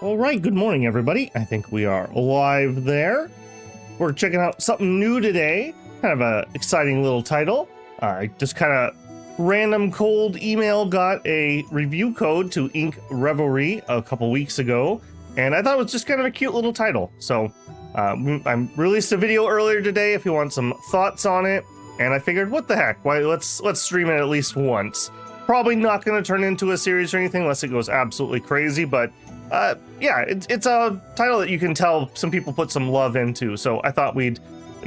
All right, good morning, everybody. I think we are live there. We're checking out something new today. Kind of a exciting little title. I just kind of random cold email got a review code to ink Reverie a couple weeks ago, and I thought it was just kind of a cute little title. So I released a video earlier today if you want some thoughts on it, and I figured, what the heck? Why let's stream it at least once. Probably not going to turn into a series or anything unless it goes absolutely crazy, but yeah, it's a title that you can tell some people put some love into, so I thought we'd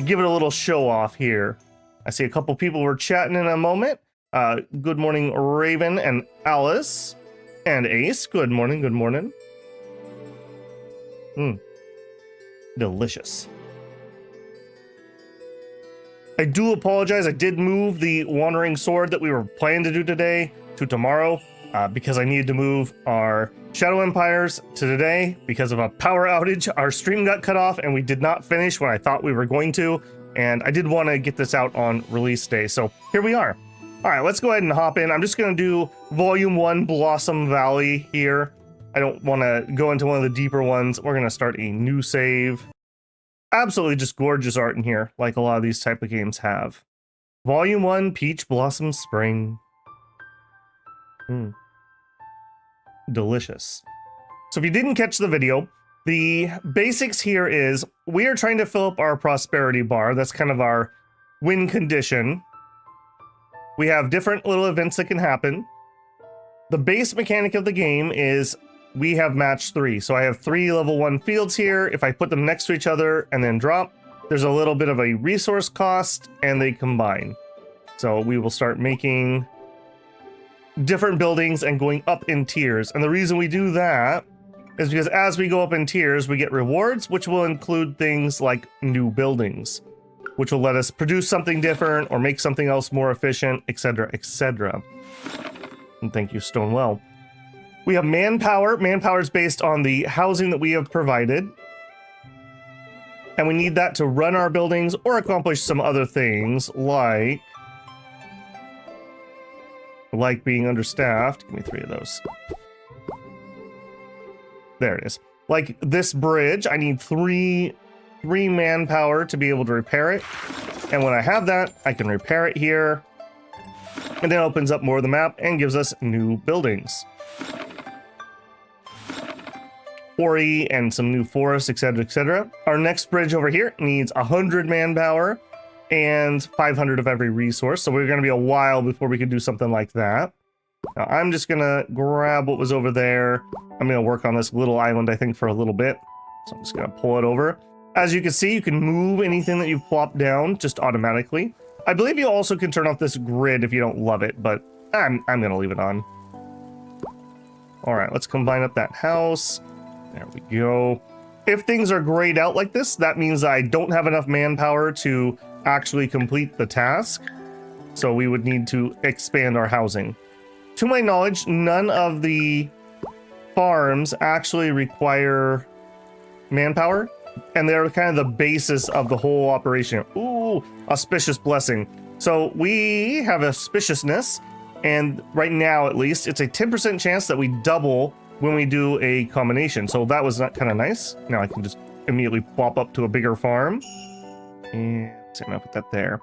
give it a little show off here. I see a couple people were chatting in a moment. Good morning, Raven and Alice and Ace. Good morning, good morning. Delicious. I do apologize. I did move the Wandering Sword that we were planning to do today to tomorrow because I needed to move our Shadow Empires to today because of a power outage. Our stream got cut off and we did not finish when I thought we were going to. And I did want to get this out on release day. So here we are. All right, let's go ahead and hop in. I'm just going to do Volume 1 Blossom Valley here. I don't want to go into one of the deeper ones. We're going to start a new save. Absolutely just gorgeous art in here, like a lot of these type of games have. Volume 1 Peach Blossom Spring. Delicious. So if you didn't catch the video, the basics here is we are trying to fill up our prosperity bar. That's kind of our win condition. We have different little events that can happen. The base mechanic of the game is we have match 3. So I have 3 level 1 fields here. If I put them next to each other and then drop, there's a little bit of a resource cost and they combine. So we will start making different buildings and going up in tiers. And the reason we do that is because as we go up in tiers, we get rewards, which will include things like new buildings, which will let us produce something different or make something else more efficient, etc., etc. And thank you, Stonewell. We have manpower. Manpower is based on the housing that we have provided. And we need that to run our buildings or accomplish some other things like being understaffed. Give me 3 of those. There it is. Like this bridge, I need 3 manpower to be able to repair it. And when I have that, I can repair it here. And then it opens up more of the map and gives us new buildings. Quarry and some new forests, etc., etc. Our next bridge over here needs 100 manpower and 500 of every resource. So we're going to be a while before we can do something like that. Now I'm just going to grab what was over there. I'm going to work on this little island, I think, for a little bit. So I'm just going to pull it over. As you can see, you can move anything that you've plopped down just automatically. I believe you also can turn off this grid if you don't love it, but I'm going to leave it on. All right, let's combine up that house. There we go. If things are grayed out like this, that means I don't have enough manpower to actually complete the task. So we would need to expand our housing. To my knowledge, none of the farms actually require manpower, and they're kind of the basis of the whole operation. Ooh, auspicious blessing. So we have auspiciousness, and right now at least, it's a 10% chance that we double when we do a combination. So that was not kind of nice. Now I can just immediately pop up to a bigger farm. And I'm gonna put that there.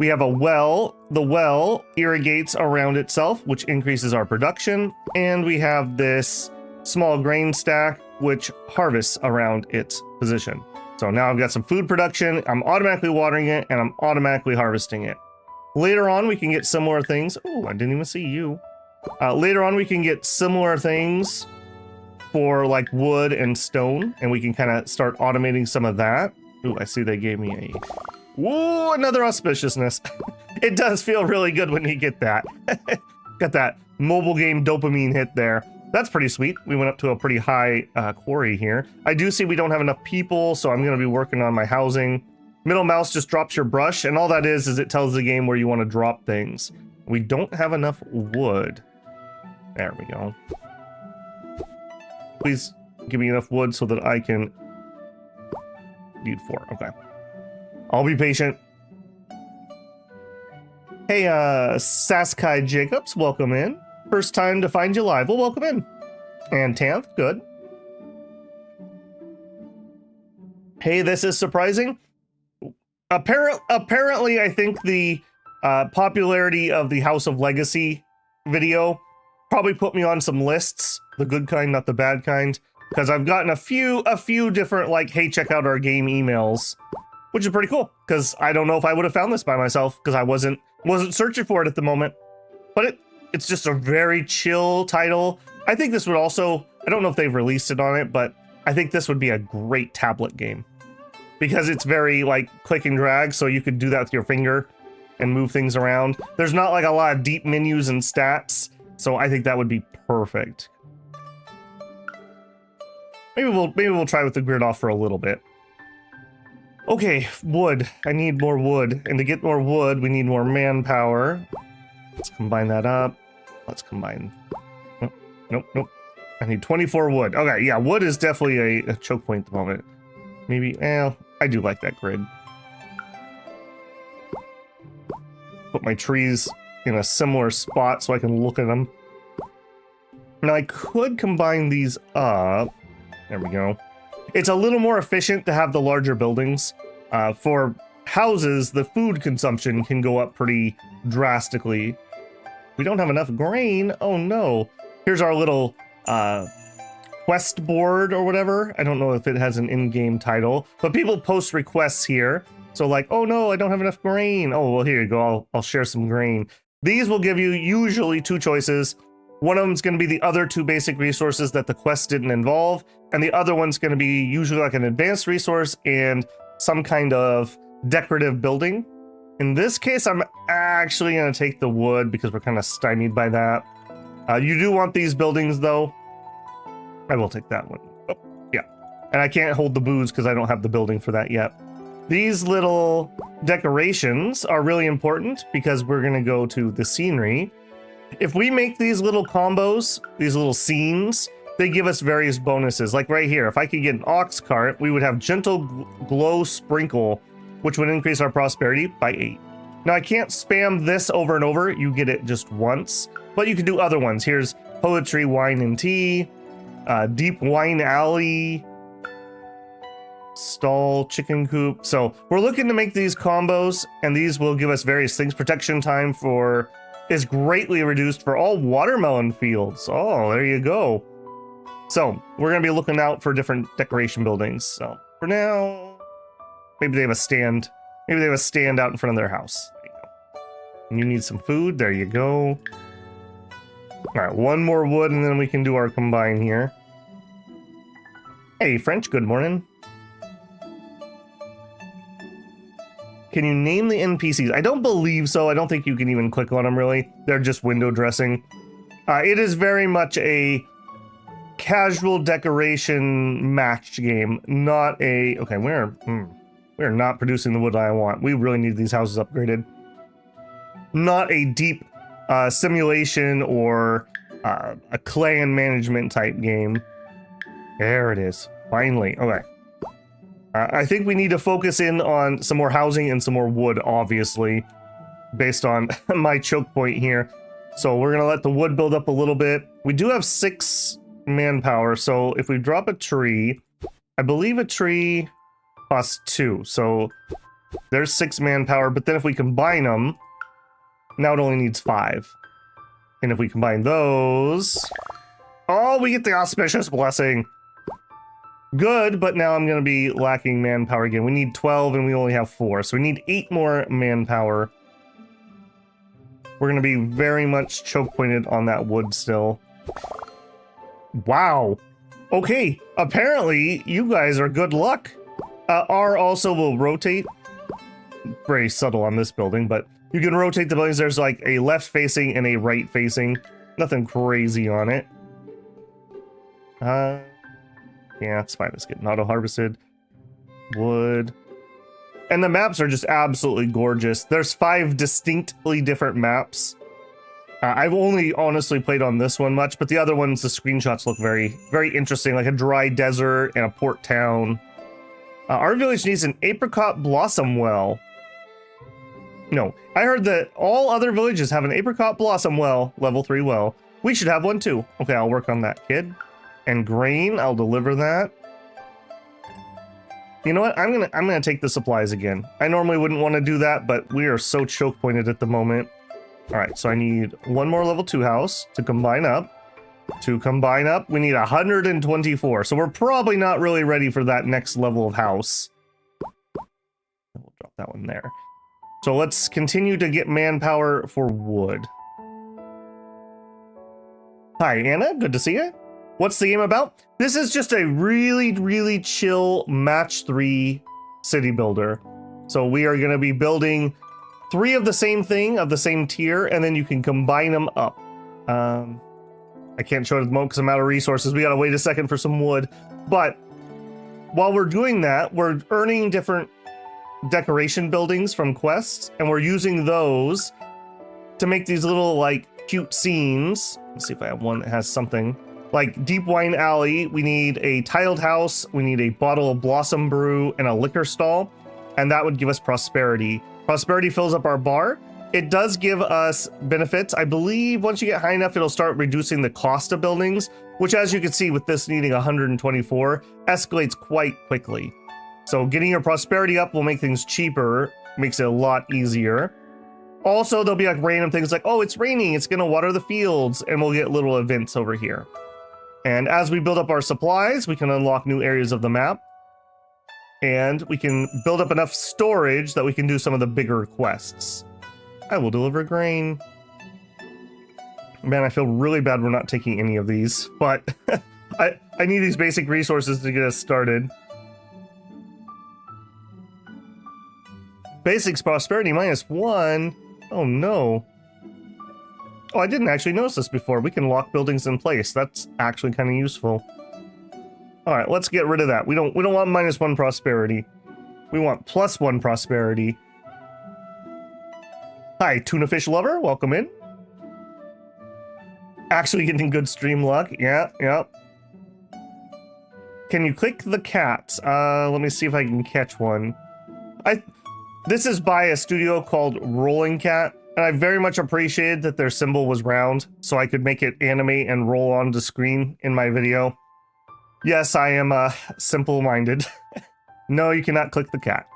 We have a well. The well irrigates around itself, which increases our production. And we have this small grain stack, which harvests around its position. So now I've got some food production. I'm automatically watering it and I'm automatically harvesting it. Later on, we can get similar things. Oh, I didn't even see you. Later on, we can get similar things for like wood and stone, and we can kind of start automating some of that. Ooh, I see they gave me a... Whoa, another auspiciousness. It does feel really good when you get that. Got that mobile game dopamine hit there. That's pretty sweet. We went up to a pretty high quarry here. I do see we don't have enough people, so I'm going to be working on my housing. Middle mouse just drops your brush, and all that is it tells the game where you want to drop things. We don't have enough wood. There we go. Please give me enough wood so that I can... Need 4. Okay. I'll be patient. Hey, Saskai Jacobs, welcome in. First time to find you live. Well, welcome in. And Tanth, good. Hey, this is surprising. Apparently, I think the popularity of the House of Legacy video probably put me on some lists, the good kind, not the bad kind, because I've gotten a few different like, hey, check out our game emails, which is pretty cool. Because I don't know if I would have found this by myself because I wasn't searching for it at the moment. But it's just a very chill title. I think this would also, I don't know if they've released it on it, but I think this would be a great tablet game because it's very like click and drag, so you could do that with your finger and move things around. There's not like a lot of deep menus and stats, so I think that would be perfect. Maybe we'll try with the grid off for a little bit. Okay, wood. I need more wood, and to get more wood, we need more manpower. Let's combine that up. Let's combine. Nope. I need 24 wood. Okay, yeah, wood is definitely a choke point at the moment. Maybe, I do like that grid. Put my trees in a similar spot so I can look at them. Now I could combine these up. There we go. It's a little more efficient to have the larger buildings. For houses, the food consumption can go up pretty drastically. We don't have enough grain. Oh no. Here's our little quest board or whatever. I don't know if it has an in-game title, but people post requests here. So like, oh no, I don't have enough grain. Oh, well, here you go. I'll share some grain. These will give you usually two choices. One of them is going to be the other two basic resources that the quest didn't involve, and the other one's going to be usually like an advanced resource and some kind of decorative building. In this case, I'm actually going to take the wood because we're kind of stymied by that. You do want these buildings, though. I will take that one. Oh, yeah. And I can't hold the booze because I don't have the building for that yet. These little decorations are really important because we're going to go to the scenery. If we make these little combos, these little scenes, they give us various bonuses. Like right here, if I could get an ox cart, we would have gentle glow sprinkle, which would increase our prosperity by 8. Now I can't spam this over and over. You get it just once, but you can do other ones. Here's poetry, wine and tea, deep wine alley, stall, chicken coop. So we're looking to make these combos, and these will give us various things. Protection time is greatly reduced for all watermelon fields. Oh, there you go. So we're going to be looking out for different decoration buildings. So for now, maybe they have a stand. Maybe they have a stand out in front of their house. There you go. And you need some food. There you go. All right, one more wood, and then we can do our combine here. Hey, French, good morning. Can you name the NPCs? I don't believe so. I don't think you can even click on them, really. They're just window dressing. It is very much a casual decoration match game, not a... Okay, we're not producing the wood I want. We really need these houses upgraded. Not a deep simulation or a clan management type game. There it is. Finally. Okay. I think we need to focus in on some more housing and some more wood, obviously, based on my choke point here. So we're going to let the wood build up a little bit. We do have 6 manpower, so if we drop a tree, I believe a tree costs 2. So there's 6 manpower, but then if we combine them, now it only needs 5. And if we combine those... Oh, we get the auspicious blessing! Good, but now I'm going to be lacking manpower again. We need 12 and we only have 4, so we need 8 more manpower. We're going to be very much choke pointed on that wood still. Wow. Okay, apparently you guys are good luck. R also will rotate. Very subtle on this building, but you can rotate the buildings. There's like a left facing and a right facing. Nothing crazy on it. Yeah, it's fine. It's getting auto-harvested. Wood. And the maps are just absolutely gorgeous. There's 5 distinctly different maps. I've only honestly played on this one much, but the other ones, the screenshots look very, very interesting, like a dry desert and a port town. Our village needs an apricot blossom well. No, I heard that all other villages have an apricot blossom well, level 3 well. We should have one too. Okay, I'll work on that, kid. And grain, I'll deliver that. You know what? I'm gonna take the supplies again. I normally wouldn't want to do that, but we are so choke pointed at the moment. All right, so I need one more level 2 house to combine up. To combine up, we need 124. So we're probably not really ready for that next level of house. We'll drop that one there. So let's continue to get manpower for wood. Hi, Anna. Good to see you. What's the game about? This is just a really, really chill match 3 city builder. So we are going to be building 3 of the same thing, of the same tier, and then you can combine them up. I can't show it at the moment because I'm out of resources. We got to wait a second for some wood. But while we're doing that, we're earning different decoration buildings from quests, and we're using those to make these little, like, cute scenes. Let's see if I have one that has something. Like Deep Wine Alley, we need a tiled house, we need a bottle of Blossom Brew, and a liquor stall, and that would give us prosperity. Prosperity fills up our bar. It does give us benefits. I believe once you get high enough, it'll start reducing the cost of buildings, which, as you can see with this needing 124, escalates quite quickly. So getting your prosperity up will make things cheaper, makes it a lot easier. Also, there'll be like random things like, oh, it's raining, it's gonna water the fields, and we'll get little events over here. And as we build up our supplies, we can unlock new areas of the map. And we can build up enough storage that we can do some of the bigger quests. I will deliver grain. Man, I feel really bad we're not taking any of these, but I need these basic resources to get us started. Basics prosperity -1. Oh no. Oh, I didn't actually notice this before. We can lock buildings in place. That's actually kind of useful. All right, let's get rid of that. We don't want -1 prosperity. We want +1 prosperity. Hi, tuna fish lover. Welcome in. Actually getting good stream luck. Yeah. Can you click the cat? Let me see if I can catch one. This is by a studio called Rolling Cat, and I very much appreciated that their symbol was round, so I could make it animate and roll onto screen in my video. Yes, I am simple-minded. No, you cannot click the cat.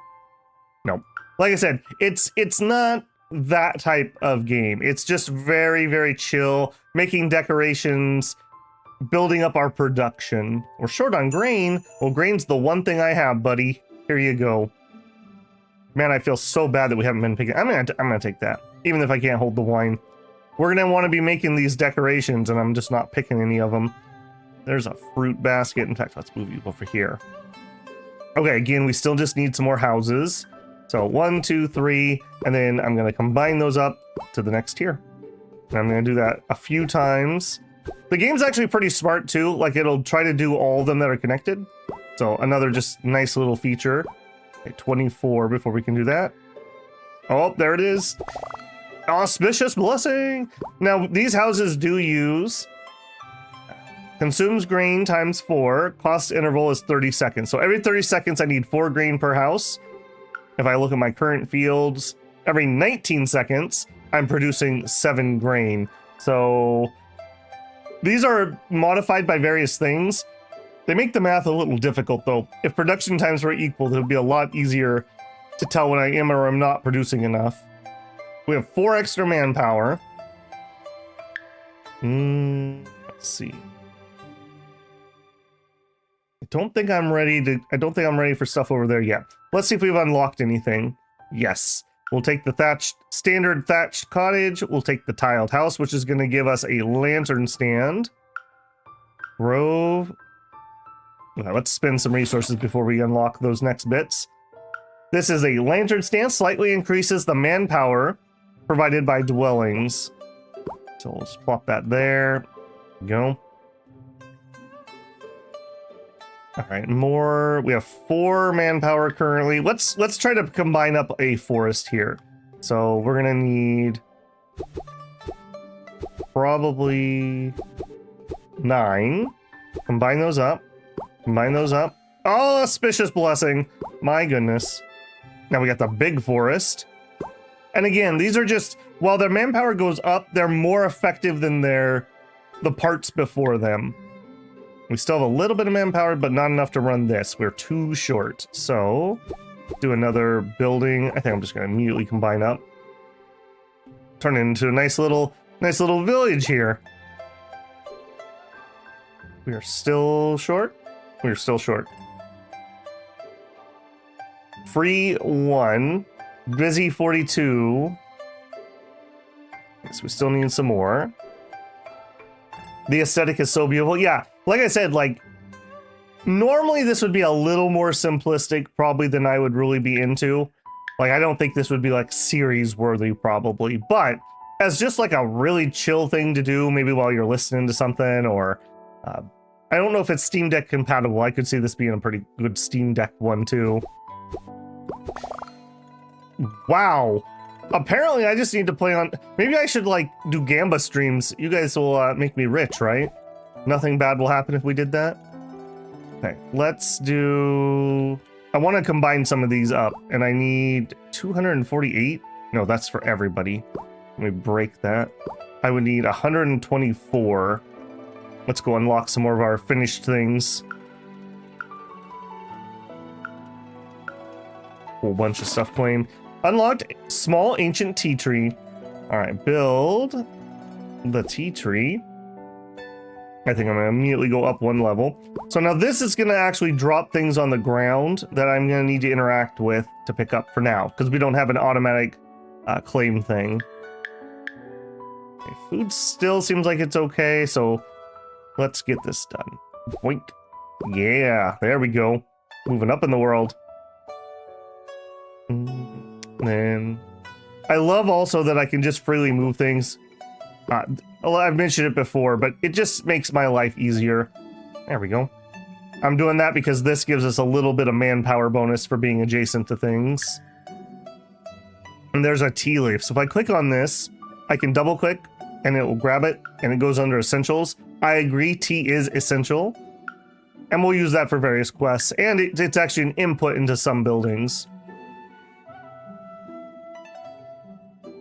No. Like I said, it's not that type of game. It's just very, very chill, making decorations, building up our production. We're short on grain. Well, grain's the one thing I have, buddy. Here you go. Man, I feel so bad that we haven't been picking. I'm gonna take that, even if I can't hold the wine. We're gonna want to be making these decorations, and I'm just not picking any of them. There's a fruit basket. In fact, let's move you over here. Okay, again, we still just need some more houses. So 1, 2, 3, and then I'm gonna combine those up to the next tier. And I'm gonna do that a few times. The game's actually pretty smart too. Like, it'll try to do all of them that are connected. So another just nice little feature. Okay, 24 before we can do that. Oh, there it is. Auspicious blessing. Now, these houses do use consumes grain ×4. Cost interval is 30 seconds. So every 30 seconds, I need 4 grain per house. If I look at my current fields, every 19 seconds, I'm producing 7 grain. So these are modified by various things. They make the math a little difficult, though. If production times were equal, it would be a lot easier to tell when I am or am not producing enough. We have 4 extra manpower. Let's see. I don't think I'm ready for stuff over there yet. Let's see if we've unlocked anything. Yes. We'll take the standard thatched cottage. We'll take the tiled house, which is going to give us a lantern stand. Grove. Okay, let's spend some resources before we unlock those next bits. This is a lantern stand, slightly increases the manpower provided by dwellings. So we'll just plop that there. There we go. All right, more. We have 4 manpower currently. Let's try to combine up a forest here. So we're gonna need probably 9. Combine those up. Combine those up. Oh, auspicious blessing. My goodness. Now we got the big forest. And again, these are just, while their manpower goes up, they're more effective than the parts before them. We still have a little bit of manpower, but not enough to run this. We're too short. So, do another building. I think I'm just going to immediately combine up. Turn it into a nice little village here. We are still short. We're still short. Free 1. Busy 42. So we still need some more. The aesthetic is so beautiful. Yeah, like I said, like, normally this would be a little more simplistic probably than I would really be into. Like, I don't think this would be like series worthy probably, but as just like a really chill thing to do, maybe while you're listening to something, or I don't know if it's Steam Deck compatible. I could see this being a pretty good Steam Deck one too. Wow. Apparently I just need to play on, maybe I should like do Gamba streams. You guys will make me rich, right? Nothing bad will happen if we did that. Okay, let's do, I want to combine some of these up, and I need 248. No, that's for everybody. Let me break that. I would need 124. Let's go unlock some more of our finished things. Whole bunch of stuff claimed. Unlocked small ancient tea tree. All right, build the tea tree. I think I'm gonna immediately go up 1 level. So now this is gonna actually drop things on the ground that I'm gonna need to interact with to pick up for now, because we don't have an automatic claim thing. Okay, food still seems like it's okay, so let's get this done. Boink. Yeah, there we go. Moving up in the world. And I love also that I can just freely move things. I've mentioned it before, but it just makes my life easier. There we go. I'm doing that because this gives us a little bit of manpower bonus for being adjacent to things. And there's a tea leaf. So if I click on this, I can double click and it will grab it and it goes under essentials. I agree, tea is essential. And we'll use that for various quests. And it's actually an input into some buildings.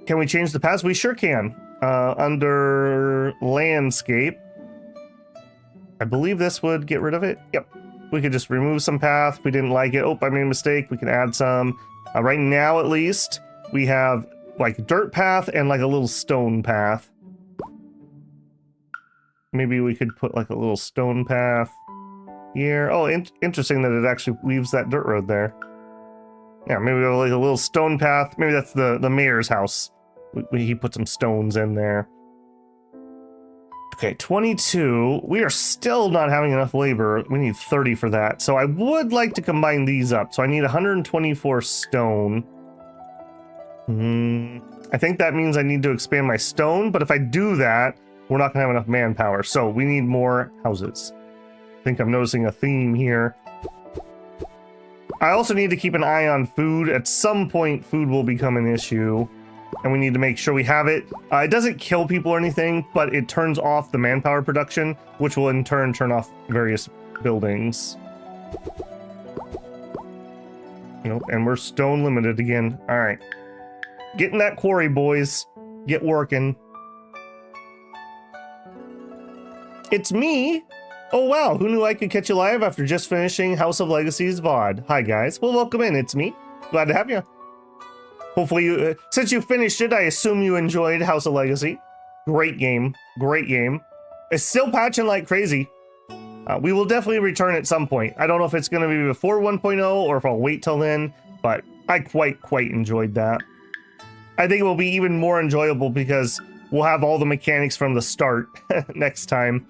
Can we change the paths? We sure can. Under landscape, I believe this would get rid of it. Yep. We could just remove some path. If we didn't like it. Oh, I made a mistake. We can add some. Right now, at least, we have like dirt path and like a little stone path. Maybe we could put like a little stone path here. Oh, interesting that it actually leaves that dirt road there. Yeah, maybe like a little stone path. Maybe that's the mayor's house. He put some stones in there. Okay, 22. We are still not having enough labor. We need 30 for that. So I would like to combine these up. So I need 124 stone. I think that means I need to expand my stone. But if I do that, we're not going to have enough manpower. So we need more houses. I think I'm noticing a theme here. I also need to keep an eye on food. At some point, food will become an issue. And we need to make sure we have it. It doesn't kill people or anything, but it turns off the manpower production, which will in turn turn off various buildings. Nope, and we're stone limited again. All right. Get in that quarry, boys. Get working. It's me. Oh, wow. Who knew I could catch you live after just finishing House of Legacy's VOD? Hi, guys. Well, welcome in. It's me. Glad to have you. Hopefully, you, since you finished it, I assume you enjoyed House of Legacy. Great game. Great game. It's still patching like crazy. We will definitely return at some point. I don't know if it's going to be before 1.0 or if I'll wait till then, but I quite enjoyed that. I think it will be even more enjoyable because we'll have all the mechanics from the start next time.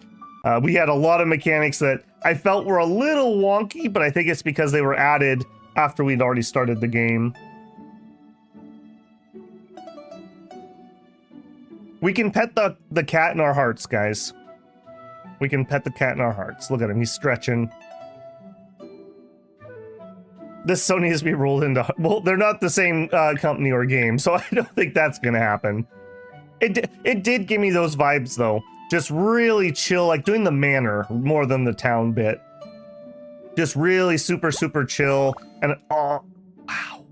We had a lot of mechanics that I felt were a little wonky, but I think it's because they were added after we'd already started the game. We can pet the cat in our hearts, guys. We can pet the cat in our hearts. Look at him, he's stretching. This so needs to be rolled into... Well, they're not the same company or game, so I don't think that's gonna happen. It did give me those vibes, though. Just really chill, like doing the manor more than the town bit. Just really super chill. And oh, wow.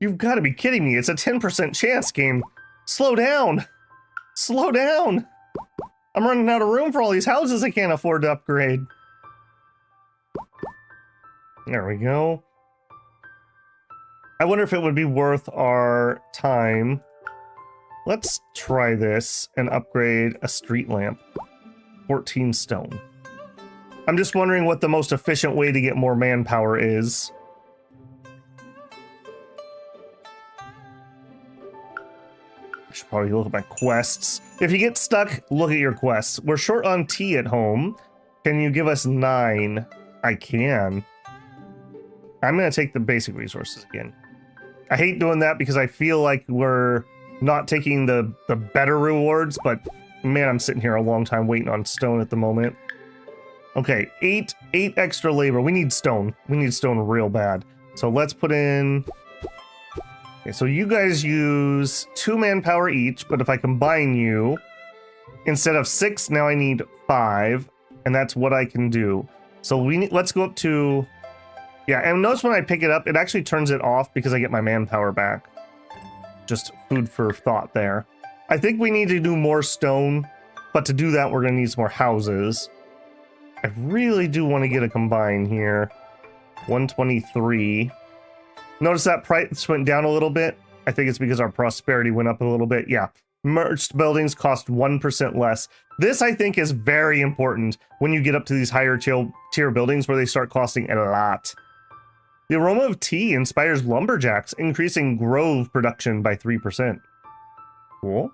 You've got to be kidding me. It's a 10% chance game. Slow down. Slow down. I'm running out of room for all these houses I can't afford to upgrade. There we go. I wonder if it would be worth our time. Let's try this and upgrade a street lamp. 14 stone. I'm just wondering what the most efficient way to get more manpower is. I should probably look at my quests. If you get stuck, look at your quests. We're short on tea at home. Can you give us 9? I can. I'm going to take the basic resources again. I hate doing that because I feel like we're not taking the better rewards, but man, I'm sitting here a long time waiting on stone at the moment. Okay, 8 extra labor. We need stone. We need stone real bad. So let's put in... Okay, so you guys use 2 manpower each, but if I combine you, instead of 6, now I need 5, and that's what I can do. So let's go up to... Yeah, and notice when I pick it up, it actually turns it off because I get my manpower back. Just food for thought there. I think we need to do more stone, but to do that, we're going to need some more houses. I really do want to get a combine here. 123. Notice that price went down a little bit. I think it's because our prosperity went up a little bit. Yeah, merged buildings cost 1% less. This, I think, is very important when you get up to these higher tier buildings where they start costing a lot. The aroma of tea inspires lumberjacks, increasing grove production by 3%. Cool.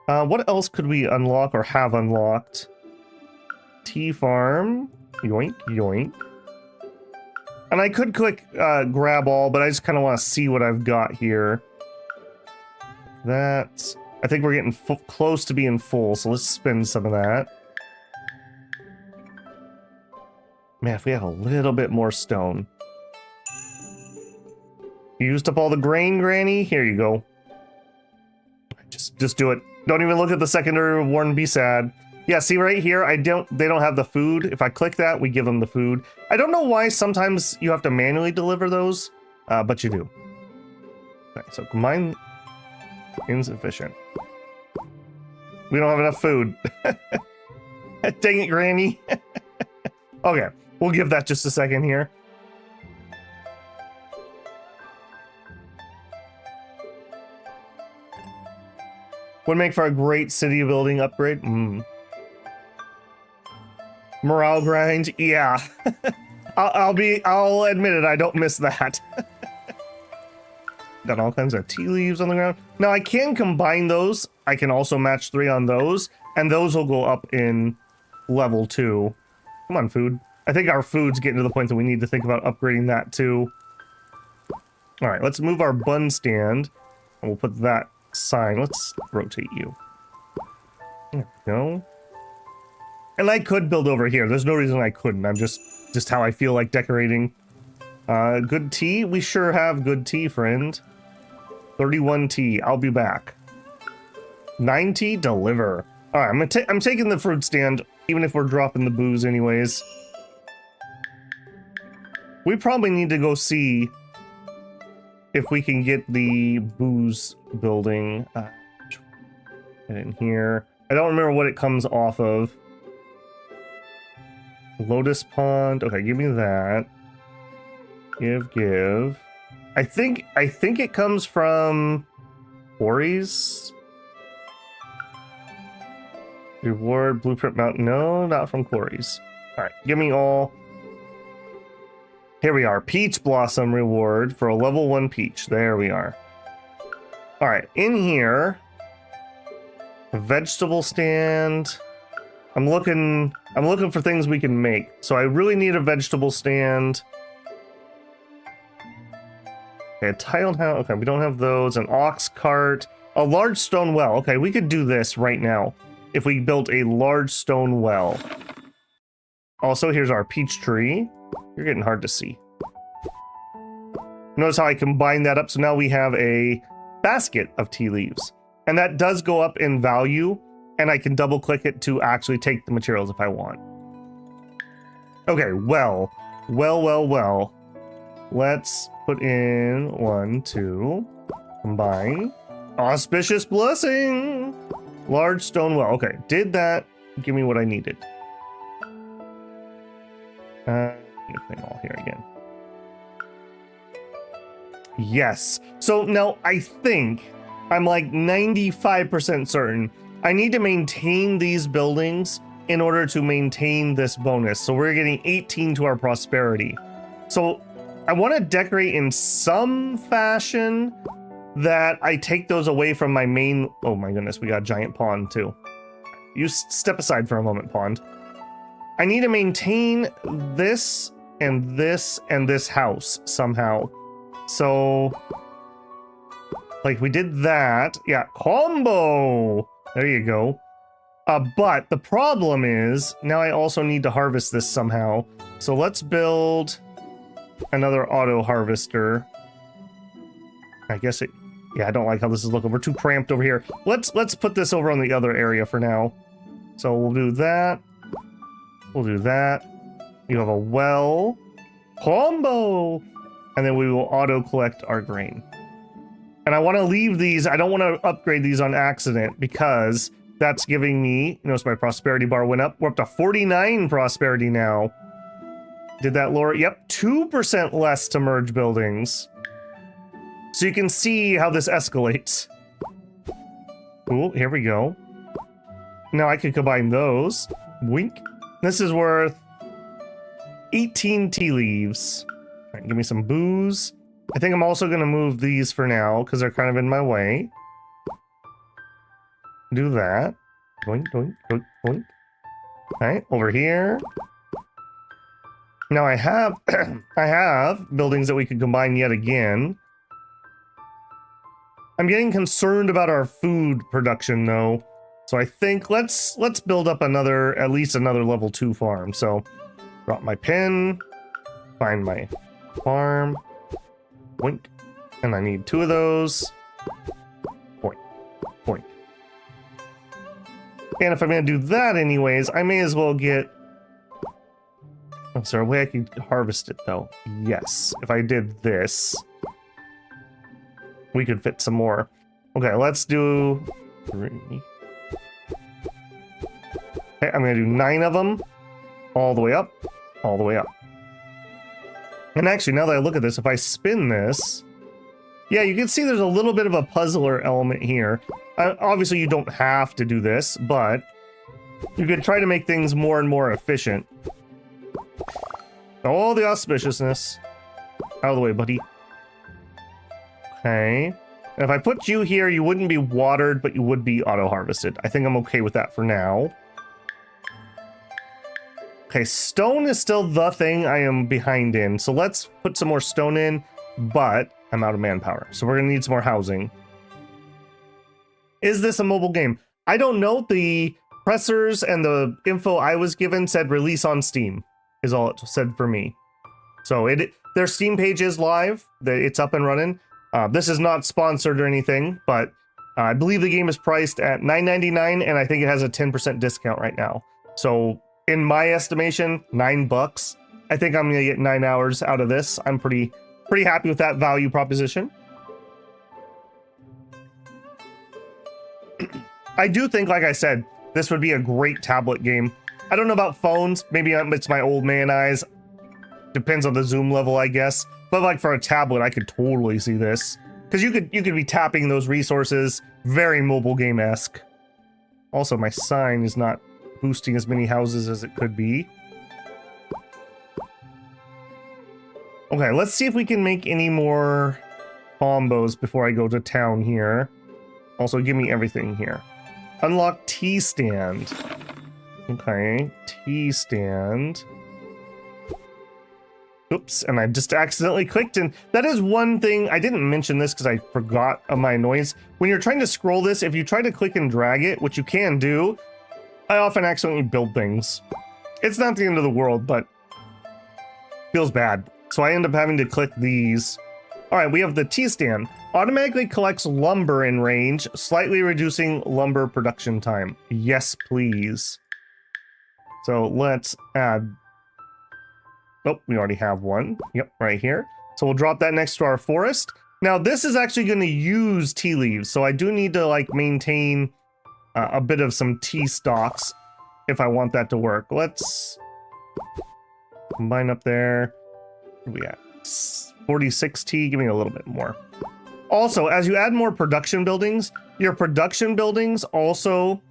What else could we unlock or have unlocked? Tea farm. Yoink, yoink. And I could click grab all, but I just kind of want to see what I've got here. That... I think we're getting close to being full, so let's spend some of that. Man, if we had a little bit more stone. You used up all the grain, Granny? Here you go. Just do it. Don't even look at the secondary reward and be sad. Yeah, see right here, they don't have the food. If I click that, we give them the food. I don't know why sometimes you have to manually deliver those, but you do. Okay, so combine insufficient. We don't have enough food. Dang it, Granny. Okay, we'll give that just a second here. Would make for a great city building upgrade. Morale grind, yeah. I'll admit it, I don't miss that. Got all kinds of tea leaves on the ground. Now I can combine those. I can also match 3 on those, and those will go up in level 2. Come on, food. I think our food's getting to the point that we need to think about upgrading that too. All right, let's move our bun stand, and we'll put that sign. Let's rotate you. There we go. And I could build over here. There's no reason I couldn't. I'm just how I feel like decorating. Good tea? We sure have good tea, friend. 31 tea. I'll be back. 9 tea? Deliver. All right, I'm taking the fruit stand, even if we're dropping the booze anyways. We probably need to go see if we can get the booze building in here. I don't remember what it comes off of. Lotus Pond. Okay, give me that. Give. I think it comes from quarries. Reward Blueprint Mountain. No, not from quarries. All right, give me all. Here we are. Peach Blossom reward for a level 1 peach. There we are. All right, in here, a vegetable stand. I'm looking for things we can make. So I really need a vegetable stand. Okay, a tiled house. Okay, we don't have those. An ox cart. A large stone well. Okay, we could do this right now if we built a large stone well. Also, here's our peach tree. You're getting hard to see. Notice how I combine that up. So now we have a basket of tea leaves. And that does go up in value. And I can double click it to actually take the materials if I want. Okay, well. Let's put in 1, 2, combine. Auspicious blessing. Large stone well. Okay, did that give me what I needed? Anything all here again. Yes. So now I think I'm like 95% certain I need to maintain these buildings in order to maintain this bonus. So we're getting 18 to our prosperity. So I want to decorate in some fashion that I take those away from my main. Oh my goodness, we got a giant pond too. You step aside for a moment, pond. I need to maintain this and this and this house somehow. So, like we did that. Yeah, combo. There you go. But the problem is now I also need to harvest this somehow. So let's build another auto harvester. I guess it. Yeah, I don't like how this is looking. We're too cramped over here. Let's put this over on the other area for now. So we'll do that. We'll do that. You have a well. Combo! And then we will auto collect our grain. And I want to leave these. I don't want to upgrade these on accident because that's giving me, notice my prosperity bar went up. We're up to 49 prosperity now. Did that lower? Yep, 2% less to merge buildings. So you can see how this escalates. Cool, here we go. Now I could combine those. Wink. This is worth 18 tea leaves. All right, give me some booze. I think I'm also going to move these for now because they're kind of in my way. Do that. Doink, doink, doink, doink. All right, over here. Now I have I have buildings that we could combine yet again. I'm getting concerned about our food production though. So I think let's build up another, at least another level 2 farm. So drop my pin, find my farm, boink, and I need 2 of those. Boink, boink. And if I'm gonna do that anyways, I may as well get. Oh, is there a way I can harvest it though? Yes. If I did this, we could fit some more. Okay, let's do 3. Okay, I'm gonna do 9 of them, all the way up, all the way up. And actually, now that I look at this, if I spin this, yeah, you can see there's a little bit of a puzzler element here. Obviously, you don't have to do this, but you could try to make things more and more efficient. All the auspiciousness. Out of the way, buddy. Okay. And if I put you here, you wouldn't be watered, but you would be auto-harvested. I think I'm okay with that for now. Okay, stone is still the thing I am behind in. So let's put some more stone in, but I'm out of manpower. So we're going to need some more housing. Is this a mobile game? I don't know. The pressers and the info I was given said release on Steam is all it said for me. So their Steam page is live. It's up and running. This is not sponsored or anything, but I believe the game is priced at $9.99, and I think it has a 10% discount right now. So in my estimation, $9. I think I'm gonna get 9 hours out of this. I'm pretty happy with that value proposition. I do think, like I said, this would be a great tablet game. I don't know about phones. Maybe it's my old man eyes. Depends on the zoom level, I guess. But like for a tablet, I could totally see this. Because you could be tapping those resources. Very mobile game-esque. Also, my sign is not boosting as many houses as it could be. Okay, let's see if we can make any more combos before I go to town here. Also, give me everything here. Unlock tea stand. Okay, tea stand. Oops, and I just accidentally clicked, and that is one thing, I didn't mention this because I forgot of my annoyance. When you're trying to scroll this, if you try to click and drag it, which you can do, I often accidentally build things. It's not the end of the world, but feels bad. So I end up having to click these. All right, we have the tea stand. Automatically collects lumber in range, slightly reducing lumber production time. Yes, please. So let's add. Oh, we already have one. Yep, right here. So we'll drop that next to our forest. Now this is actually going to use tea leaves, so I do need to like maintain a bit of some tea stalks if I want that to work. Let's combine up there. Where we at? 46 tea. Give me a little bit more. Also, as you add more production buildings, your production buildings also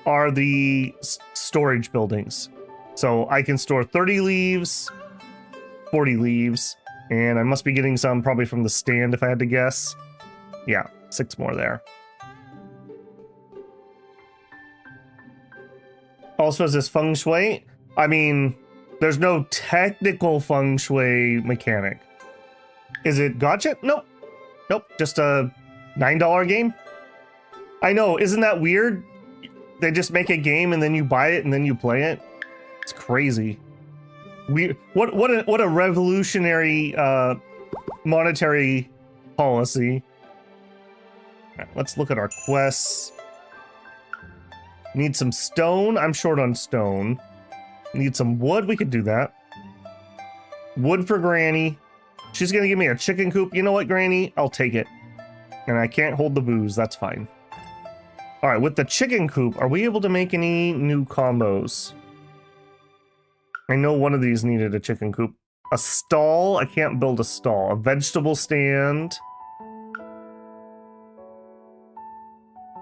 are the storage buildings. So I can store 30 leaves, 40 leaves, and I must be getting some probably from the stand if I had to guess. Yeah, 6 more there. Also, is this feng shui? I mean, there's no technical feng shui mechanic. Is it gotcha? Nope. Nope, just a $9 game. I know, isn't that weird? They just make a game and then you buy it and then you play it. It's crazy. What a revolutionary monetary policy. All right, let's look at our quests. Need some stone. I'm short on stone. Need some wood. We could do that. Wood for Granny. She's gonna give me a chicken coop. You know what, Granny? I'll take it. And I can't hold the booze. That's fine. All right, with the chicken coop, are we able to make any new combos? I know one of these needed a chicken coop. A stall? I can't build a stall. A vegetable stand.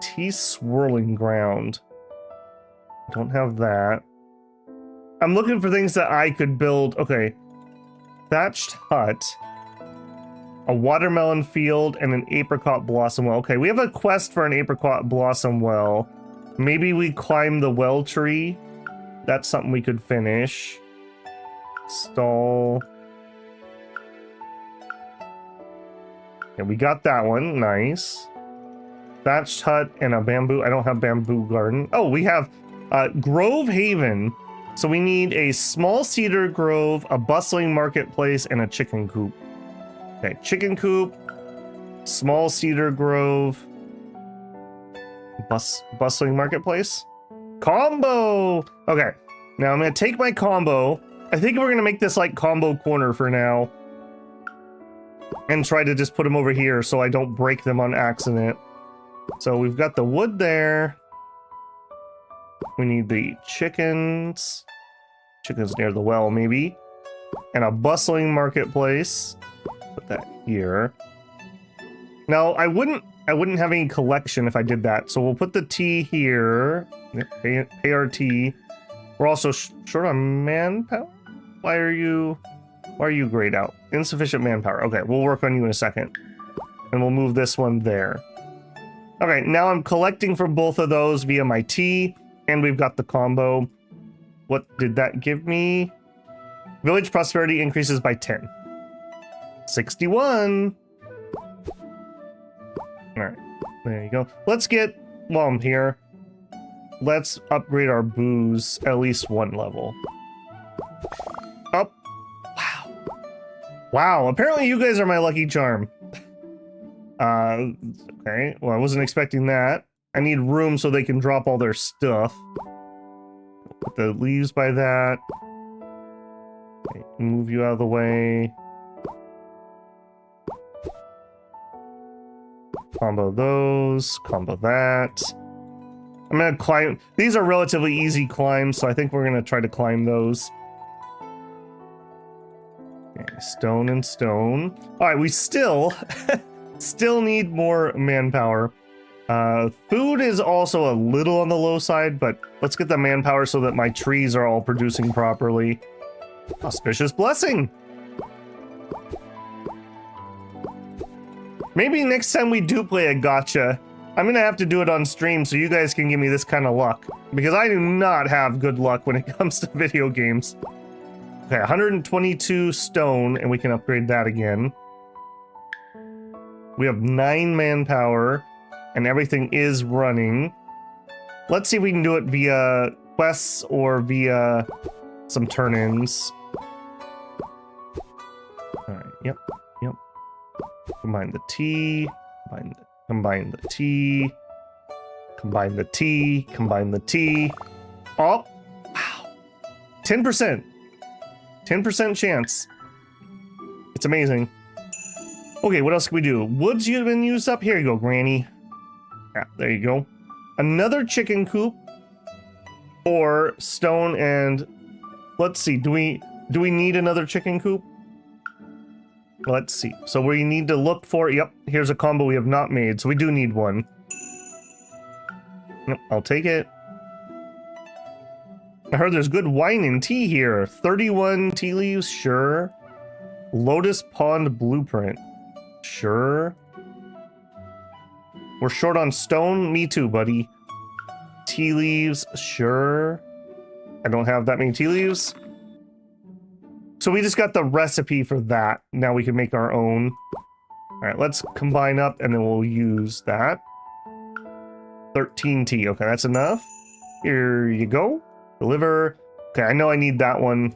Tea swirling ground. Don't have that. I'm looking for things that I could build. Okay. Thatched hut. A watermelon field and an apricot blossom well. Okay, we have a quest for an apricot blossom well. Maybe we climb the well tree. That's something we could finish. Stall. Yeah, we got that one. Nice. Thatched hut and a bamboo. I don't have bamboo garden. Oh, we have Grove Haven. So we need a small cedar grove, a bustling marketplace, and a chicken coop. Okay, chicken coop, small cedar grove, bustling marketplace. Combo! Okay, now I'm gonna take my combo. I think we're gonna make this like combo corner for now. And try to just put them over here so I don't break them on accident. So we've got the wood there. We need the chickens. Chickens near the well, maybe. And a bustling marketplace. Put that here. Now, I wouldn't have any collection if I did that. So we'll put the tea here. Pay our tea. We're also short on manpower. Why are you grayed out? Insufficient manpower. Okay, we'll work on you in a second. And we'll move this one there. Okay, now I'm collecting from both of those via my tea. And we've got the combo. What did that give me? Village prosperity increases by 10. 61. All right, there you go. Let's get, while I'm here, let's upgrade our booze at least 1 level. Up. Wow. Wow, apparently you guys are my lucky charm. Okay, well, I wasn't expecting that. I need room so they can drop all their stuff. Put the leaves by that. Okay, move you out of the way. Combo those, combo that. I'm gonna climb. These are relatively easy climbs, so I think we're gonna try to climb those. Okay, stone and stone. All right, we still need more manpower. Food is also a little on the low side, but let's get the manpower so that my trees are all producing properly. Auspicious blessing. Maybe next time we do play a gacha, I'm gonna have to do it on stream so you guys can give me this kind of luck, because I do not have good luck when it comes to video games. Okay, 122 stone, and we can upgrade that again. We have 9 manpower. And everything is running. Let's see if we can do it via quests or via some turn-ins. Alright, yep. Combine the tea. Combine the tea. Combine the tea. Combine the tea. Oh! Wow. 10%. 10% chance. It's amazing. Okay, what else can we do? Wood's been used up? Here you go, Granny. Yeah, there you go. another chicken coop or stone and let's see, do we need another chicken coop? Let's see. So we need to look for, yep, here's a combo we have not made, so we do need one. Yep, I'll take it. I heard there's good wine and tea here. 31 tea leaves, sure. Lotus Pond Blueprint, sure. We're short on stone, me too, buddy. Tea leaves, sure. I don't have that many tea leaves. So we just got the recipe for that. Now we can make our own. All right, let's combine up and then we'll use that. 13 tea, okay, that's enough. Here you go. Deliver. Okay, I know I need that one.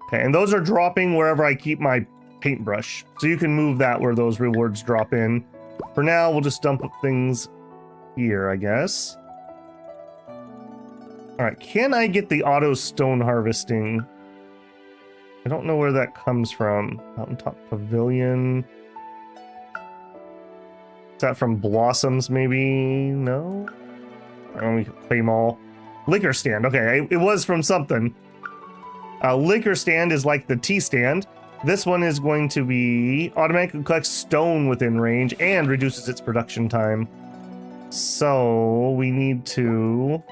Okay, and those are dropping wherever I keep my paintbrush. So you can move that where those rewards drop in. For now, we'll just dump things here, I guess. All right, can I get the auto stone harvesting? I don't know where that comes from. Mountaintop Pavilion. Is that from Blossoms, maybe? No? I don't know, we can claim all. Liquor stand, okay, it was from something. Liquor stand is like the tea stand. This one is going to be automatically collects stone within range and reduces its production time. So we need to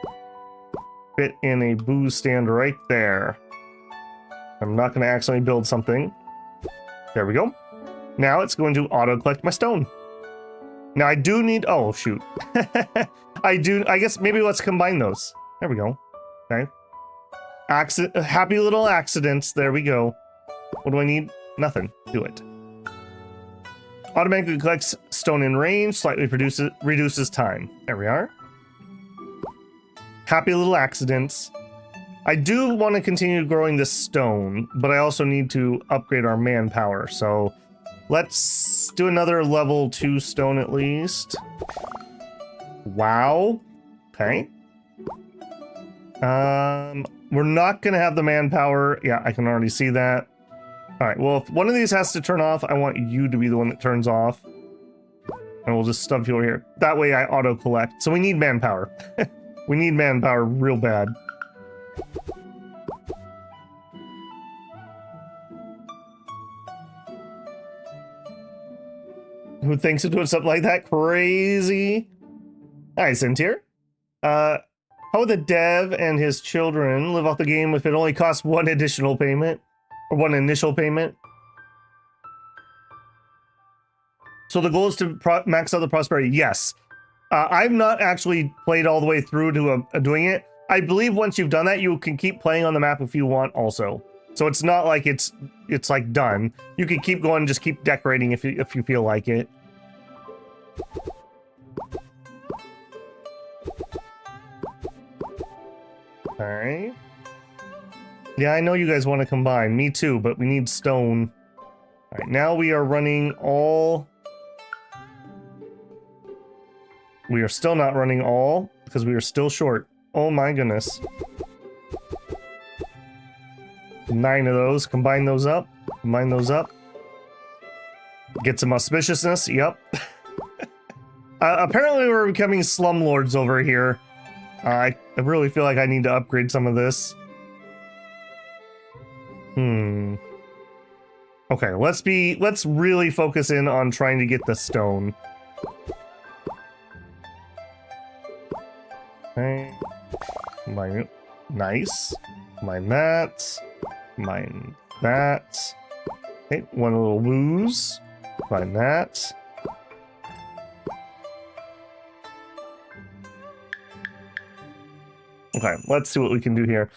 fit in a booze stand right there. I'm not going to accidentally build something. There we go. Now it's going to auto collect my stone. Now I do need, oh shoot. I guess maybe let's combine those. There we go. Okay. Happy little accidents. There we go. What do I need? Nothing. Do it. Automatically collects stone in range, slightly reduces time. There we are. Happy little accidents. I do want to continue growing this stone, but I also need to upgrade our manpower. So let's do another level 2 stone at least. Wow. Okay. We're not going to have the manpower. Yeah, I can already see that. All right, well, if one of these has to turn off, I want you to be the one that turns off. And we'll just stuff you over here. That way I auto-collect. So we need manpower. We need manpower real bad. Who thinks of doing something like that? Crazy. Hi, Cyntier. How would the dev and his children live off the game if it only costs one additional payment? Or one initial payment? So the goal is to max out the prosperity. Yes. I've not actually played all the way through to doing it. I believe once you've done that, you can keep playing on the map if you want also. So it's not like it's like done. You can keep going and just keep decorating if you feel like it. Alright. Yeah, I know you guys want to combine. Me too, but we need stone. Alright, now we are running all... We are still not running all, because we are still short. Oh my goodness. 9 of those. Combine those up. Combine those up. Get some auspiciousness. Yep. Apparently we're becoming slumlords over here. I really feel like I need to upgrade some of this. Okay, let's really focus in on trying to get the stone. Okay. Combine, nice. Combine that. Combine that. Okay, one little booze. Combine that. Okay, let's see what we can do here.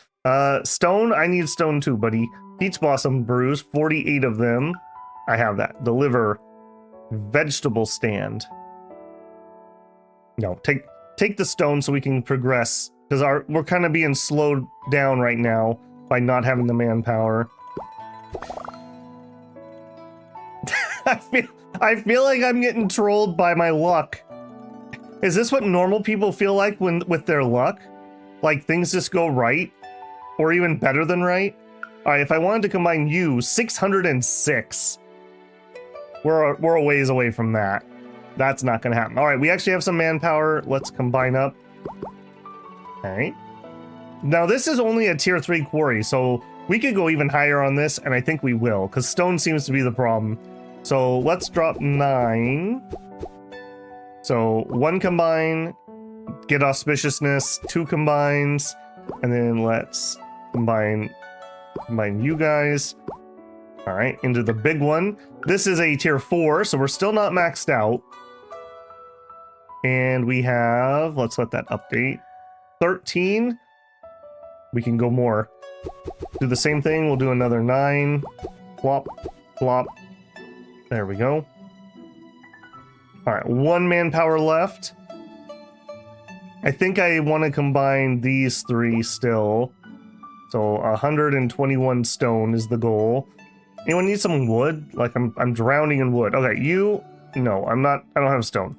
Stone, I need stone too, buddy. Peach Blossom Brews, 48 of them. I have that. Deliver vegetable stand. No, take the stone so we can progress. Because we're kind of being slowed down right now by not having the manpower. I feel like I'm getting trolled by my luck. Is this what normal people feel like with their luck? Like things just go right? Or even better than right? Alright, if I wanted to combine you, 606. We're a ways away from that. That's not going to happen. All right, we actually have some manpower. Let's combine up. All right. Now, this is only a tier 3 quarry, so we could go even higher on this, and I think we will, because stone seems to be the problem. So let's drop 9. So 1 combine, get auspiciousness, 2 combines, and then let's combine you guys. All right, into the big one. This is a tier 4, so we're still not maxed out. And we have, let's let that update, 13. We can go more. Do the same thing, we'll do another 9. Flop, flop. There we go. All right, 1 manpower left. I think I want to combine these 3 still. So 121 stone is the goal. Anyone need some wood? Like I'm drowning in wood. Okay, you, no, I don't have stone.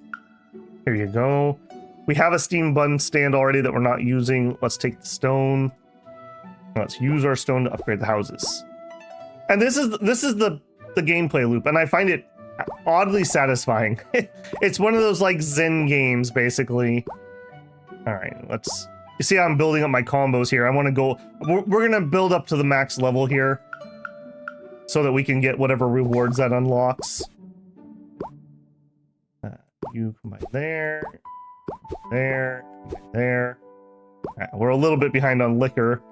Here you go. We have a steam bun stand already that we're not using. Let's take the stone. Let's use our stone to upgrade the houses. And this is the gameplay loop, and I find it oddly satisfying. It's one of those like Zen games, basically. All right, you see how I'm building up my combos here. I want to go, we're gonna build up to the max level here so that we can get whatever rewards that unlocks. You combine there, there, combine there. All right, we're a little bit behind on liquor.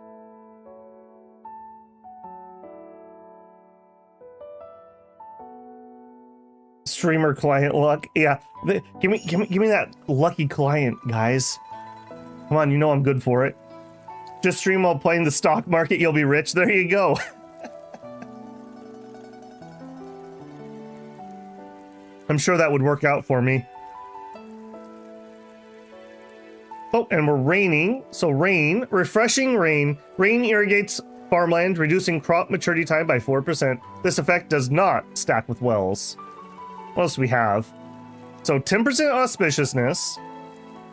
Streamer client luck. Yeah, give me that lucky client, guys. Come on, you know I'm good for it. Just stream while playing the stock market, you'll be rich. There you go. I'm sure that would work out for me. Oh, and we're raining. So rain, refreshing rain. Rain irrigates farmland, reducing crop maturity time by 4%. This effect does not stack with wells. What else do we have? So 10% auspiciousness.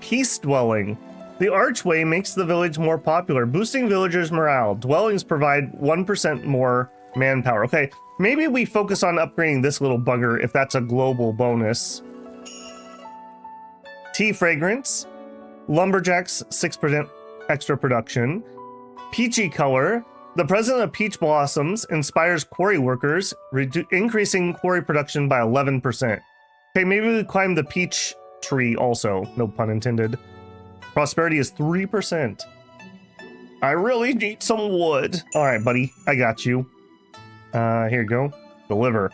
Peace dwelling. The archway makes the village more popular, boosting villagers' morale. Dwellings provide 1% more manpower. Okay, maybe we focus on upgrading this little bugger if that's a global bonus. Tea fragrance. Lumberjacks, 6% extra production. Peachy color. The presence of peach blossoms inspires quarry workers, increasing quarry production by 11%. Okay, maybe we climb the peach tree also. No pun intended. Prosperity is 3%. I really need some wood. All right, buddy. I got you. Here you go. Deliver.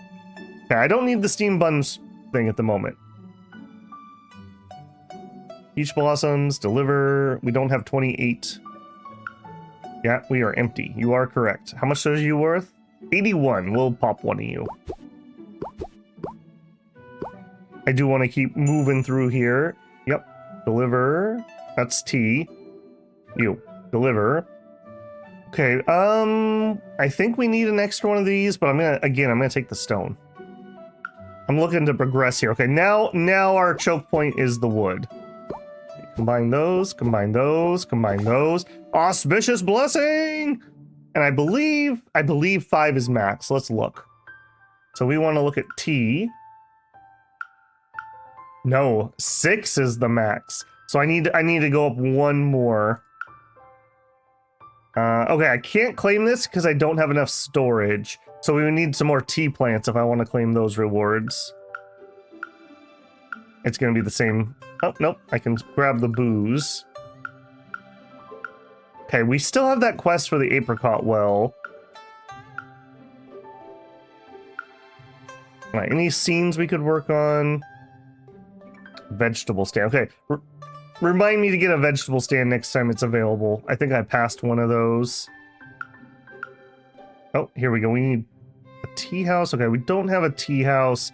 Okay, I don't need the steam buns thing at the moment. Peach blossoms, deliver. We don't have 28. Yeah, we are empty. You are correct. How much are you worth? 81. We'll pop one of you. I do want to keep moving through here. Yep. Deliver. That's tea. You. Deliver. Okay, I think we need an extra one of these, but I'm gonna take the stone. I'm looking to progress here. Okay, now our choke point is the wood. Combine those, combine those, combine those. Auspicious blessing! And I believe 5 is max. Let's look. So we want to look at tea. No, 6 is the max. So I need to go up 1 more. Okay, I can't claim this because I don't have enough storage. So we would need some more tea plants if I want to claim those rewards. It's going to be the same. Oh, nope. I can grab the booze. Okay, we still have that quest for the apricot well. All right, any scenes we could work on? Vegetable stand. Okay, remind me to get a vegetable stand next time it's available. I think I passed one of those. Oh, here we go. We need a tea house. Okay, we don't have a tea house.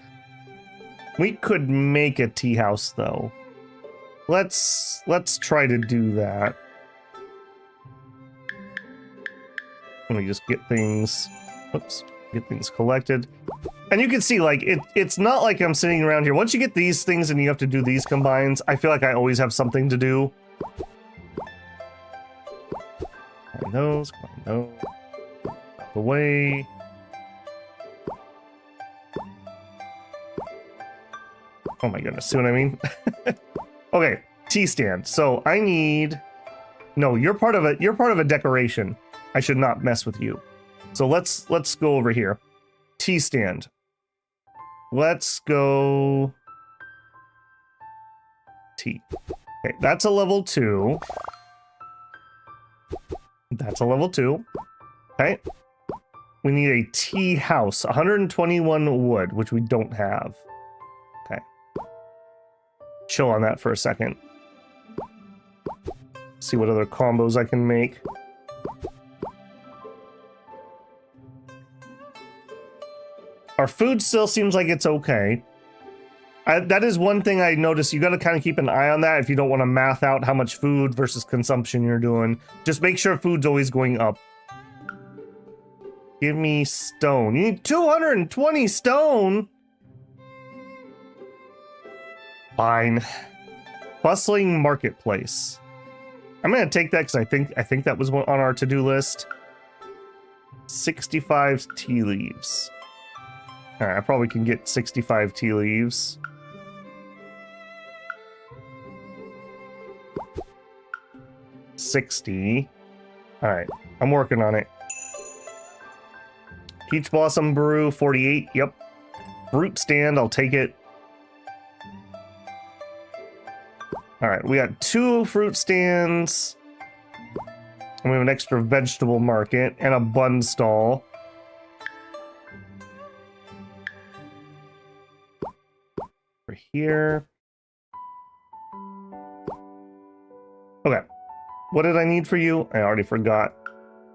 We could make a tea house though. Let's try to do that. Let me just get things. Oops, get things collected. And you can see, like, it's not like I'm sitting around here. Once you get these things and you have to do these combines, I feel like I always have something to do. Combine those, combine those. Out the way. Oh my goodness, see what I mean? Okay, tea stand. So I need... No, you're part of a decoration. I should not mess with you. So let's go over here. Tea stand. Let's go tea. Okay, that's a level 2. That's a level 2. Okay. We need a tea house. 121 wood, which we don't have. Okay. Chill on that for a second. See what other combos I can make. Our food still seems like it's okay. That is one thing I noticed. You got to kind of keep an eye on that if you don't want to math out how much food versus consumption you're doing. Just make sure food's always going up. Give me stone. You need 220 stone? Fine. Bustling marketplace. I'm gonna take that because I think that was on our to-do list. 65 tea leaves. All right, I probably can get 65 tea leaves. $60. All right, I'm working on it. Peach Blossom Brew, 48. Yep. Fruit stand, I'll take it. All right, we got 2 fruit stands. And we have an extra vegetable market and a bun stall. Over here. Okay. What did I need for you? I already forgot.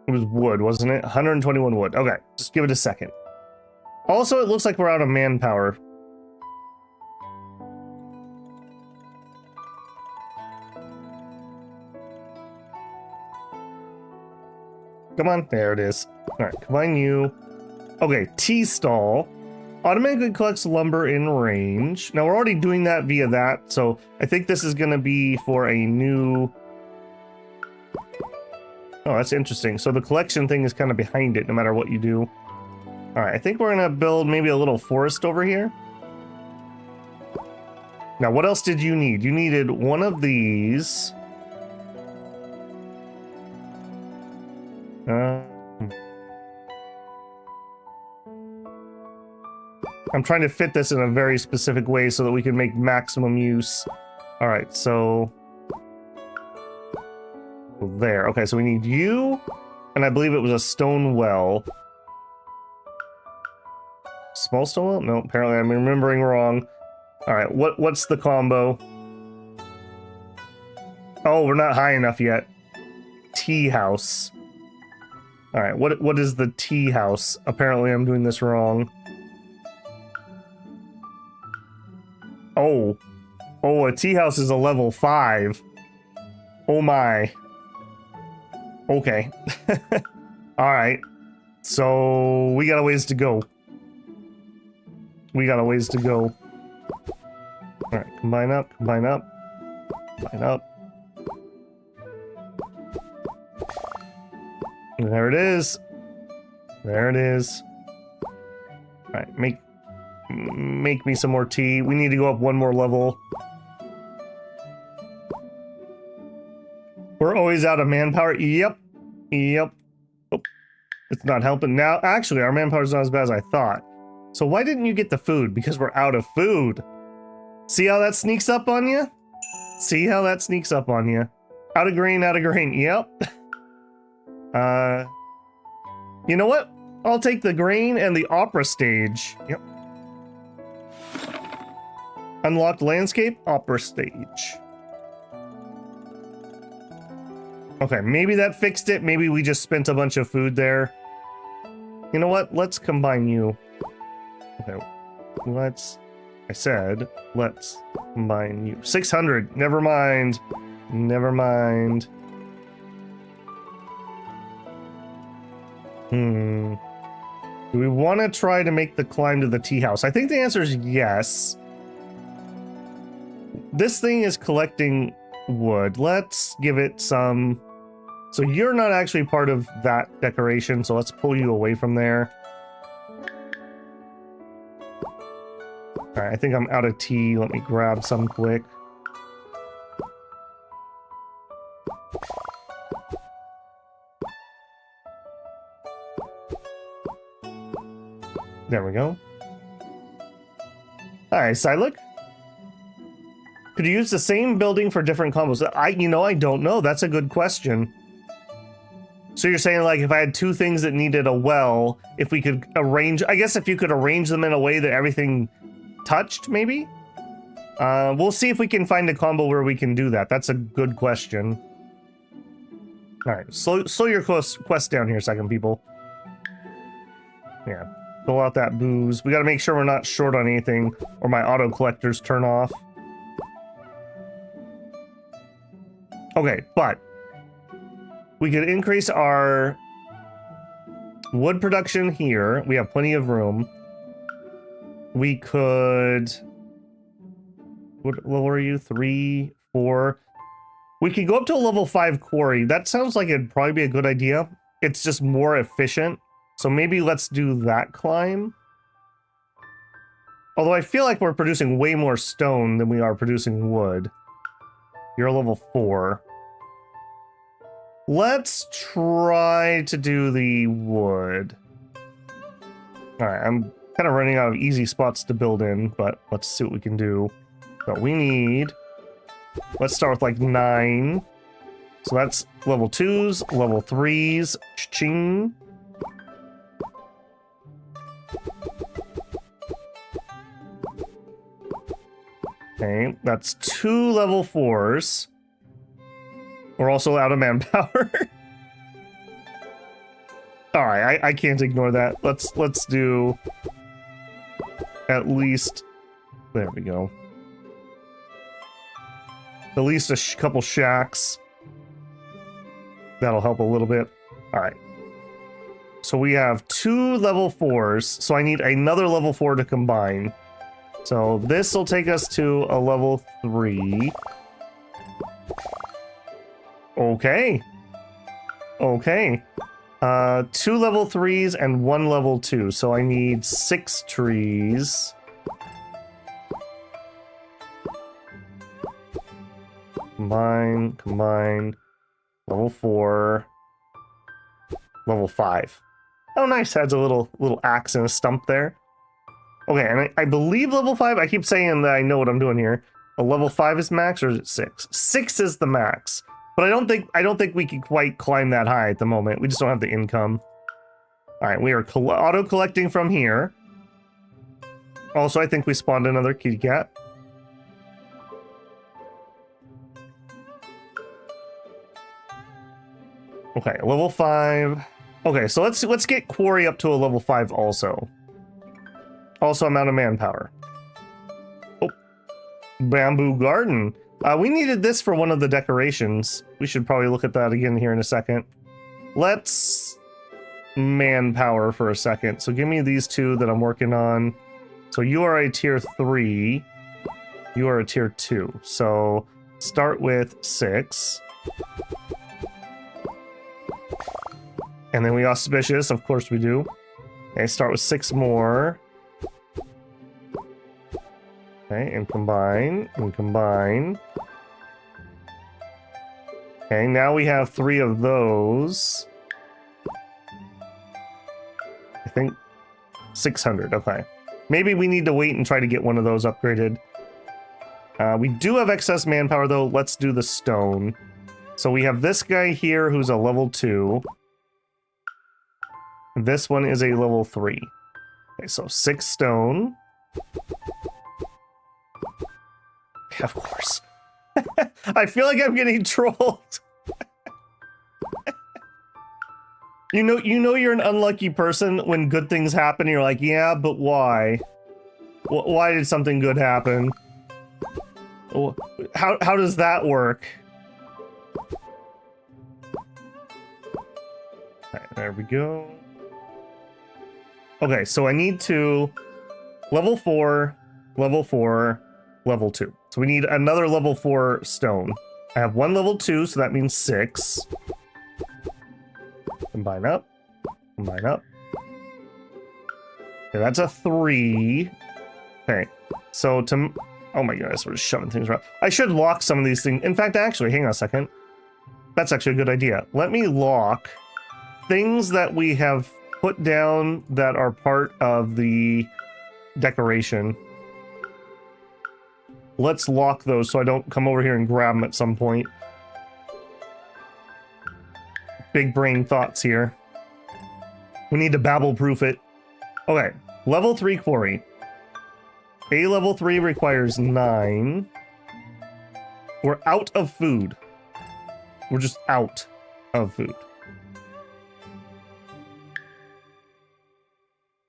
It was wood, wasn't it? 121 wood. Okay, just give it a second. Also, it looks like we're out of manpower. Come on, there it is. All right, combine you. Okay, tea stall. Automatically collects lumber in range. Now, we're already doing that via that, so I think this is going to be for a new... Oh, that's interesting. So the collection thing is kind of behind it, no matter what you do. All right, I think we're going to build maybe a little forest over here. Now, what else did you need? You needed one of these. I'm trying to fit this in a very specific way so that we can make maximum use. All right, so... There. Okay, so we need you, and I believe it was a stone well. Small stone well? No, apparently I'm remembering wrong. All right, what's the combo? Oh, we're not high enough yet. Tea house. All right, what is the tea house? Apparently I'm doing this wrong. Oh, a tea house is a level 5. Oh my. Okay. All right. So we got a ways to go. We got a ways to go. All right, combine up, combine up, combine up. There it is. There it is. All right, make me some more tea. We need to go up one more level. We're always out of manpower. Yep. Yep. Oh, it's not helping now. Actually, our manpower's not as bad as I thought. So why didn't you get the food? Because we're out of food. See how that sneaks up on you? See how that sneaks up on you? Out of grain, out of grain. Yep. You know what? I'll take the grain and the opera stage. Yep. Unlocked landscape, opera stage. Okay, maybe that fixed it. Maybe we just spent a bunch of food there. You know what? Let's combine you. Okay, let's combine you. 600. Never mind. Never mind. Do we want to try to make the climb to the tea house? I think the answer is yes. This thing is collecting wood. Let's give it some... So you're not actually part of that decoration, so let's pull you away from there. All All right, I think I'm out of tea. Let me grab some quick. There we go. All right, Silik. Could you use the same building for different combos? I don't know. That's a good question. So you're saying, like, if I had two things that needed a well, if we could arrange, I guess if you could arrange them in a way that everything touched, maybe? We'll see if we can find a combo where we can do that. That's a good question. All right, slow your quest down here a second, people. Yeah, pull out that booze. We got to make sure we're not short on anything, or my auto collectors turn off. Okay, but we could increase our wood production here. We have plenty of room. We could... What level are you? 3, 4. We could go up to a level 5 quarry. That sounds like it'd probably be a good idea. It's just more efficient. So maybe let's do that climb. Although I feel like we're producing way more stone than we are producing wood. You're a level 4. Let's try to do the wood. Alright, I'm kind of running out of easy spots to build in, but let's see what we can do. So we need... Let's start with like 9. So that's level 2s, level 3s. Ching. Okay, that's 2 level 4s. We're also out of manpower. Alright, I can't ignore that. Let's do at least... There we go. At least a couple shacks. That'll help a little bit. Alright. So we have 2 level 4s, so I need another level 4 to combine. So this will take us to a level 3. Okay. Okay. 2 level 3s and 1 level 2. So I need 6 trees. Combine. Level 4. Level 5. Oh, nice. Adds a little axe and a stump there. Okay, and I believe level 5, I keep saying that I know what I'm doing here. A level 5 is max, or is it 6? 6 is the max. But I don't think we can quite climb that high at the moment. We just don't have the income. Alright, we are auto-collecting from here. Also, I think we spawned another kitty cat. Okay, level 5. Okay, so let's get quarry up to a level 5 also. Also, I'm out of manpower. Oh, bamboo garden. We needed this for one of the decorations. We should probably look at that again here in a second. Let's manpower for a second. So give me these 2 that I'm working on. So you are a tier 3. You are a tier 2. So start with 6. And then we auspicious, of course we do. Okay, start with 6 more. Okay, and combine. Okay, now we have 3 of those. I think 600, okay. Maybe we need to wait and try to get one of those upgraded. We do have excess manpower though. Let's do the stone. So we have this guy here who's a level 2. This one is a level 3. Okay, so 6 stone. Of course. I feel like I'm getting trolled. You know you're an unlucky person when good things happen. You're like, yeah, but why? Why did something good happen? How does that work? Alright, there we go. Okay, so I need to level 4, level 4, level 2. So we need another level 4 stone. I have 1 level 2, so that means 6. Combine up. Okay, that's a 3. Okay, So to... Oh my goodness, we're just shoving things around. I should lock some of these things. In fact, actually, hang on a second. That's actually a good idea. Let me lock things that we have put down that are part of the decoration. Let's lock those so I don't come over here and grab them at some point. Big brain thoughts here. We need to babble-proof it. Okay, level 3 quarry. A level 3 requires 9. We're out of food. We're just out of food.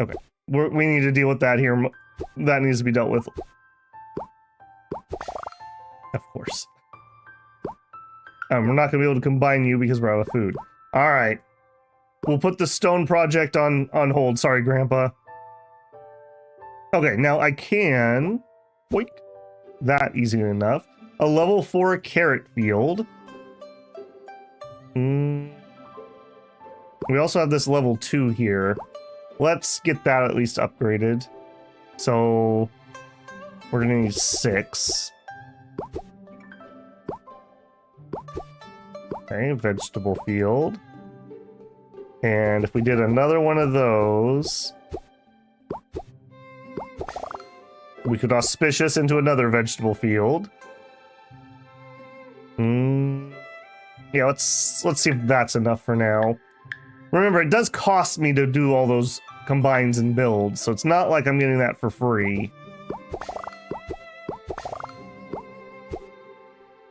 Okay, we need to deal with that here. That needs to be dealt with. Of course. We're not going to be able to combine you because we're out of food. All right. We'll put the stone project on hold. Sorry, Grandpa. Okay, now I can... Wait. That easy enough. A level 4 carrot field. We also have this level 2 here. Let's get that at least upgraded. So... We're gonna need 6. Okay, vegetable field. And if we did another one of those, we could auspicious into another vegetable field. Yeah, let's see if that's enough for now. Remember, it does cost me to do all those combines and builds, so it's not like I'm getting that for free.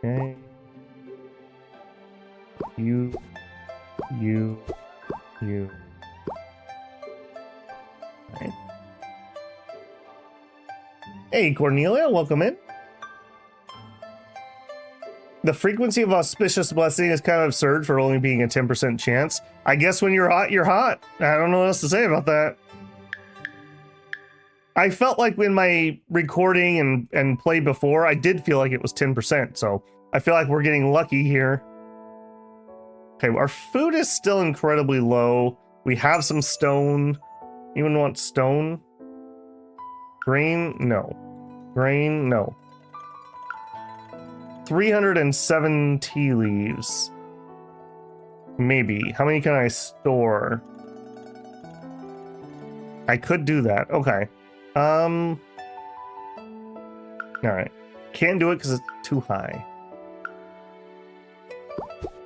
Okay. You. Right. Hey, Cornelia, welcome in. The frequency of auspicious blessing is kind of absurd for only being a 10% chance. I guess when you're hot, you're hot. I don't know what else to say about that. I felt like in my recording and play before, I did feel like it was 10%, so I feel like we're getting lucky here. Okay, our food is still incredibly low. We have some stone. Anyone want stone? Grain? No. Grain? No. 307 tea leaves. Maybe. How many can I store? I could do that. Okay. Alright. Can't do it because it's too high.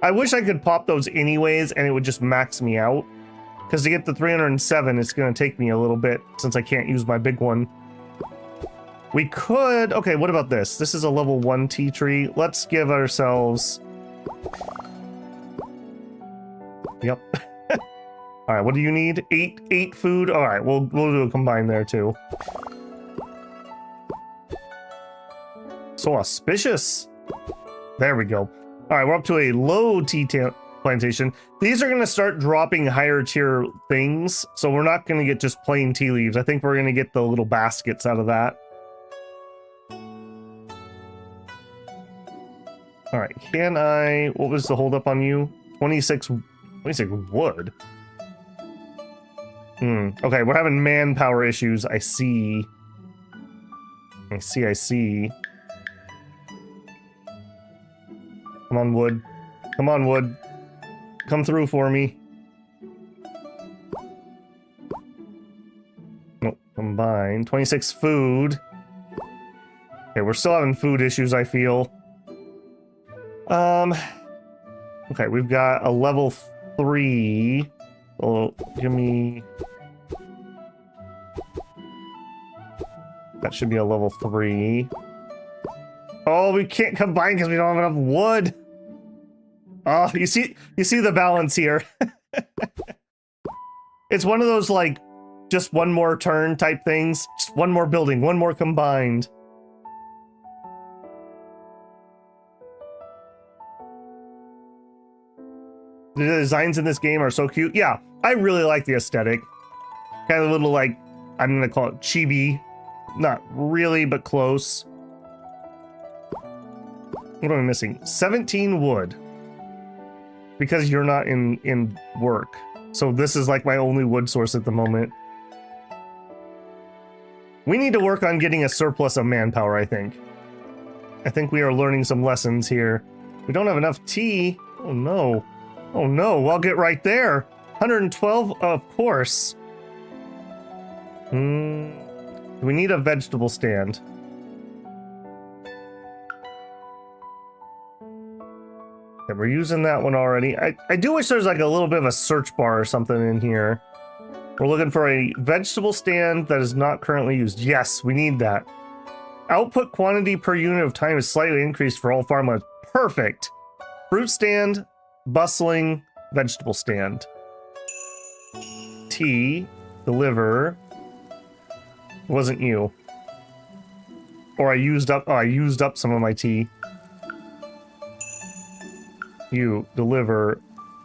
I wish I could pop those anyways and it would just max me out. Because to get the 307, it's going to take me a little bit since I can't use my big one. We could... Okay, what about this? This is a level 1 tea tree. Let's give ourselves... Yep. Alright, what do you need? 8 food? Alright, we'll do a combine there too. So auspicious. There we go. Alright, we're up to a low tea plantation. These are going to start dropping higher tier things, so we're not going to get just plain tea leaves. I think we're going to get the little baskets out of that. Alright, can I... What was the holdup on you? 26 wood. Okay, we're having manpower issues. I see. I see. Come on, wood. Come on, wood. Come through for me. Nope, combine. 26 food. Okay, we're still having food issues, I feel. Okay, we've got a level 3. Oh, give me... That should be a level 3. Oh, we can't combine because we don't have enough wood. Oh, you see the balance here. It's one of those, like, just one more turn type things. Just one more building, one more combined. The designs in this game are so cute. Yeah, I really like the aesthetic. Kind of a little, like, I'm gonna call it chibi. Not really, but close. What am I missing? 17 wood. Because you're not in work. So this is like my only wood source at the moment. We need to work on getting a surplus of manpower, I think. I think we are learning some lessons here. We don't have enough tea. Oh no. Oh no, I'll get right there. 112, of course. We need a vegetable stand. Okay, we're using that one already. I do wish there's like a little bit of a search bar or something in here. We're looking for a vegetable stand that is not currently used. Yes, we need that. Output quantity per unit of time is slightly increased for all farmlands. Perfect. Fruit stand, bustling, vegetable stand. Tea, deliver. Wasn't you. Or I used up some of my tea. You deliver.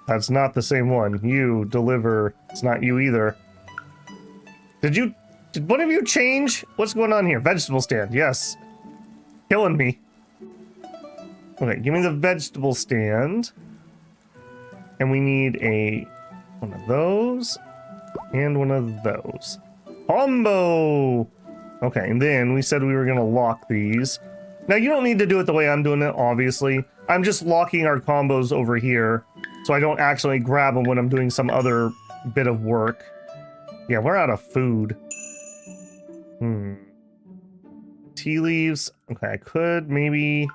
That's not the same one. You deliver. It's not you either. Did one of you change? What's going on here? Vegetable stand. Yes. Killing me. Okay, give me the vegetable stand. And we need one of those and one of those. Combo! Okay, and then we said we were gonna lock these. Now you don't need to do it the way I'm doing it, obviously. I'm just locking our combos over here so I don't actually grab them when I'm doing some other bit of work. Yeah, we're out of food. Tea leaves. Okay, I could maybe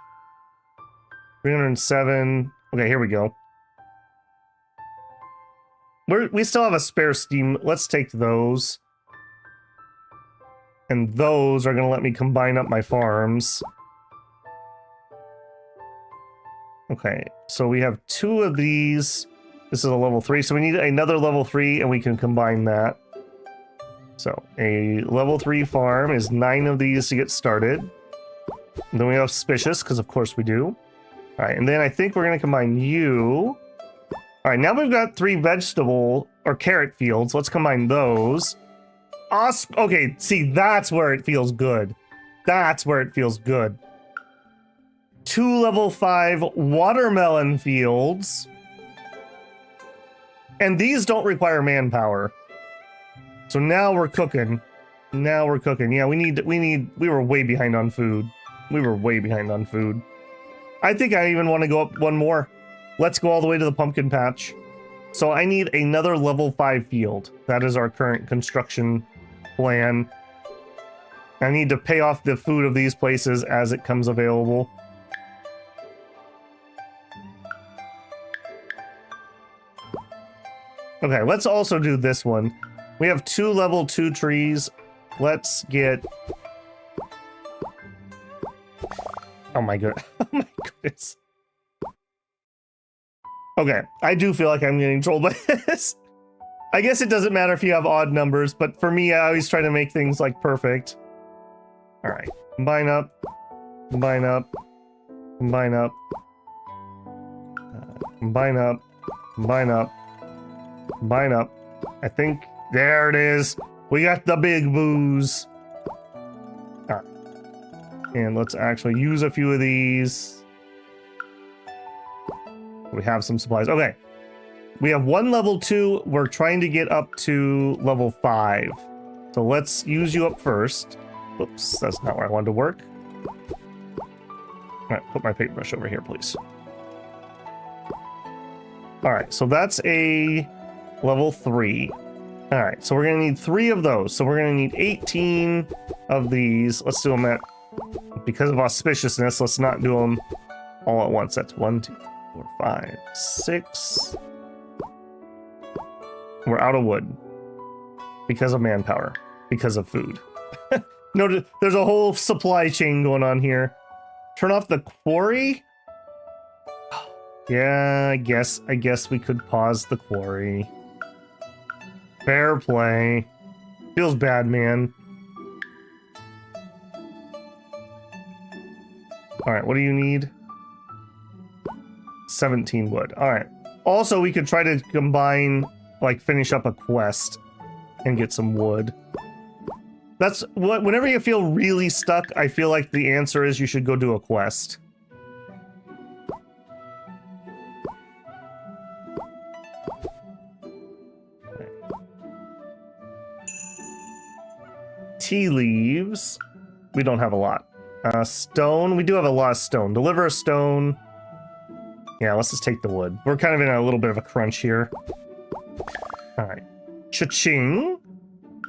307. Okay, here we go. We still have a spare steam. Let's take those. And those are going to let me combine up my farms. Okay, so we have 2 of these. This is a level 3, so we need another level 3, and we can combine that. So, a level 3 farm is 9 of these to get started. And then we have Suspicious, because of course we do. Alright, and then I think we're going to combine you. Alright, now we've got 3 vegetable, or carrot fields. Let's combine those. Okay, see, that's where it feels good. That's where it feels good. 2 level 5 watermelon fields. And these don't require manpower. So now we're cooking. Now we're cooking. Yeah, we were way behind on food. We were way behind on food. I think I even want to go up one more. Let's go all the way to the pumpkin patch. So I need another level 5 field. That is our current construction plan. I need to pay off the food of these places as it comes available. Okay, let's also do this one. We have 2 level 2 trees. Let's get... Oh my god. Oh my goodness. Okay, I do feel like I'm getting trolled by this. I guess it doesn't matter if you have odd numbers, but for me, I always try to make things like perfect. Alright, combine up. Combine up. Combine up. Combine up. Combine up. Combine up. I think... There it is. We got the big booze. Alright. And let's actually use a few of these. We have some supplies. Okay. We have 1 level 2. We're trying to get up to level 5. So let's use you up first. Oops, that's not where I wanted to work. Alright, put my paintbrush over here, please. Alright, so that's a level 3. Alright, so we're going to need 3 of those. So we're going to need 18 of these. Let's do them because of auspiciousness, let's not do them all at once. That's 1, 2, 4, 5, 6. We're out of wood. Because of manpower. Because of food. No, there's a whole supply chain going on here. Turn off the quarry? Yeah, I guess we could pause the quarry. Fair play. Feels bad, man. Alright, what do you need? 17 wood. Alright. Also, we could try to combine, like, finish up a quest and get some wood. That's what, whenever you feel really stuck, I feel like the answer is you should go do a quest. tea leaves. We don't have a lot. Stone. We do have a lot of stone. Deliver a stone. Yeah, let's just take the wood. We're kind of in a little bit of a crunch here. All right. Cha-ching.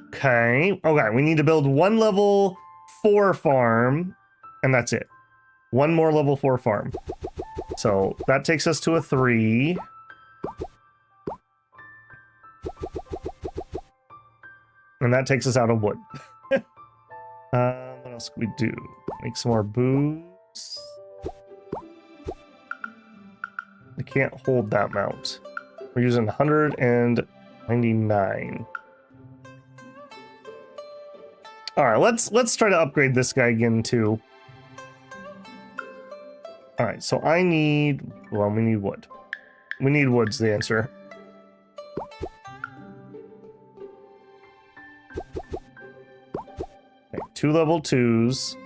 Okay. Okay, we need to build one level 4 farm, and that's it. One more level 4 farm. So that takes us to a 3. And that takes us out of wood. What else can we do? Make some more booze. I can't hold that mount. We're using 199. All right, let's try to upgrade this guy again too. All right, so I need, well, we need wood. We need wood's the answer. Okay, 2 level 2s.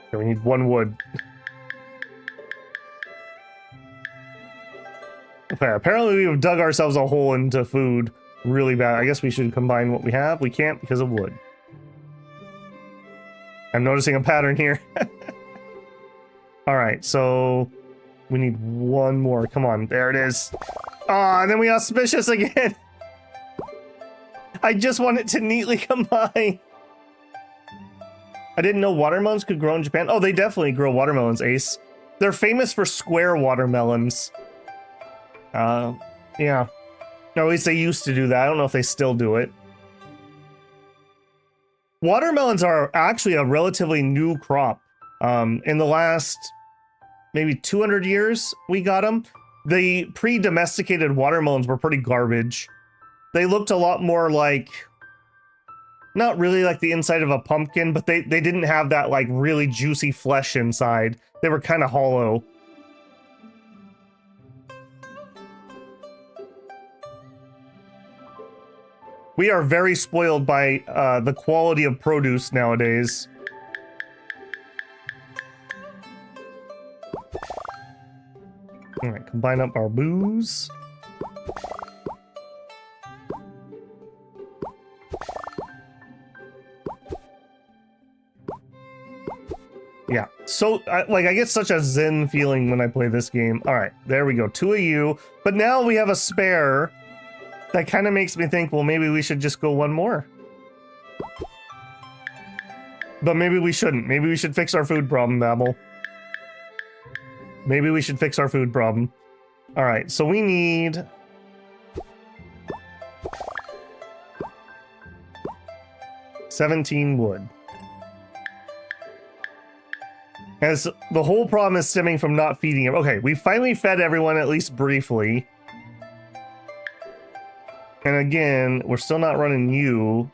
Okay, we need 1 wood. Okay, apparently we've dug ourselves a hole into food really bad. I guess we should combine what we have. We can't because of wood. I'm noticing a pattern here. All right, so we need 1 more. Come on, there it is. Ah, and then we auspicious again. I just want it to neatly combine. I didn't know watermelons could grow in Japan. Oh, they definitely grow watermelons, Ace. They're famous for square watermelons. Yeah. Or at least they used to do that. I don't know if they still do it. Watermelons are actually a relatively new crop. In the last maybe 200 years, we got them. The pre-domesticated watermelons were pretty garbage. They looked a lot more like, not really like the inside of a pumpkin, but they didn't have that like really juicy flesh inside. They were kind of hollow. We are very spoiled by the quality of produce nowadays. All right, combine up our booze. Yeah, so I get such a zen feeling when I play this game. All right, there we go, 2 of you. But now we have a spare. That kind of makes me think, well, maybe we should just go 1 more. But maybe we shouldn't. Maybe we should fix our food problem, Babel. Maybe we should fix our food problem. All right, so we need... $17 wood. As the whole problem is stemming from not feeding him. Okay, we finally fed everyone, at least briefly. And again, we're still not running you.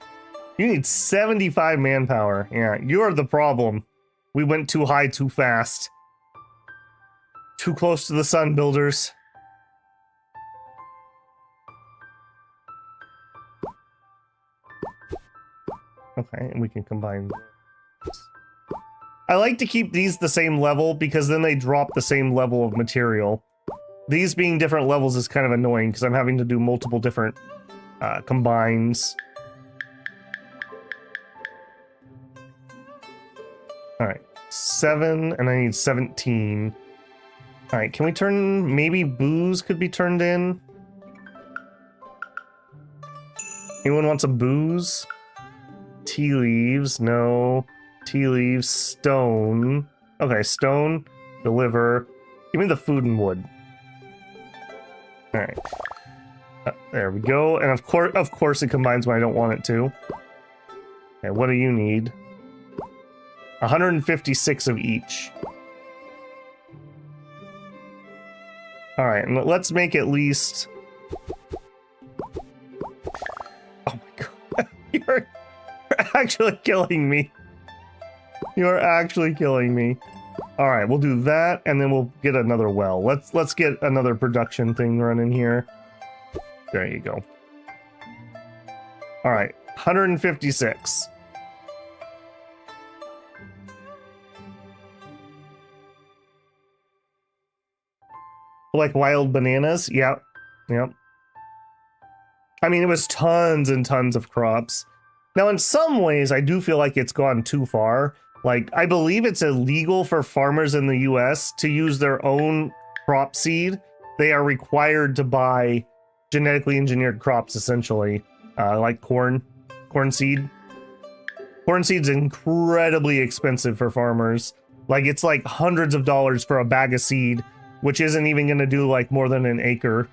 You need 75 manpower. Yeah, you're the problem. We went too high too fast. Too close to the sun, builders. Okay, and we can combine. I like to keep these the same level because then they drop the same level of material. These being different levels is kind of annoying because I'm having to do multiple different combines. All right, 7, and I need 17. All right, can we turn, maybe booze could be turned in? Anyone wants a booze? Tea leaves, no. Tea leaves, stone. Okay, stone, deliver. Give me the food and wood. All right. There we go. And of course it combines when I don't want it to. Okay, what do you need? 156 of each. All right, and let's make at least... Oh my god. You're actually killing me. You're actually killing me. All right, we'll do that, and then we'll get another well. Let's get another production thing running here. There you go. All right, 156. Like wild bananas? Yep. Yep. I mean, it was tons and tons of crops. Now, in some ways, I do feel like it's gone too far. Like, I believe it's illegal for farmers in the US to use their own crop seed. They are required to buy genetically engineered crops, essentially, like corn seed. Corn seed's incredibly expensive for farmers. Like, it's like hundreds of dollars for a bag of seed, which isn't even going to do like more than an acre.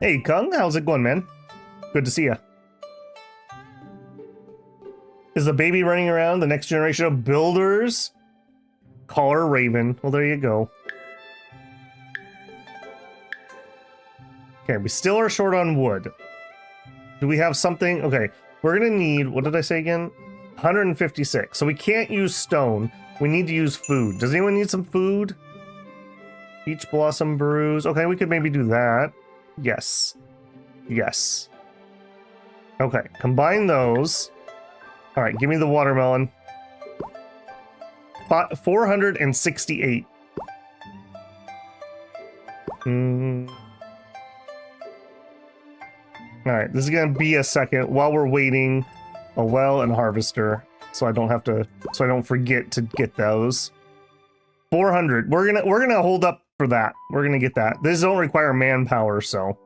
Hey, Kung, how's it going, man? Good to see ya. Is the baby running around? The next generation of builders? Call her Raven. Well, there you go. Okay, we still are short on wood. Do we have something? Okay, we're gonna need, what did I say again? 156. So we can't use stone. We need to use food. Does anyone need some food? Peach blossom brews. Okay, we could maybe do that. Yes. Yes. Okay, combine those. All right, give me the watermelon. 468. All right, this is gonna be a second while we're waiting. A well and harvester, so I don't have to, so I don't forget to get those. 400. We're gonna hold up for that. We're gonna get that. These don't require manpower, so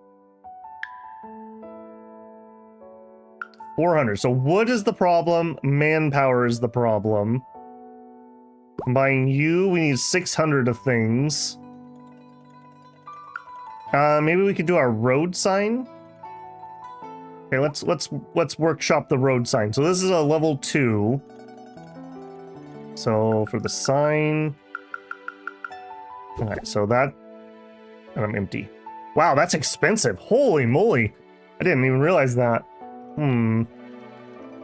400. So wood is the problem. Manpower is the problem. Combine you. We need 600 of things. Maybe we could do our road sign. Okay, let's workshop the road sign. So this is a level 2. So for the sign. All right, so that, and I'm empty. Wow, that's expensive. Holy moly. I didn't even realize that.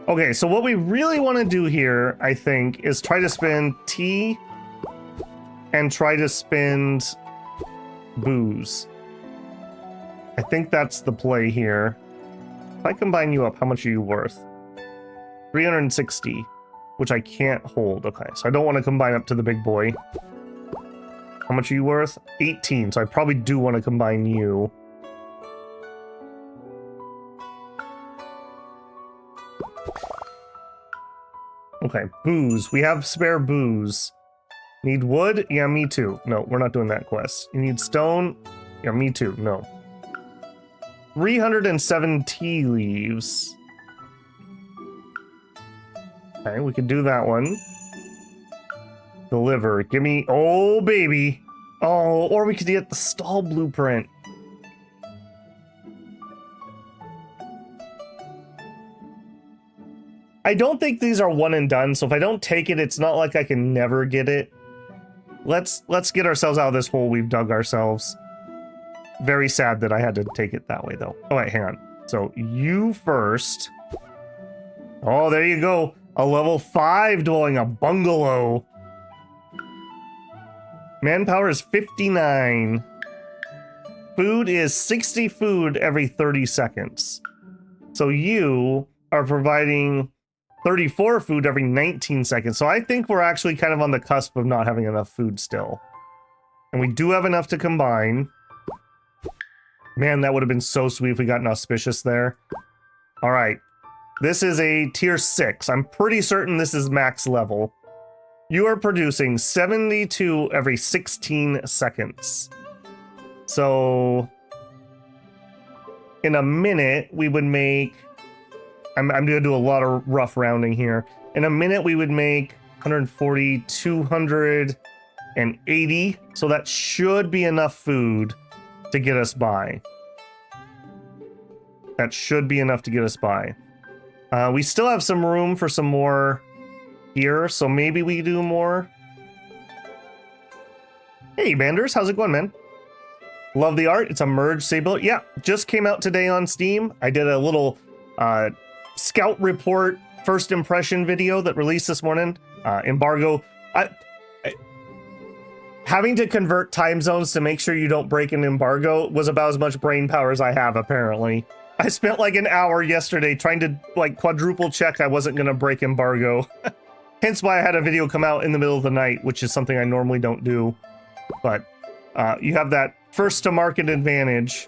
Okay, so what we really want to do here, I think, is try to spend tea and try to spend booze. I think that's the play here. If I combine you up, how much are you worth? 360, which I can't hold. Okay, so I don't want to combine up to the big boy. How much are you worth? 18, so I probably do want to combine you. Okay, booze. We have spare booze. Need wood? Yeah, me too. No, we're not doing that quest. You need stone? Yeah, me too. No. 307 tea leaves. Okay, we could do that one. Deliver. Give me... Oh, baby. Oh, or we could get the stall blueprint. I don't think these are one and done, so if I don't take it, it's not like I can never get it. Let's get ourselves out of this hole we've dug ourselves. Very sad that I had to take it that way, though. Oh, wait, hang on. So, you first. Oh, there you go. A level 5 dwelling, a bungalow. Manpower is 59. Food is 60 food every 30 seconds. So, you are providing 34 food every 19 seconds. So, I think we're actually kind of on the cusp of not having enough food still. And we do have enough to combine. Man, that would have been so sweet if we got an auspicious there. All right. This is a tier 6. I'm pretty certain this is max level. You are producing 72 every 16 seconds. So in a minute, we would make... I'm going to do a lot of rough rounding here. In a minute, we would make 140, 280. So that should be enough food to get us by. That should be enough to get us by. We still have some room for some more here, so maybe we do more. Hey, Banders, how's it going, man? Love the art. It's a merge Sable. Yeah, just came out today on Steam. I did a little scout report first impression video that released this morning. Embargo. Having to convert time zones to make sure you don't break an embargo was about as much brain power as I have, apparently. I spent like an hour yesterday trying to like quadruple check I wasn't going to break embargo. Hence why I had a video come out in the middle of the night, which is something I normally don't do. But you have that first to market advantage.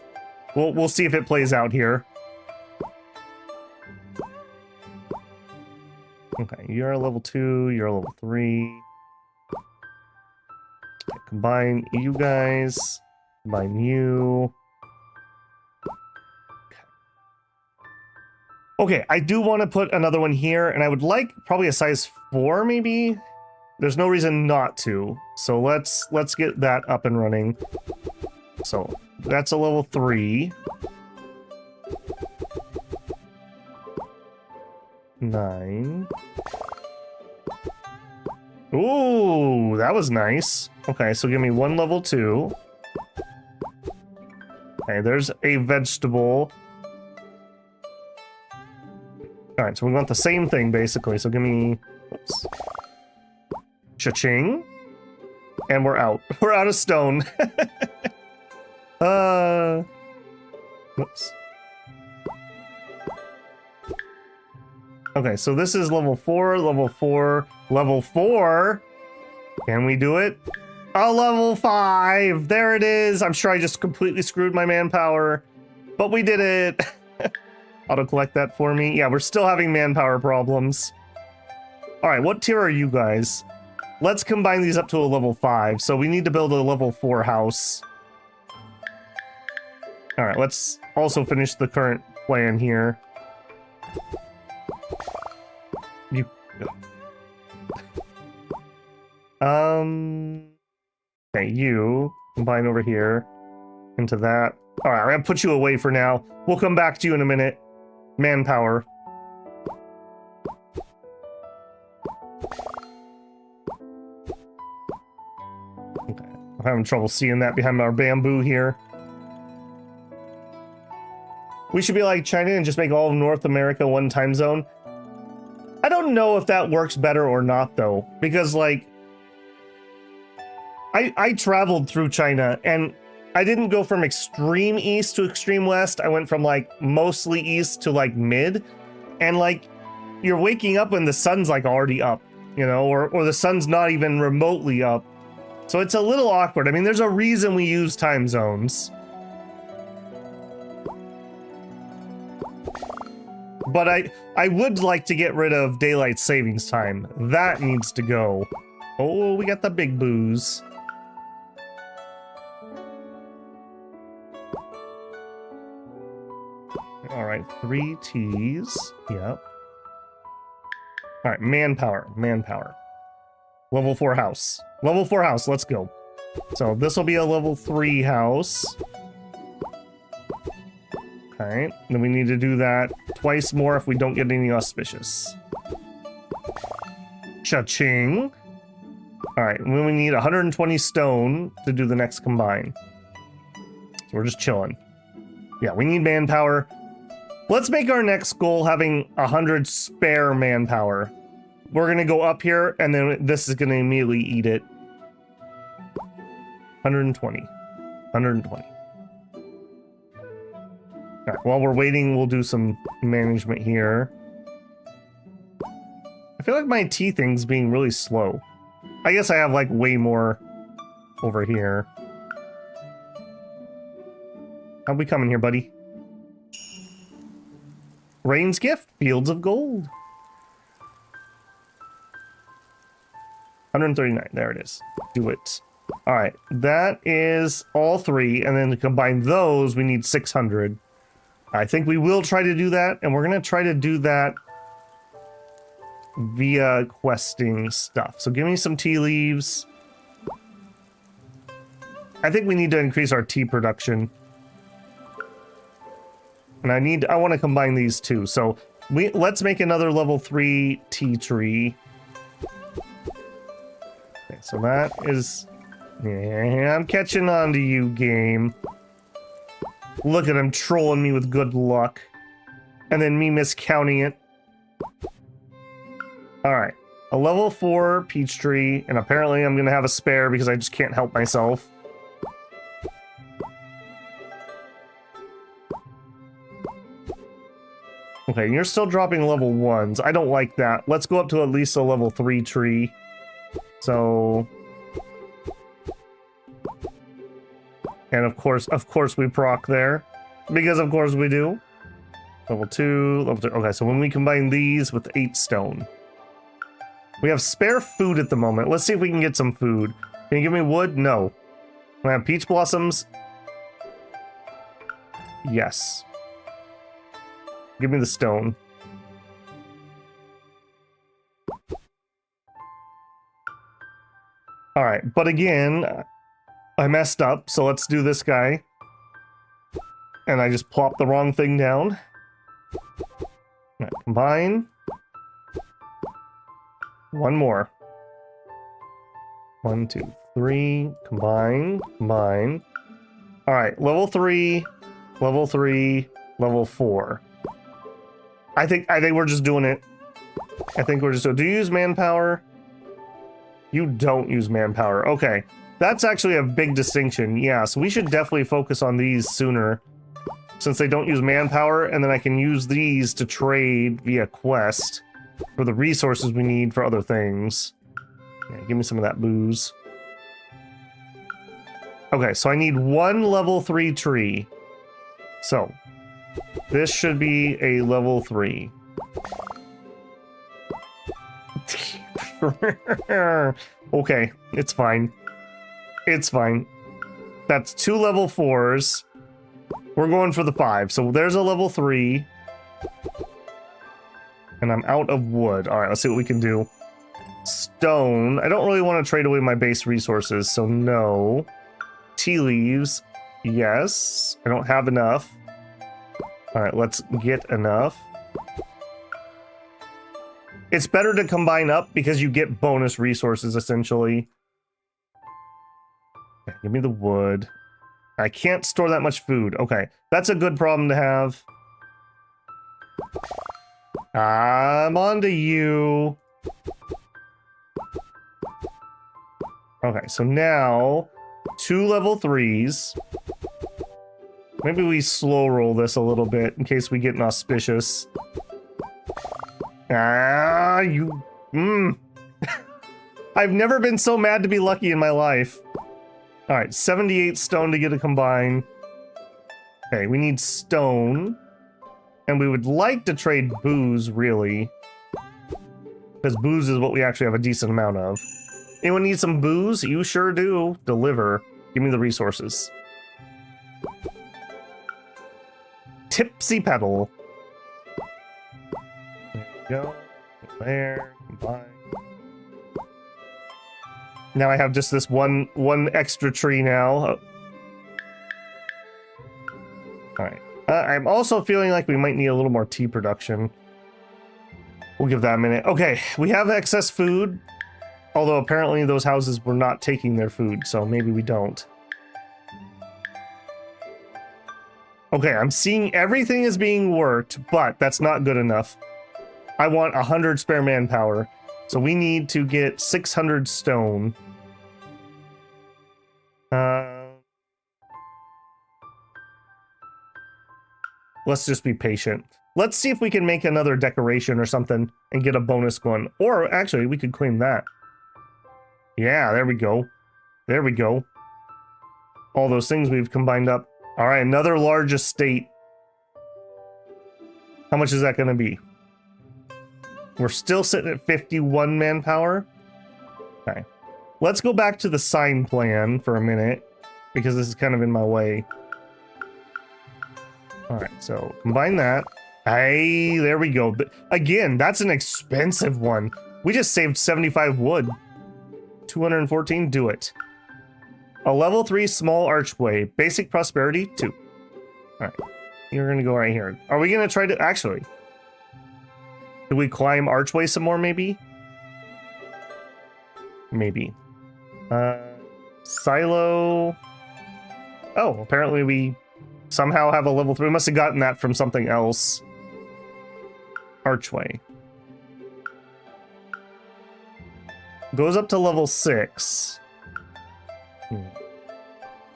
We'll see if it plays out here. Okay, you're a level 2, you're a level 3. Okay, combine you guys. Combine you. Okay, I do want to put another one here, and I would like probably a size 4, maybe? There's no reason not to. So let's get that up and running. So that's a level 3. 9. Ooh, that was nice. Okay, so give me 1 level 2. Okay, there's a vegetable. Alright, so we want the same thing, basically. So give me... Oops. Cha-ching. And we're out. We're out of stone. Whoops. Okay, so this is level 4, level 4, level 4. Can we do it? A level 5! There it is! I'm sure I just completely screwed my manpower. But we did it! Auto-collect that for me. Yeah, we're still having manpower problems. Alright, what tier are you guys? Let's combine these up to a level 5. So we need to build a level 4 house. Alright, let's also finish the current plan here. You... Okay, you combine over here into that. Alright, I'm gonna put you away for now. We'll come back to you in a minute. Manpower. Okay, I'm having trouble seeing that behind our bamboo here. We should be like China and just make all of North America one time zone. I don't know if that works better or not, though, because, like, I traveled through China, and I didn't go from extreme east to extreme west. I went from, like, mostly east to, like, mid, and, like, you're waking up when the sun's, like, already up, you know, or the sun's not even remotely up. So it's a little awkward. I mean, there's a reason we use time zones. But I would like to get rid of daylight savings time. That needs to go. Oh, we got the big booze. All right, 3 T's. Yep. All right, manpower, manpower. Level 4 house. Level 4 house, let's go. So this will be a level 3 house. Okay, then we need to do that twice more if we don't get any auspicious. Cha-ching. Alright, we need 120 stone to do the next combine. So we're just chilling. Yeah, we need manpower. Let's make our next goal having 100 spare manpower. We're gonna go up here, and then this is gonna immediately eat it. 120. 120. All right, while we're waiting, we'll do some management here. I feel like my tea thing's being really slow. I guess I have, like, way more over here. How'd we coming here, buddy? Rain's gift, fields of gold. 139, there it is. Do it. All right, that is all 3, and then to combine those, we need 600. I think we will try to do that, and we're going to try to do that via questing stuff. So give me some tea leaves. I think we need to increase our tea production. And I want to combine these two. So let's make another level 3 tea tree. Okay, so that is... Yeah, I'm catching on to you, game. Look at him trolling me with good luck. And then me miscounting it. Alright. A level 4 peach tree. And apparently I'm going to have a spare because I just can't help myself. Okay, you're still dropping level 1s. I don't like that. Let's go up to at least a level 3 tree. So... And of course we proc there. Because of course we do. Level 2, level 2. Okay, so when we combine these with 8 stone. We have spare food at the moment. Let's see if we can get some food. Can you give me wood? No. Can I have peach blossoms? Yes. Give me the stone. Alright, but again, I messed up, so let's do this guy. And I just plopped the wrong thing down. Right, combine. One more. 1, 2, 3. Combine. Combine. Alright, level 3, level 3, level 4. I think we're just doing it. I think we're just doing it. Do you use manpower? You don't use manpower. Okay. That's actually a big distinction. Yeah, so we should definitely focus on these sooner. Since they don't use manpower, and then I can use these to trade via quest for the resources we need for other things. Yeah, give me some of that booze. Okay, so I need 1 level 3 tree. So, this should be a level 3. Okay, it's fine. It's fine. That's 2 level 4s. We're going for the 5. So there's a level 3. And I'm out of wood. Alright, let's see what we can do. Stone. I don't really want to trade away my base resources, so no. Tea leaves. Yes. I don't have enough. Alright, let's get enough. It's better to combine up because you get bonus resources, essentially. Okay, give me the wood. I can't store that much food. Okay, that's a good problem to have. I'm on to you. Okay, so now 2 level 3s. Maybe we slow roll this a little bit in case we get inauspicious. Ah, you... I've never been so mad to be lucky in my life. Alright, 78 stone to get a combine. Okay, we need stone. And we would like to trade booze, really. Because booze is what we actually have a decent amount of. Anyone need some booze? You sure do. Deliver. Give me the resources. Tipsy pedal. There we go. There. Combine. Now I have just this one extra tree now. Alright. I'm also feeling like we might need a little more tea production. We'll give that a minute. Okay, we have excess food. Although apparently those houses were not taking their food, so maybe we don't. Okay, I'm seeing everything is being worked, but that's not good enough. I want 100 spare manpower. So we need to get 600 stone. Let's just be patient. Let's see if we can make another decoration or something and get a bonus one. Or actually, we could claim that. Yeah, there we go. There we go. All those things we've combined up. All right, another large estate. How much is that going to be? We're still sitting at 51 manpower. Okay. Let's go back to the sign plan for a minute, because this is kind of in my way. Alright, so combine that. Hey, there we go. Again, that's an expensive one. We just saved 75 wood. 214, do it. A level 3 small archway. Basic prosperity, 2. Alright, you're gonna go right here. Are we gonna try to... Actually... Do we climb archway some more, maybe? Maybe. Silo... Oh, apparently we somehow have a level 3. We must have gotten that from something else. Archway. Goes up to level 6.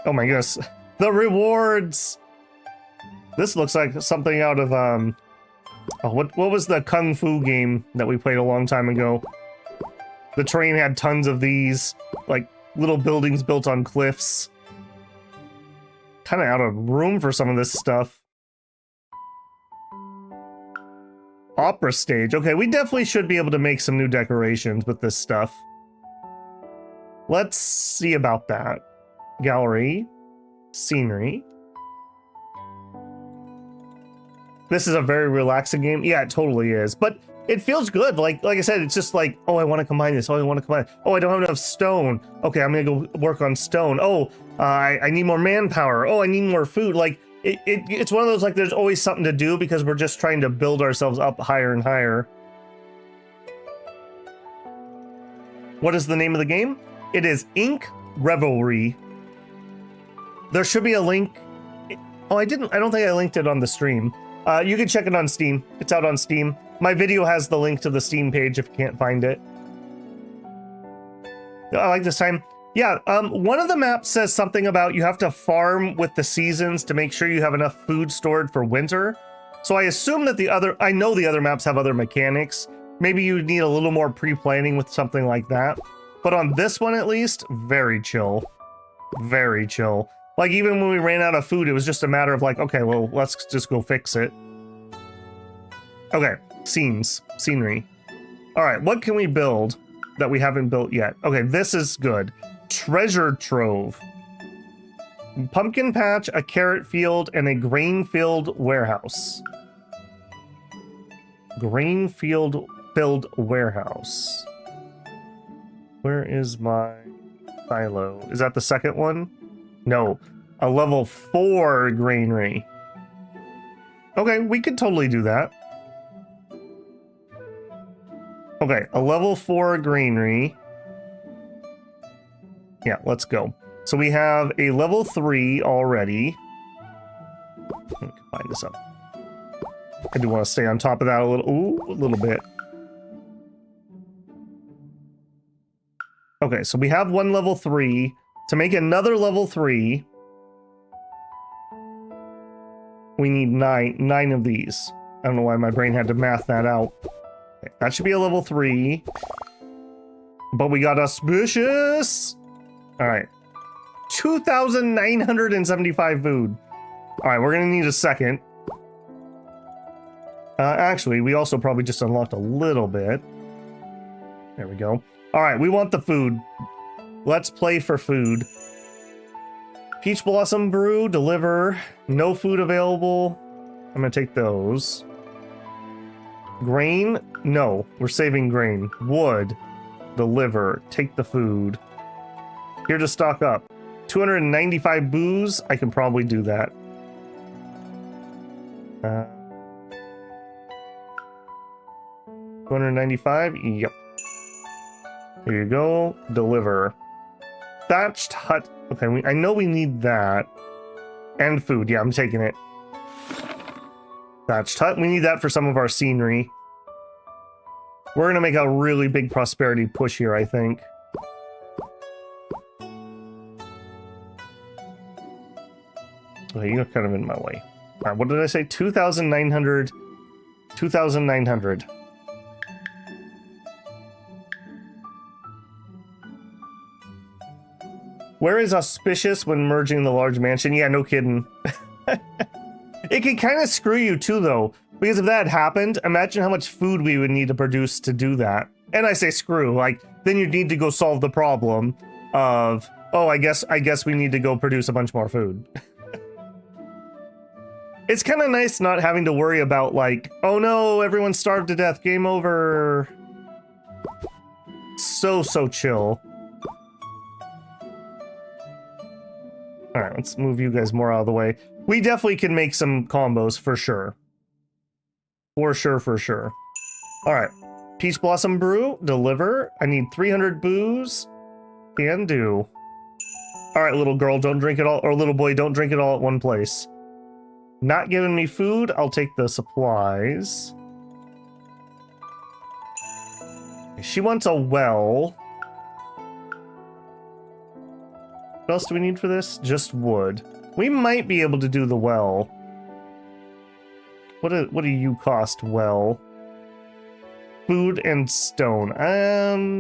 Oh my goodness. The rewards! This looks like something out of, oh, what was the Kung Fu game that we played a long time ago? The train had tons of these, like, little buildings built on cliffs. kind of out of room for some of this stuff. Opera stage. Okay, we definitely should be able to make some new decorations with this stuff. Let's see about that. Gallery. Scenery. This is a very relaxing game. Yeah, it totally is. But it feels good. Like I said, it's just like, oh, I want to combine this. Oh, I want to combine. Oh, I don't have enough stone. Okay, I'm going to go work on stone. Oh, I need more manpower. Oh, I need more food. Like, it's one of those, like, there's always something to do because we're just trying to build ourselves up higher and higher. What is the name of the game? It is Reverie. There should be a link. Oh, I don't think I linked it on the stream. You can check it on Steam. It's out on Steam. My video has the link to the Steam page if you can't find it. I like this time. Yeah, one of the maps says something about you have to farm with the seasons to make sure you have enough food stored for winter. So I assume that I know the other maps have other mechanics. Maybe you need a little more pre-planning with something like that. But on this one at least, very chill. Very chill. Like, even when we ran out of food, it was just a matter of like, okay, well, let's just go fix it. Okay, scenery. All right, what can we build that we haven't built yet? Okay, this is good. Treasure trove. Pumpkin patch, a carrot field, and a grain field warehouse. Grain field filled warehouse. Where is my silo? Is that the second one? No, a level 4 granary. Okay, we could totally do that. Okay, a level 4 granary. Yeah, let's go. So we have a level 3 already. Let me combine this up. I do want to stay on top of that a little bit. Okay, so we have one level 3. To make another level 3, we need nine of these. I don't know why my brain had to math that out. Okay, that should be a level 3. But we got auspicious. All right. 2,975 food. All right, we're going to need a second. Actually, we also probably just unlocked a little bit. There we go. All right, we want the food. Let's play for food. Peach Blossom Brew, deliver. No food available. I'm gonna take those. Grain? No, we're saving grain. Wood, deliver. Take the food. Here to stock up. 295 booze. I can probably do that. 295? Yep. Here you go. Deliver. Thatched hut. Okay, I know we need that. And food. Yeah, I'm taking it. Thatched hut. We need that for some of our scenery. We're going to make a really big prosperity push here, I think. Okay, you're kind of in my way. All right, what did I say? 2,900. 2,900. Where is auspicious when merging the large mansion? Yeah, no kidding. It can kind of screw you too, though, because if that had happened, imagine how much food we would need to produce to do that. And I say screw, like, then you'd need to go solve the problem of, oh, I guess we need to go produce a bunch more food. It's kind of nice not having to worry about, like, oh no, everyone's starved to death, game over. So chill. All right, let's move you guys more out of the way. We definitely can make some combos for sure. For sure. All right, Peach Blossom Brew, deliver. I need 300 booze. Can do. All right, little girl, don't drink it all, or little boy, don't drink it all at one place. Not giving me food, I'll take the supplies. She wants a well. What else do we need for this? Just wood. We might be able to do the well. What do you cost, well? Food and stone.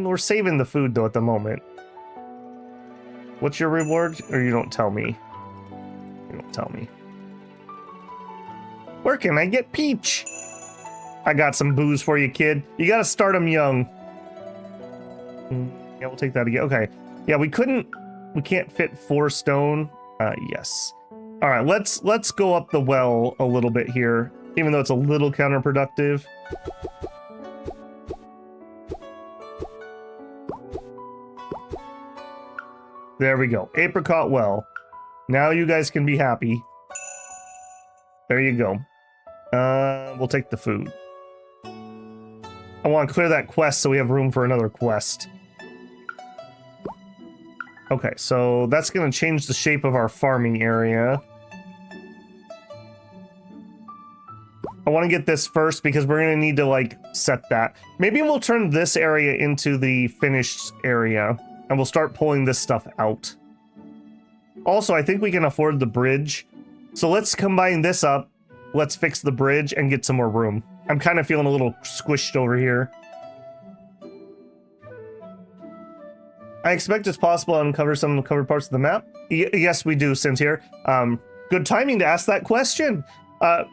We're saving the food, though, at the moment. What's your reward? Or you don't tell me. You don't tell me. Where can I get peach? I got some booze for you, kid. You gotta start them young. Yeah, we'll take that again. Okay. Yeah, we can't fit 4 stone. Yes. All right, let's go up the well a little bit here, even though it's a little counterproductive. There we go. Apricot well. Now you guys can be happy. There you go. We'll take the food. I want to clear that quest so we have room for another quest. Okay, so that's going to change the shape of our farming area. I want to get this first because we're going to need to, like, set that. Maybe we'll turn this area into the finished area, and we'll start pulling this stuff out. Also, I think we can afford the bridge. So let's combine this up. Let's fix the bridge and get some more room. I'm kind of feeling a little squished over here. I expect it's possible to uncover some covered parts of the map. Yes, we do, Cynthia. Good timing to ask that question.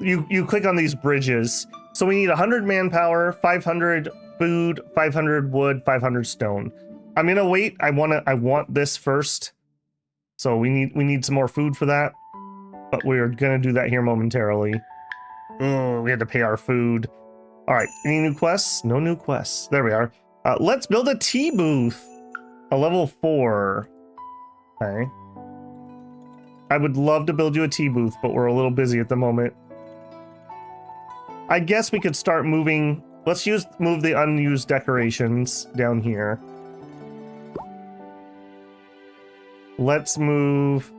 You click on these bridges. So we need 100 manpower, 500 food, 500 wood, 500 stone. I'm gonna wait. I want this first. So we need some more food for that. But we're gonna do that here momentarily. Oh, we had to pay our food. All right, any new quests? No new quests. There we are. Let's build a tea booth. A level 4. Okay. I would love to build you a tea booth, but we're a little busy at the moment. I guess we could start moving. Let's move the unused decorations down here. Let's move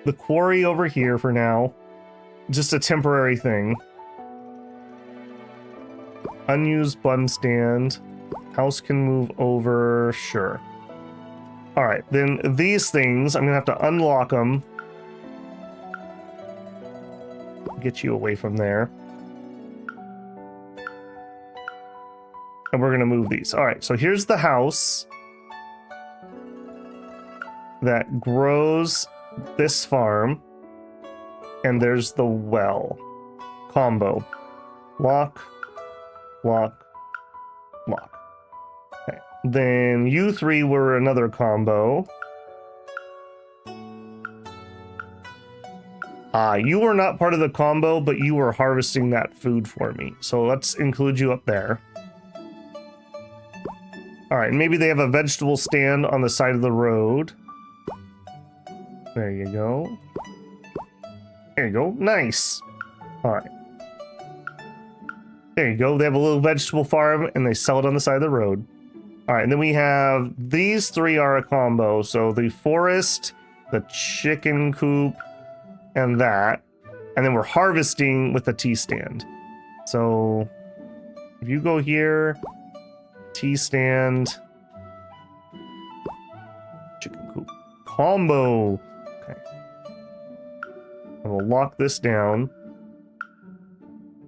the quarry over here for now. Just a temporary thing. Unused bun stand. House can move over. Sure. All right, then these things, I'm gonna have to unlock them. Get you away from there. And we're gonna move these. All right, so here's the house that grows this farm. And there's the well. Combo. Lock, lock, lock. Okay. Then you 3 were another combo. You were not part of the combo, but you were harvesting that food for me. So let's include you up there. All right, maybe they have a vegetable stand on the side of the road. There you go. There you go. Nice. All right. There you go. They have a little vegetable farm and they sell it on the side of the road. All right. And then we have these 3 are a combo. So the forest, the chicken coop, and that. And then we're harvesting with the tea stand. So if you go here, tea stand, chicken coop, combo. Okay. And we'll lock this down.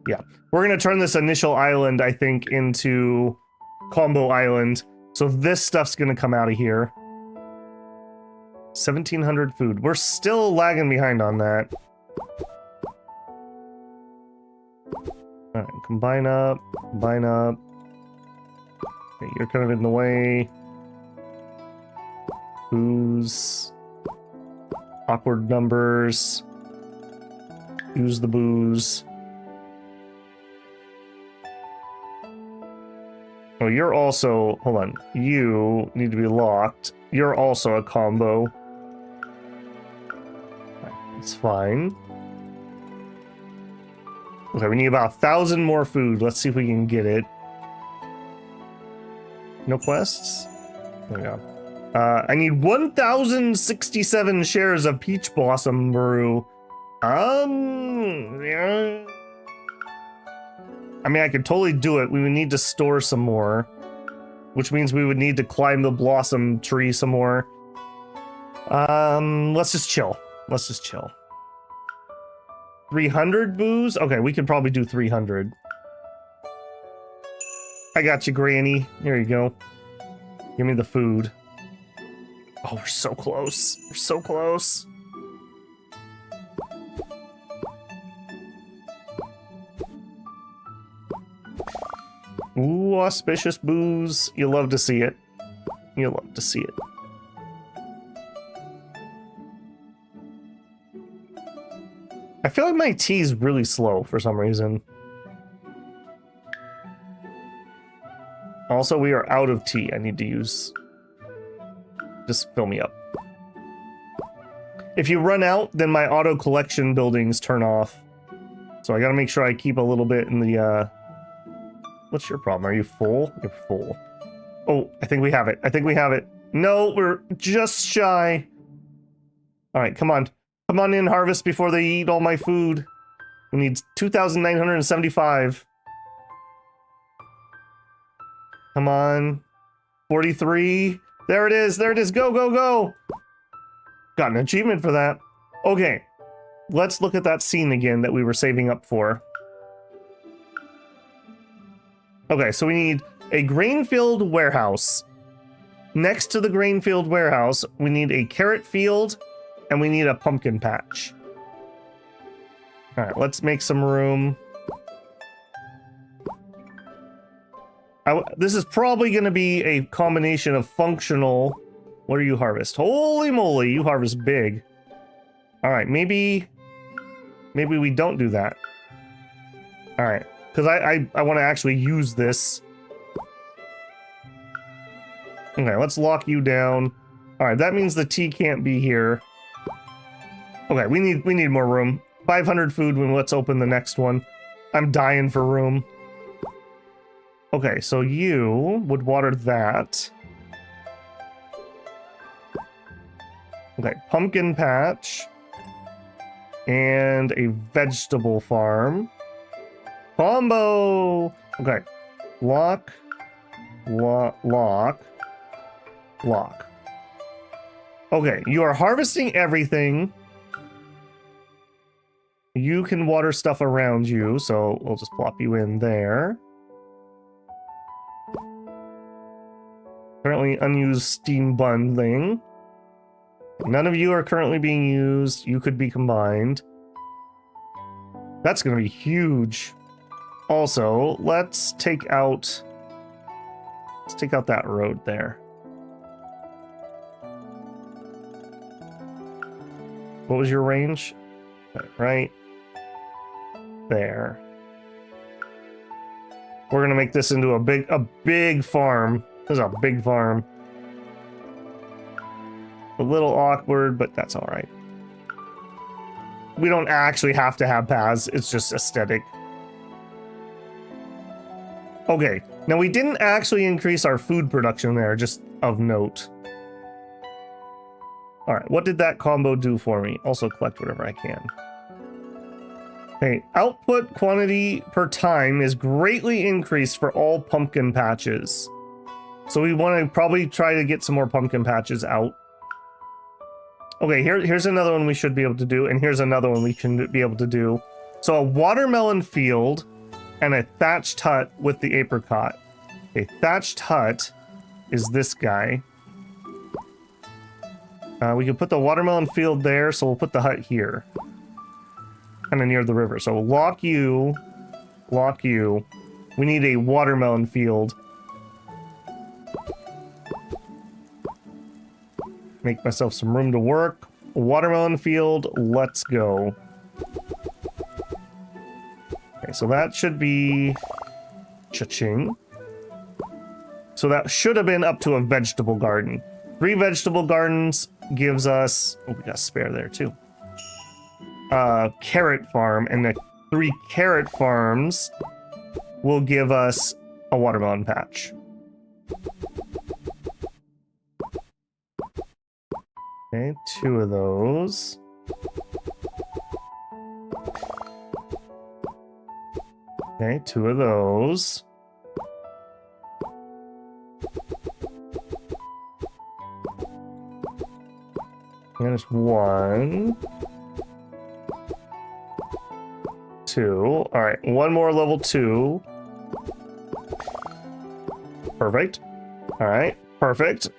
Yeah. We're going to turn this initial island, I think, into combo island. So this stuff's going to come out of here. 1,700 food. We're still lagging behind on that. All right, combine up, combine up. Okay, you're kind of in the way. Booze. Awkward numbers. Use the booze. Oh, you're also... Hold on. You need to be locked. You're also a combo. It's fine. Okay, we need about 1,000 more food. Let's see if we can get it. No quests? There we go. I need 1,067 shares of Peach Blossom Brew. Yeah. I mean, I could totally do it. We would need to store some more, which means we would need to climb the blossom tree some more. Let's just chill. Let's just chill. 300 booze? Okay, we could probably do 300. I got you, Granny. Here you go. Give me the food. Oh, we're so close. We're so close. Ooh, auspicious booze. You love to see it. You love to see it. I feel like my tea is really slow for some reason. Also, we are out of tea. I need to use... Just fill me up. If you run out, then my auto collection buildings turn off. So I gotta make sure I keep a little bit in the, What's your problem? Are you full? You're full. Oh, I think we have it. I think we have it. No, we're just shy. Alright, come on. Come on in, harvest, before they eat all my food. We need 2,975. Come on. 43. There it is. There it is. Go, go, go. Got an achievement for that. Okay. Let's look at that scene again that we were saving up for. Okay, so we need a grain-filled warehouse. Next to the grain-filled warehouse, we need a carrot field, and we need a pumpkin patch. Alright, let's make some room. This is probably going to be a combination of functional... What do you harvest? Holy moly, you harvest big. Alright, maybe we don't do that. Alright, because I want to actually use this. Okay, let's lock you down. Alright, that means the tea can't be here. Okay, we need more room. 500 food when let's open the next one. I'm dying for room. Okay, so you would water that. Okay, pumpkin patch. And a vegetable farm. Combo! Okay. Lock. Lock. Okay, you are harvesting everything. You can water stuff around you, so we'll just plop you in there. Currently unused steam bundling. None of you are currently being used. You could be combined. That's going to be huge. Also, let's take out that road there. What was your range? Right there. We're going to make this into a big farm. This is a big farm. A little awkward, but that's all right. We don't actually have to have paths. It's just aesthetic. Okay, now we didn't actually increase our food production there, just of note. All right, what did that combo do for me? Also collect whatever I can. Okay, output quantity per time is greatly increased for all pumpkin patches. So we want to probably try to get some more pumpkin patches out. Okay, here's another one we should be able to do, and here's another one we can be able to do. So a watermelon field and a thatched hut with the apricot. A thatched hut is this guy. We can put the watermelon field there, so we'll put the hut here. Kind of near the river. So lock you. We need a watermelon field. Make myself some room to work. Watermelon field, let's go. Okay, so that should be cha-ching. So that should have been up to a vegetable garden. 3 vegetable gardens gives us... Oh, we got spare there too. Carrot farm, and the 3 carrot farms will give us a watermelon patch. Okay, 2 of those. Okay, 2 of those. There's 1. 2. Alright, 1 more level 2. Perfect. Alright, perfect.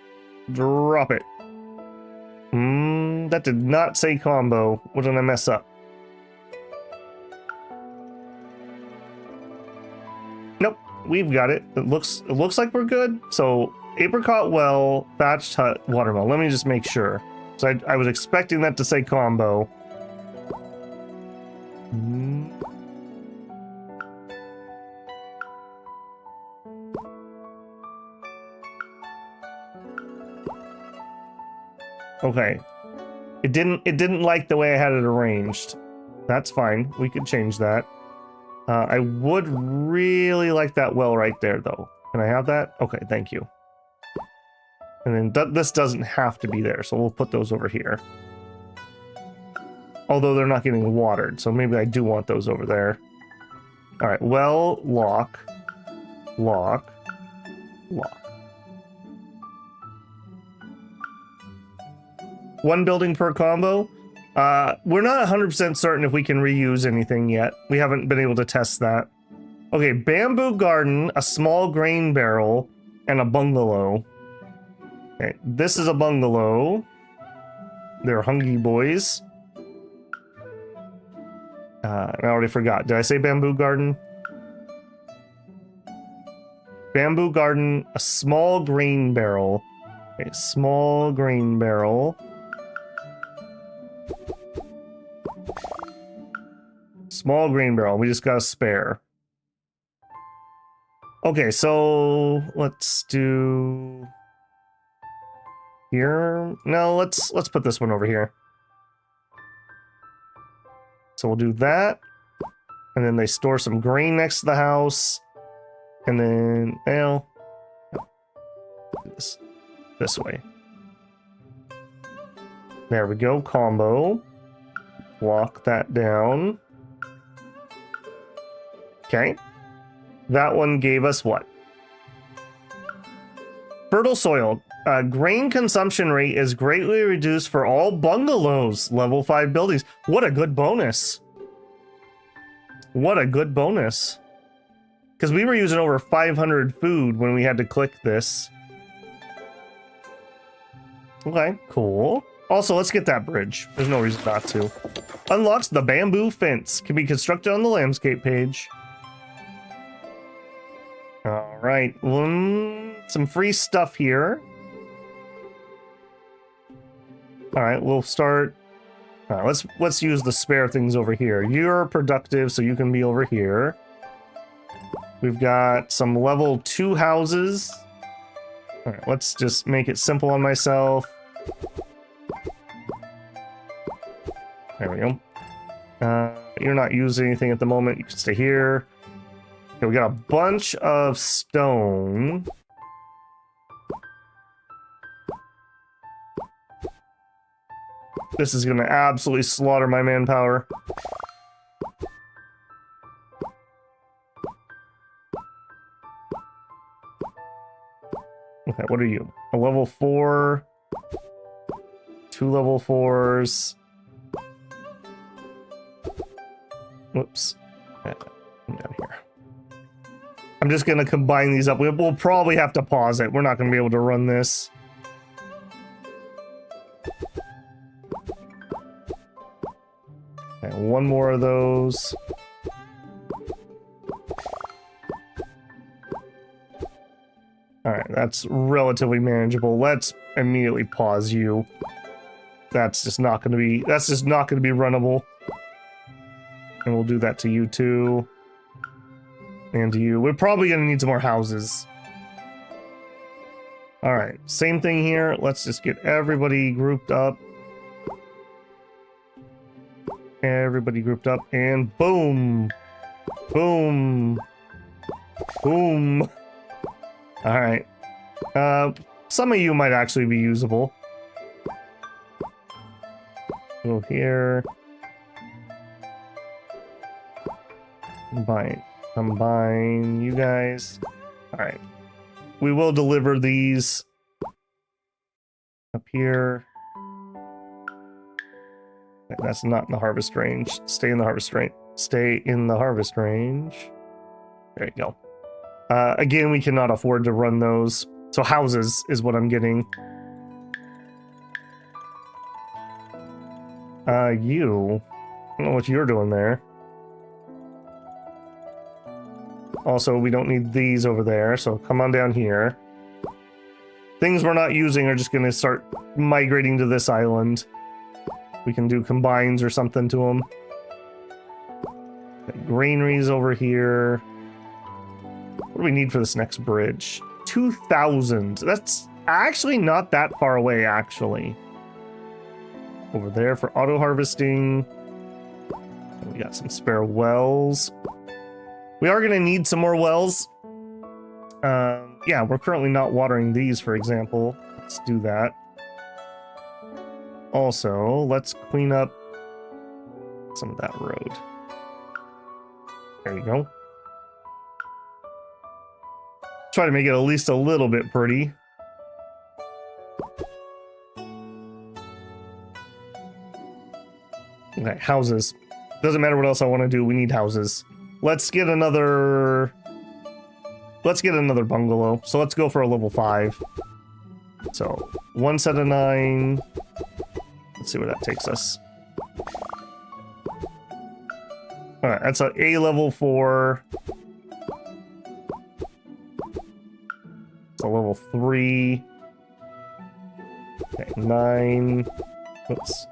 Drop it. That did not say combo. What did I mess up? Nope. we've got it. It looks like we're good. So apricot well, thatched hut, watermelon. Let me just make sure. So I was expecting that to say combo. Okay. It didn't like the way I had it arranged. That's fine. We could change that. I would really like that well right there, though. Can I have that? Okay, thank you. And then this doesn't have to be there, so we'll put those over here. Although they're not getting watered, so maybe I do want those over there. All right, well, lock, lock, lock. One building per combo. We're not 100% certain if we can reuse anything yet. We haven't been able to test that. Okay, bamboo garden, a small grain barrel, and a bungalow. Okay, this is a bungalow. They're hungry boys. I already forgot. Did I say bamboo garden? Bamboo garden, a small grain barrel. Okay, small grain barrel. Small grain barrel. We just got a spare. Okay, so let's do here. No, let's put this one over here. So we'll do that. And then they store some grain next to the house. And then, well, no. This way. There we go, combo. Lock that down. Okay. That one gave us what? Fertile soil. Grain consumption rate is greatly reduced for all bungalows. Level 5 buildings. What a good bonus. What a good bonus. Because we were using over 500 food when we had to click this. Okay, cool. Also, let's get that bridge. There's no reason not to. Unlocks the bamboo fence. Can be constructed on the landscape page. All right, some free stuff here. All right, we'll start. All right, let's use the spare things over here. You're productive, so you can be over here. We've got some level 2 houses. All right, let's just make it simple on myself. There we go. You're not using anything at the moment. You can stay here. Okay, we got a bunch of stone. This is going to absolutely slaughter my manpower. Okay, what are you? A level 4. 2 level 4s. Whoops. Come down here. I'm just going to combine these up. We'll probably have to pause it. We're not going to be able to run this. Okay, one more of those. Alright, that's relatively manageable. Let's immediately pause you. That's just not going to be runnable. And we'll do that to you too. And to you. We're probably going to need some more houses. Alright, same thing here. Let's just get everybody grouped up. Everybody grouped up, and boom! Boom! Boom! Alright. Some of you might actually be usable. Go here. Combine you guys. Alright. We will deliver these up here. That's not in the harvest range. Stay in the harvest range. Stay in the harvest range. There you go. Again, we cannot afford to run those. So houses is what I'm getting. You. I don't know what you're doing there. Also, we don't need these over there, so come on down here. Things we're not using are just going to start migrating to this island. We can do combines or something to them. Granaries over here. What do we need for this next bridge? 2,000. That's actually not that far away, actually. Over there for auto harvesting. We got some spare wells. We are going to need some more wells. Yeah, we're currently not watering these, for example. Let's do that. Also, let's clean up some of that road. There you go. Try to make it at least a little bit pretty. Okay, houses. Doesn't matter what else I want to do, we need houses. Let's get another bungalow. So let's go for a level 5. So, 1 set of 9. Let's see where that takes us. Alright, that's a level 4. It's a level 3. Okay, 9. Oops.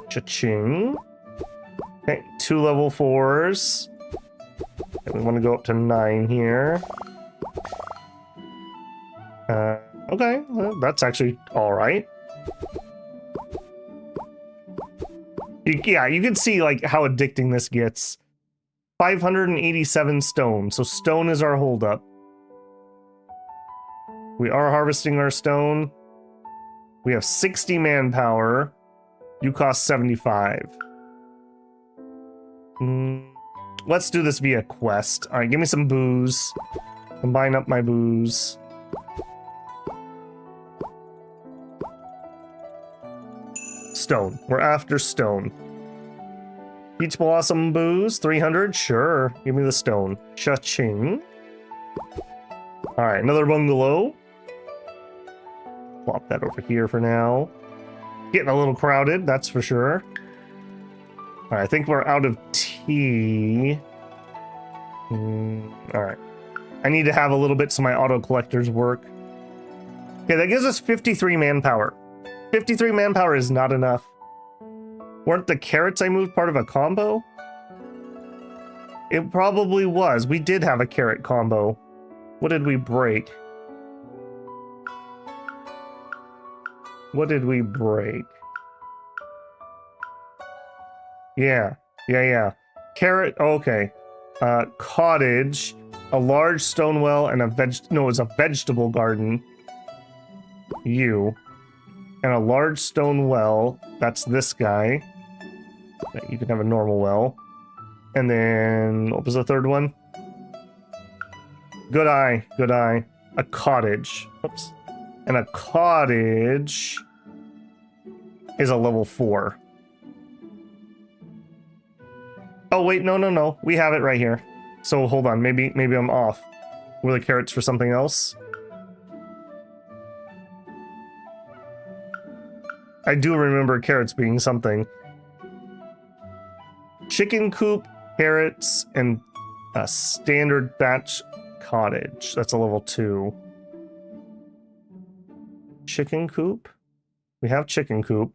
Cha-ching. Okay, 2 level 4s. Okay, we want to go up to 9 here. Okay, well, that's actually alright. Yeah, you can see like how addicting this gets. 587 stone, so stone is our holdup. We are harvesting our stone. We have 60 manpower. You cost 75. Let's do this via quest. All right, give me some booze. Combine up my booze. Stone. We're after stone. Peach Blossom booze, 300? Sure. Give me the stone. Cha-ching. Alright, another bungalow. Plop that over here for now. Getting a little crowded, that's for sure. Alright, I think we're out of tea. Alright. I need to have a little bit so my auto collectors work. Okay, that gives us 53 manpower. 53 manpower is not enough. Weren't the carrots I moved part of a combo? It probably was. We did have a carrot combo. What did we break? What did we break? Yeah. Carrot, okay. Cottage, a large stone well, and it's a vegetable garden. And a large stone well. That's this guy. You can have a normal well. And then, what was the third one? Good eye. A cottage. Oops. And a cottage is a level 4. Oh, wait, no. We have it right here. So, hold on. Maybe I'm off. Were the carrots for something else? I do remember carrots being something. Chicken coop, carrots, and a standard thatch cottage. That's a level 2. Chicken coop? We have chicken coop.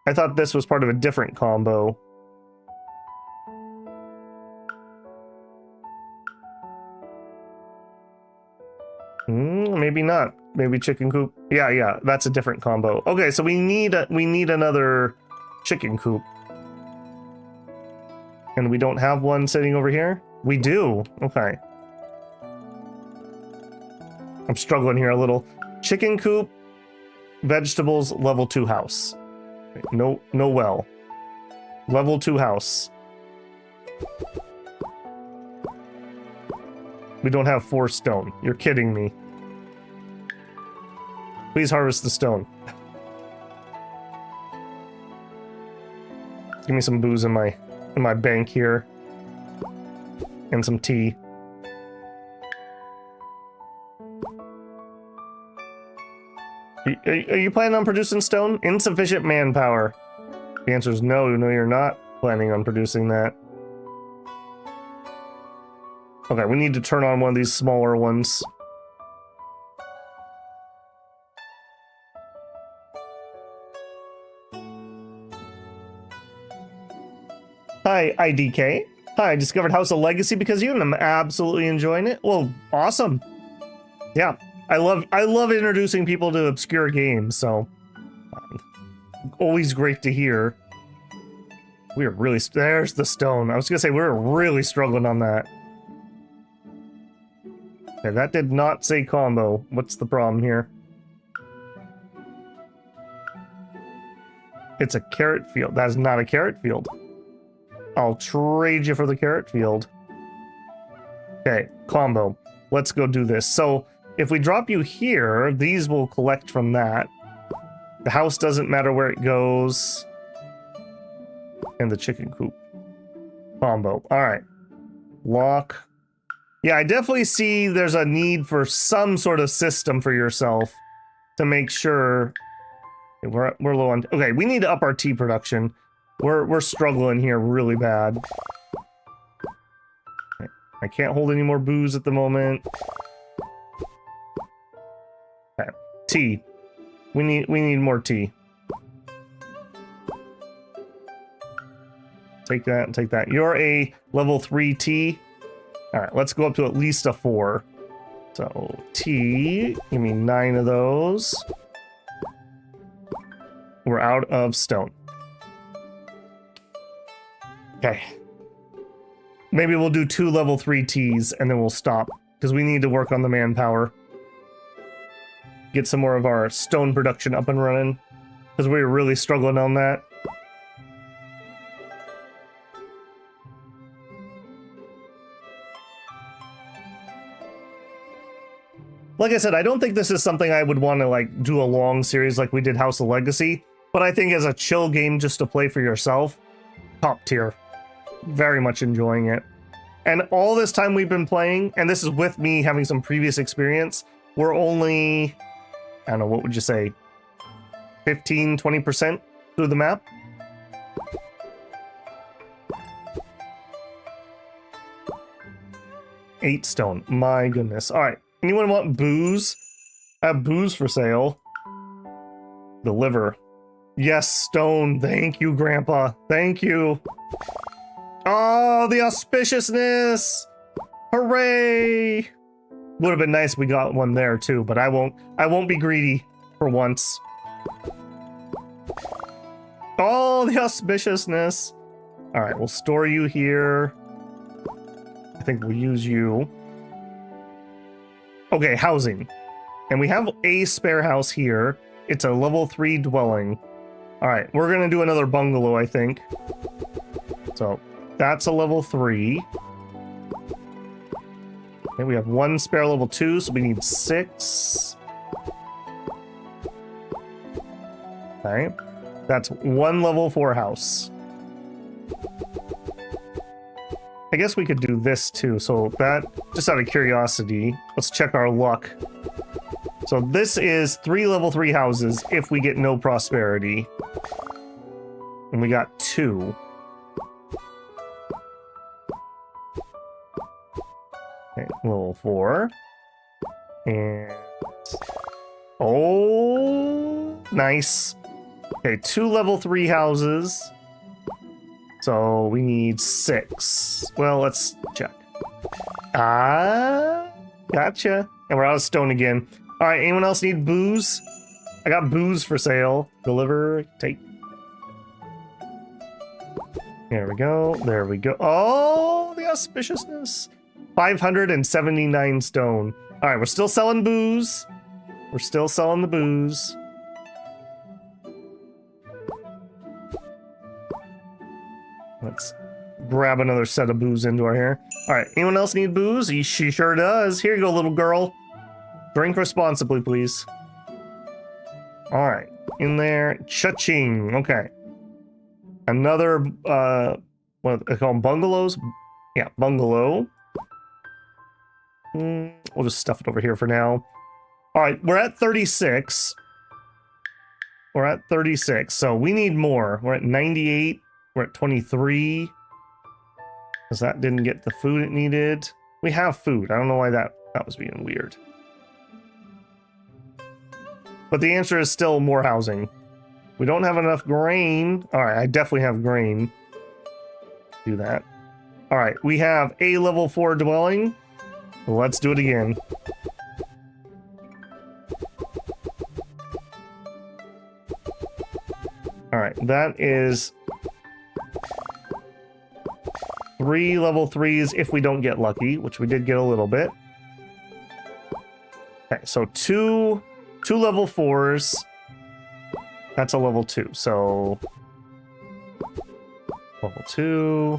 I thought this was part of a different combo. Maybe not. Maybe chicken coop. Yeah, that's a different combo. Okay, so we need another chicken coop. And we don't have one sitting over here? We do. Okay. I'm struggling here a little. Chicken coop, vegetables, level 2 house. No well. Level 2 house. We don't have 4 stone. You're kidding me. Please harvest the stone. Give me some booze in my bank here. And some tea. Are you planning on producing stone? Insufficient manpower. The answer is no. No, you're not planning on producing that. Okay, we need to turn on one of these smaller ones. Hi, IDK. Hi, I discovered House of Legacy because of you, and I'm absolutely enjoying it. Well, awesome. Yeah, I love introducing people to obscure games, so always great to hear. We are really, there's the stone. I was gonna say we were really struggling on that. Okay, that did not say combo. What's the problem here? It's a carrot field. That is not a carrot field. I'll trade you for the carrot field. Okay, combo. Let's go do this. So if we drop you here, these will collect from that. The house doesn't matter where it goes. And the chicken coop. Combo. All right. Lock. Yeah, I definitely see there's a need for some sort of system for yourself to make sure. Okay, we're low on. Okay, we need to up our tea production. We're struggling here really bad. Okay, I can't hold any more booze at the moment. Okay, tea. We need more tea. Take that and take that. You're a level 3 tea. All right, let's go up to at least a 4. So tea, give me 9 of those. We're out of stone. Okay. Maybe we'll do 2 level 3 teas and then we'll stop because we need to work on the manpower. Get some more of our stone production up and running because we were really struggling on that. Like I said, I don't think this is something I would want to like do a long series like we did House of Legacy, but I think as a chill game just to play for yourself, top tier. Very much enjoying it. And all this time we've been playing, and this is with me having some previous experience, we're only, I don't know, what would you say, 15, 20% through the map? Eight stone. My goodness. All right. Anyone want booze? I have booze for sale. The liver. Yes, stone. Thank you, Grandpa. Thank you. Oh, the auspiciousness! Hooray! Would have been nice if we got one there too, but I won't be greedy for once. Oh, the auspiciousness! All right, we'll store you here. I think we'll use you. Okay, housing. And we have a spare house here. It's a level 3 dwelling. All right, we're gonna do another bungalow, I think. So that's a level 3. Okay, we have 1 spare level 2, so we need 6. Okay, that's 1 level 4 house. I guess we could do this too, so that, just out of curiosity, let's check our luck. So this is 3 level 3 houses if we get no prosperity. And we got 2. Okay, level 4. And... oh, nice. Okay, 2 level 3 houses. So we need 6. Well, let's check. Ah, gotcha. And we're out of stone again. All right, anyone else need booze? I got booze for sale. Deliver, take. There we go. There we go. Oh, the auspiciousness. 579 stone. All right, we're still selling booze. We're still selling the booze. Let's grab another set of booze into our hair. All right, anyone else need booze? She sure does. Here you go, little girl. Drink responsibly, please. All right, in there. Cha-ching. Okay. Another, what they call them, bungalows? Yeah, bungalow. We'll just stuff it over here for now. All right, we're at 36. We're at 36, so we need more. We're at 98. We're at 23. Because that didn't get the food it needed. We have food. I don't know why that was being weird. But the answer is still more housing. We don't have enough grain. All right, I definitely have grain. Do that. All right, we have a level 4 dwelling. Let's do it again. All right, that is 3 level 3s if we don't get lucky, which we did get a little bit. Okay, so two level 4s. That's a level 2, so level 2.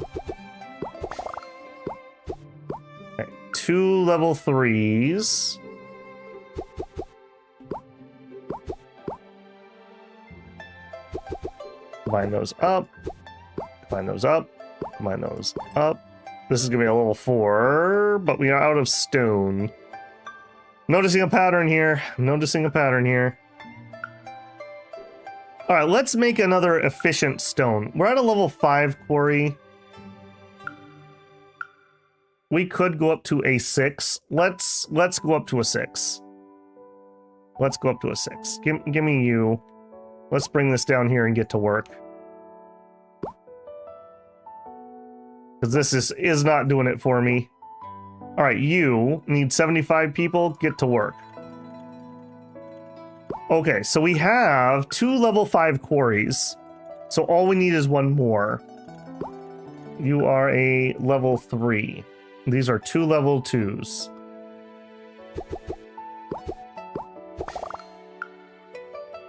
Okay, 2 level 3s. Combine those up. Combine those up. Combine those up. This is gonna be a level 4, but we are out of stone. Noticing a pattern here. Noticing a pattern here. All right, let's make another efficient stone. We're at a level 5 quarry. We could go up to a 6. Let's go up to a 6. Let's go up to a 6. Give me you. Let's bring this down here and get to work. Because this is not doing it for me. All right, you need 75 people. Get to work. Okay, so we have 2 level 5 quarries. So all we need is 1 more. You are a level 3. These are 2 level 2s.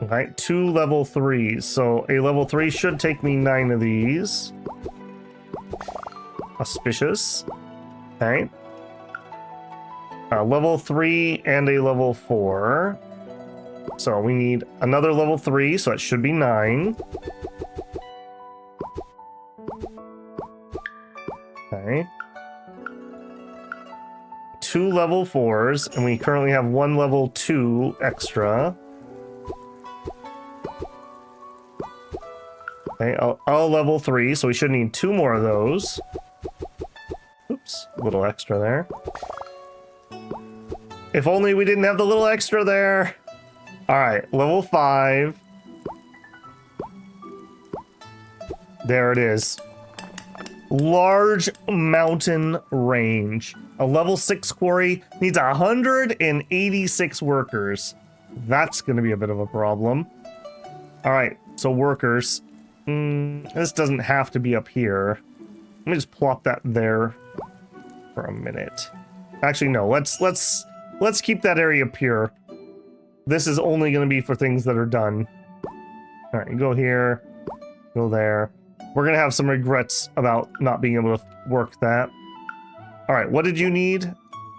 Alright, 2 level 3s. So a level 3 should take me 9 of these. Auspicious. Okay. Level 3 and a level 4. So we need another level 3, so it should be 9. Okay. 2 level 4s, and we currently have 1 level 2 extra. Okay, a level 3, so we should need 2 more of those. Oops, a little extra there. If only we didn't have the little extra there. All right, level 5. There it is. Large mountain range. A level 6 quarry needs 186 workers. That's going to be a bit of a problem. All right, so workers. This doesn't have to be up here. Let me just plop that there for a minute. Actually, no. Let's keep that area pure. This is only going to be for things that are done. All right, go here, go there. We're going to have some regrets about not being able to work that. All right, what did you need?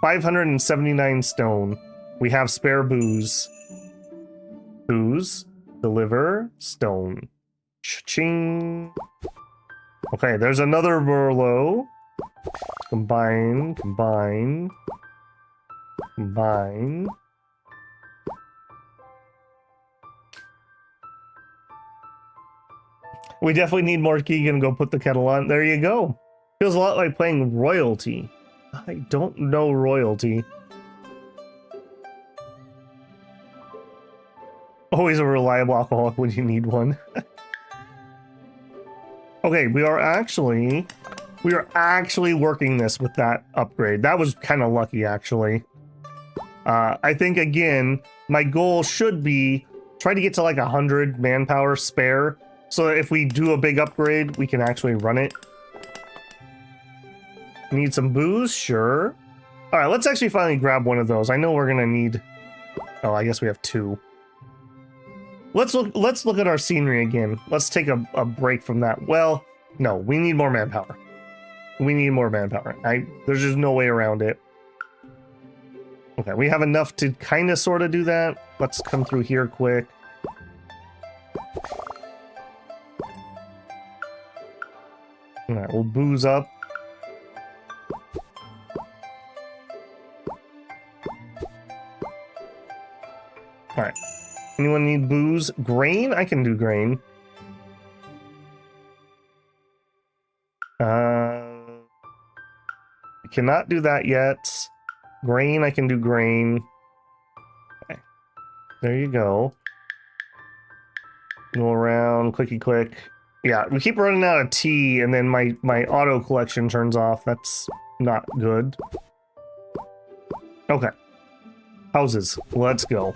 579 stone. We have spare booze. Booze, deliver, stone. Cha-ching. Okay, there's another Merlot. Combine, combine, combine. We definitely need more Keegan to go put the kettle on. There you go. Feels a lot like playing Royalty. I don't know Royalty. Always a reliable alcoholic when you need one. Okay, we are actually working this with that upgrade. That was kind of lucky, actually. I think, again, my goal should be try to get to like 100 manpower spare, so that if we do a big upgrade, we can actually run it. Need some booze? Sure. All right, let's actually finally grab one of those. I know we're gonna need... Oh, I guess we have 2. Let's look at our scenery again. Let's take a break from that. Well, no, we need more manpower. We need more manpower. There's just no way around it. Okay, we have enough to kind of sort of do that. Let's come through here quick. All right, we'll booze up. All right. Anyone need booze? Grain? I can do grain. We cannot do that yet. Grain, I can do grain. Okay. There you go. Go around, clicky click. Yeah, we keep running out of tea, and then my auto collection turns off. That's not good. Okay. Houses. Let's go.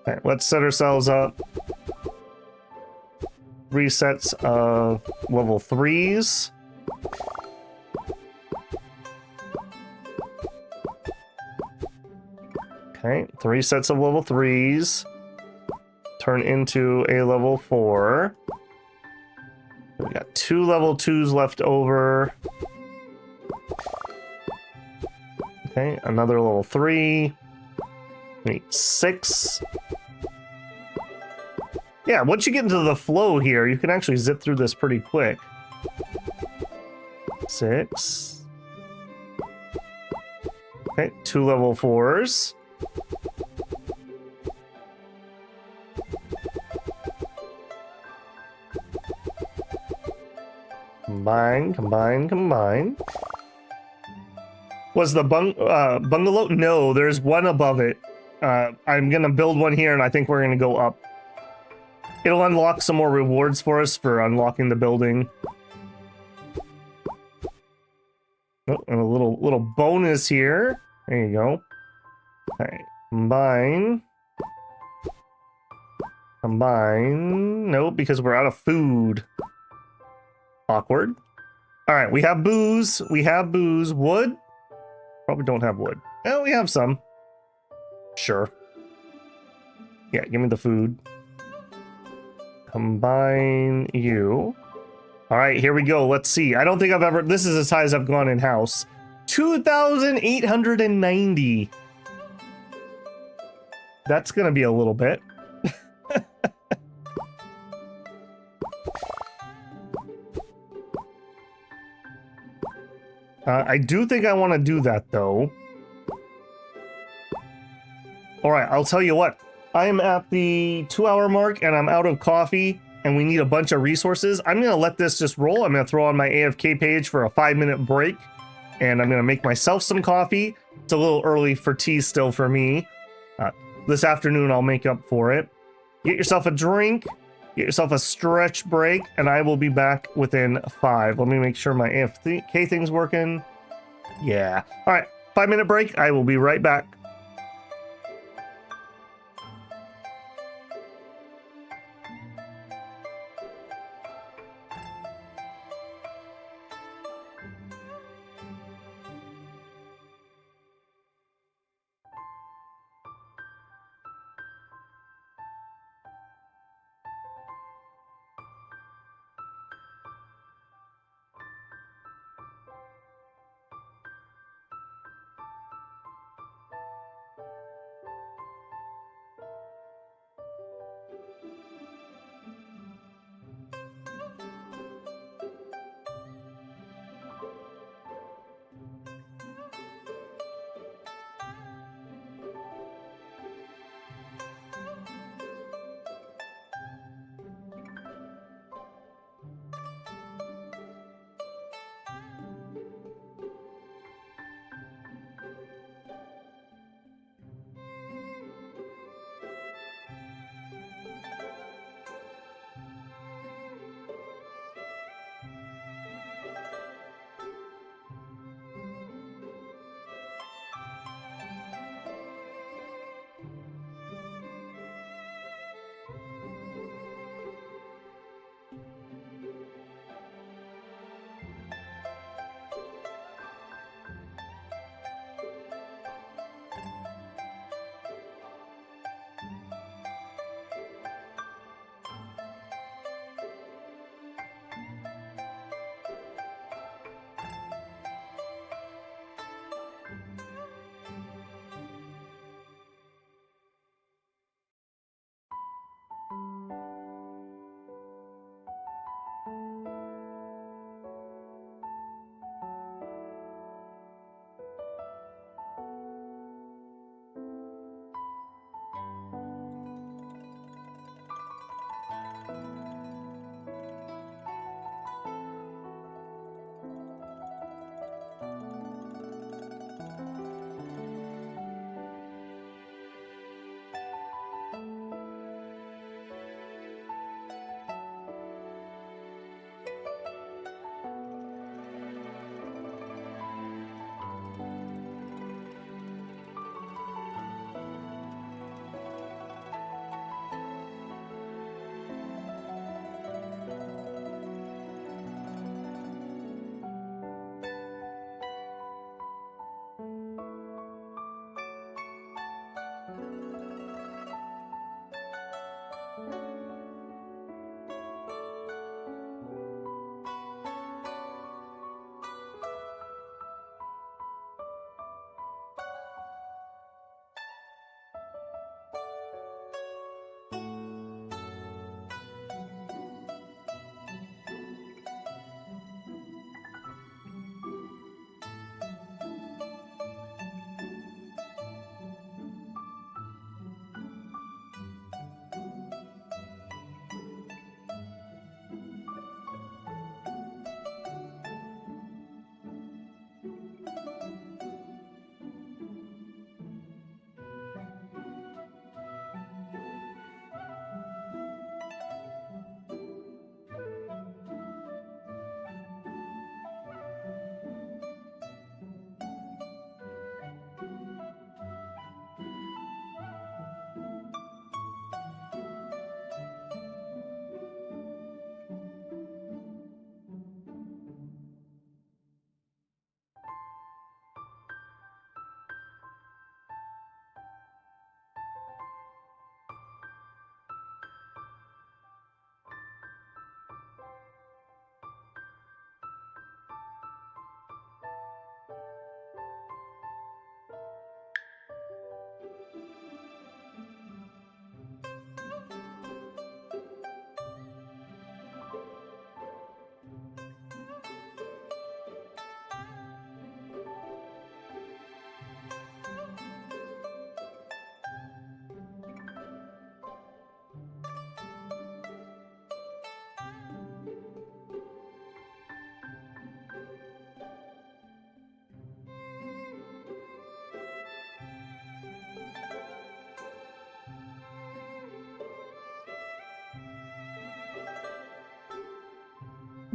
Okay, let's set ourselves up. Resets of level 3s. Okay, 3 sets of level 3s. Turn into a level 4. We got 2 level 2s left over. Okay, another level 3. We need 6. Yeah, once you get into the flow here, you can actually zip through this pretty quick. 6. Okay, 2 level 4s. Combine, combine, combine. Was the bungalow? No, there's one above it. I'm gonna build one here, and I think we're gonna go up. It'll unlock some more rewards for us for unlocking the building. Oh, and a little bonus here. There you go. Okay, combine. Combine. Nope, because we're out of food. Awkward. All right, we have booze. We have booze. Wood? Probably don't have wood. Oh, we have some. Sure. Yeah, give me the food. Combine you. All right, here we go. Let's see. I don't think I've ever... This is as high as I've gone in-house. 2,890. That's going to be a little bit. I do think I want to do that, though. All right, I'll tell you what. I am at the 2-hour mark, and I'm out of coffee, and we need a bunch of resources. I'm going to let this just roll. I'm going to throw on my AFK page for a 5-minute break, and I'm going to make myself some coffee. It's a little early for tea still for me. This afternoon, I'll make up for it. Get yourself a drink. Get yourself a stretch break, and I will be back within 5. Let me make sure my AFK thing's working. Yeah. All right, 5-minute break. I will be right back.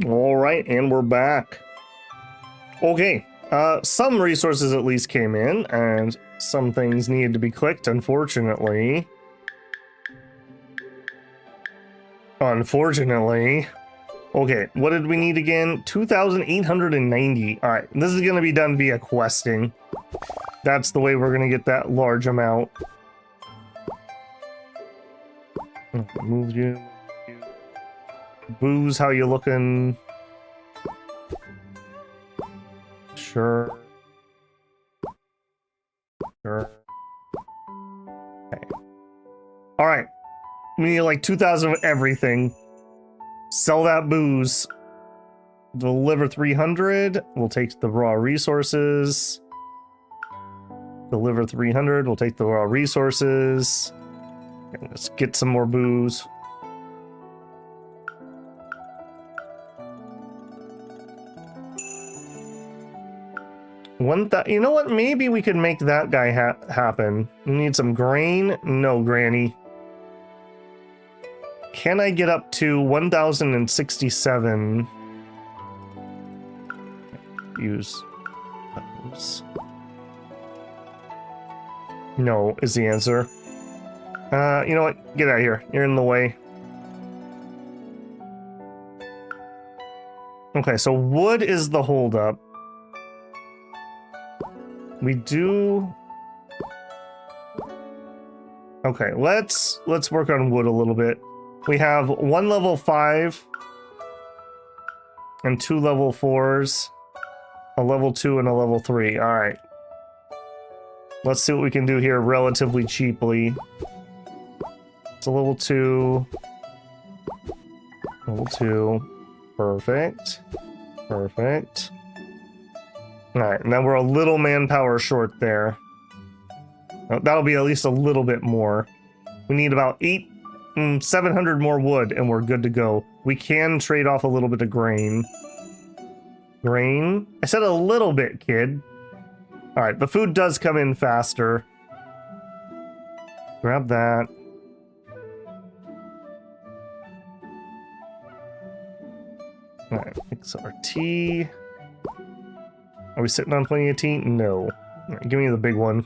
All right, and we're back. Okay, some resources at least came in, and some things needed to be clicked, unfortunately. Unfortunately. Okay, what did we need again? 2,890. All right, this is going to be done via questing. That's the way we're going to get that large amount. Move you. Booze, how you looking? Sure. Sure. Okay. All right. We need like 2,000 of everything. Sell that booze. Deliver 300. We'll take the raw resources. Deliver 300. We'll take the raw resources. Okay, let's get some more booze. You know what? Maybe we could make that guy happen. We need some grain. No, Granny. Can I get up to 1,067? Use those. No, is the answer. You know what? Get out of here. You're in the way. Okay, so wood is the holdup. We do... Okay, let's work on wood a little bit. We have 1 level 5 and 2 level 4s, a level 2 and a level 3. All right. Let's see what we can do here relatively cheaply. It's a level 2. Level 2. Perfect. Perfect. All right, now we're a little manpower short there. That'll be at least a little bit more. We need about 700 more wood, and we're good to go. We can trade off a little bit of grain. Grain? I said a little bit, kid. All right, the food does come in faster. Grab that. All right, mix our tea. Are we sitting on plenty of tea? No. All right, give me the big one.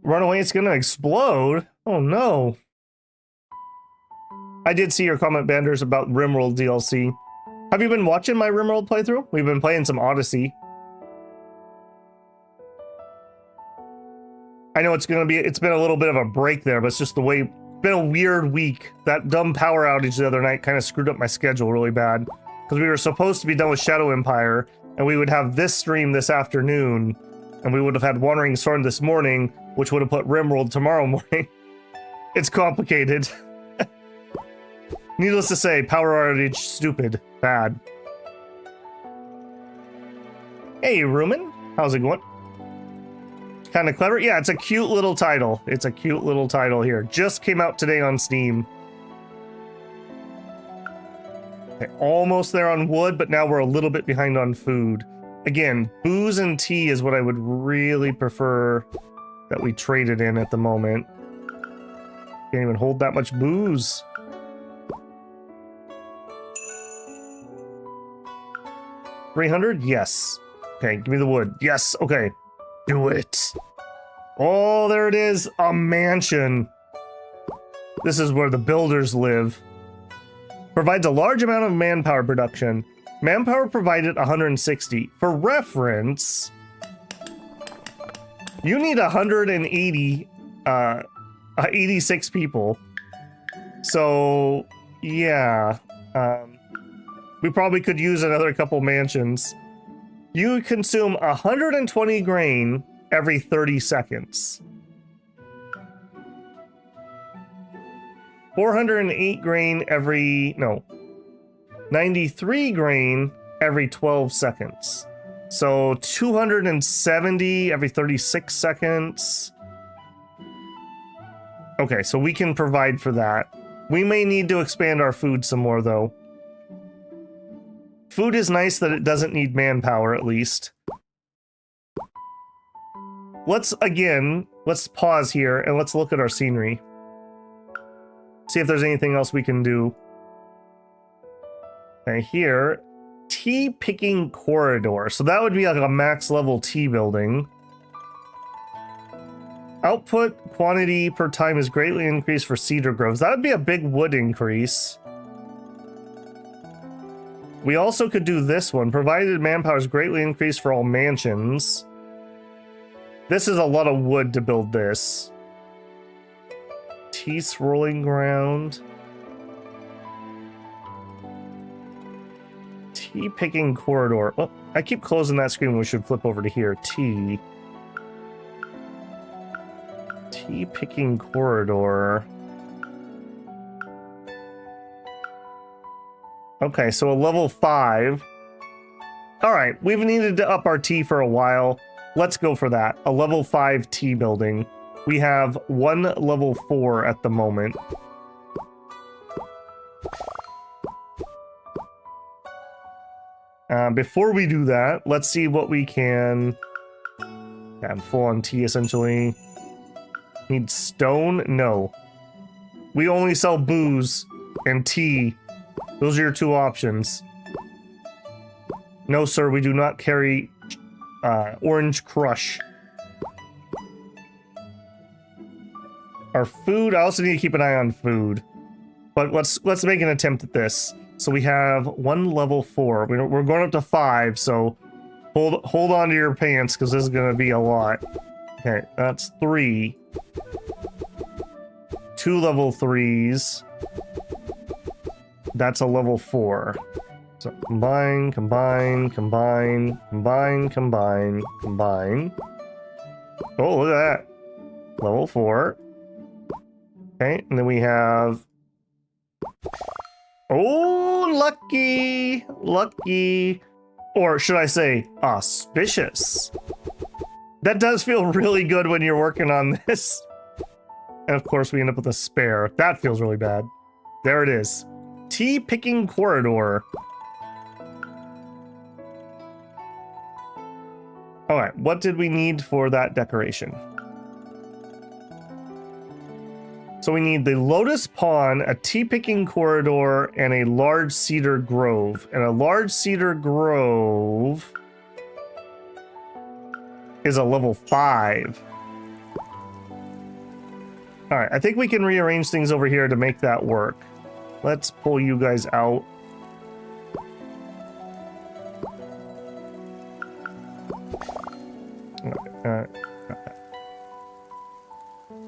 Run away, it's gonna explode. Oh no. I did see your comment, Banders, about Rimworld DLC. Have you been watching my Rimworld playthrough? We've been playing some Odyssey. I know it's been a little bit of a break there, but it's just the way, it's been a weird week. That dumb power outage the other night kind of screwed up my schedule really bad. Because we were supposed to be done with Shadow Empire, and we would have this stream this afternoon, and we would have had Wandering Storm this morning, which would have put Rimworld tomorrow morning. It's complicated. Needless to say, power outage, stupid, bad. Hey, Rumen, how's it going? Kind of clever? Yeah, it's a cute little title. It's a cute little title here. Just came out today on Steam. Okay, almost there on wood, but now we're a little bit behind on food. Again, booze and tea is what I would really prefer that we traded in at the moment. Can't even hold that much booze. $300? Yes. Okay, give me the wood. Yes, okay. Do it. Oh, there it is. A mansion. This is where the builders live. Provides a large amount of manpower production. Manpower provided 160. For reference, you need 180, 86 people. So, yeah. We probably could use another couple mansions. You consume 120 grain every 30 seconds. 408 grain every, no, 93 grain every 12 seconds. So 270 every 36 seconds. Okay, so we can provide for that. We may need to expand our food some more though. Food is nice that it doesn't need manpower, at least. Let's pause here and let's look at our scenery. see if there's anything else we can do. Okay, here, tea picking corridor. So that would be like a max level tea building. Output quantity per time is greatly increased for cedar groves. That would be a big wood increase. We also could do this one. Provided manpower is greatly increased for all mansions. This is a lot of wood to build this. Tea swirling ground. Tea picking corridor. Oh, I keep closing that screen. We should flip over to here. Tea picking corridor. Okay, so a level 5. All right, we've needed to up our tea for a while. Let's go for that. A level 5 tea building. We have one level 4 at the moment. Before we do that, let's see what we can... I'm full on tea, essentially. Need stone? No. We only sell booze and tea. Those are your two options. No, sir, we do not carry orange crush. Our food, I also need to keep an eye on food. But let's make an attempt at this. So we have one level 4. We're going up to 5, so hold on to your pants because this is going to be a lot. Okay, that's 3. 2 level 3s. That's a level 4. So combine, combine, combine, combine, combine, combine. Oh, look at that. Level 4. Okay, and then we have... Oh, lucky! Lucky. Or should I say, auspicious. That does feel really good when you're working on this. And of course, we end up with a spare. That feels really bad. There it is. Tea picking corridor. All right, what did we need for that decoration? So we need the lotus pond, a tea picking corridor, and a large cedar grove. And a large cedar grove is a level 5. All right, I think we can rearrange things over here to make that work. Let's pull you guys out.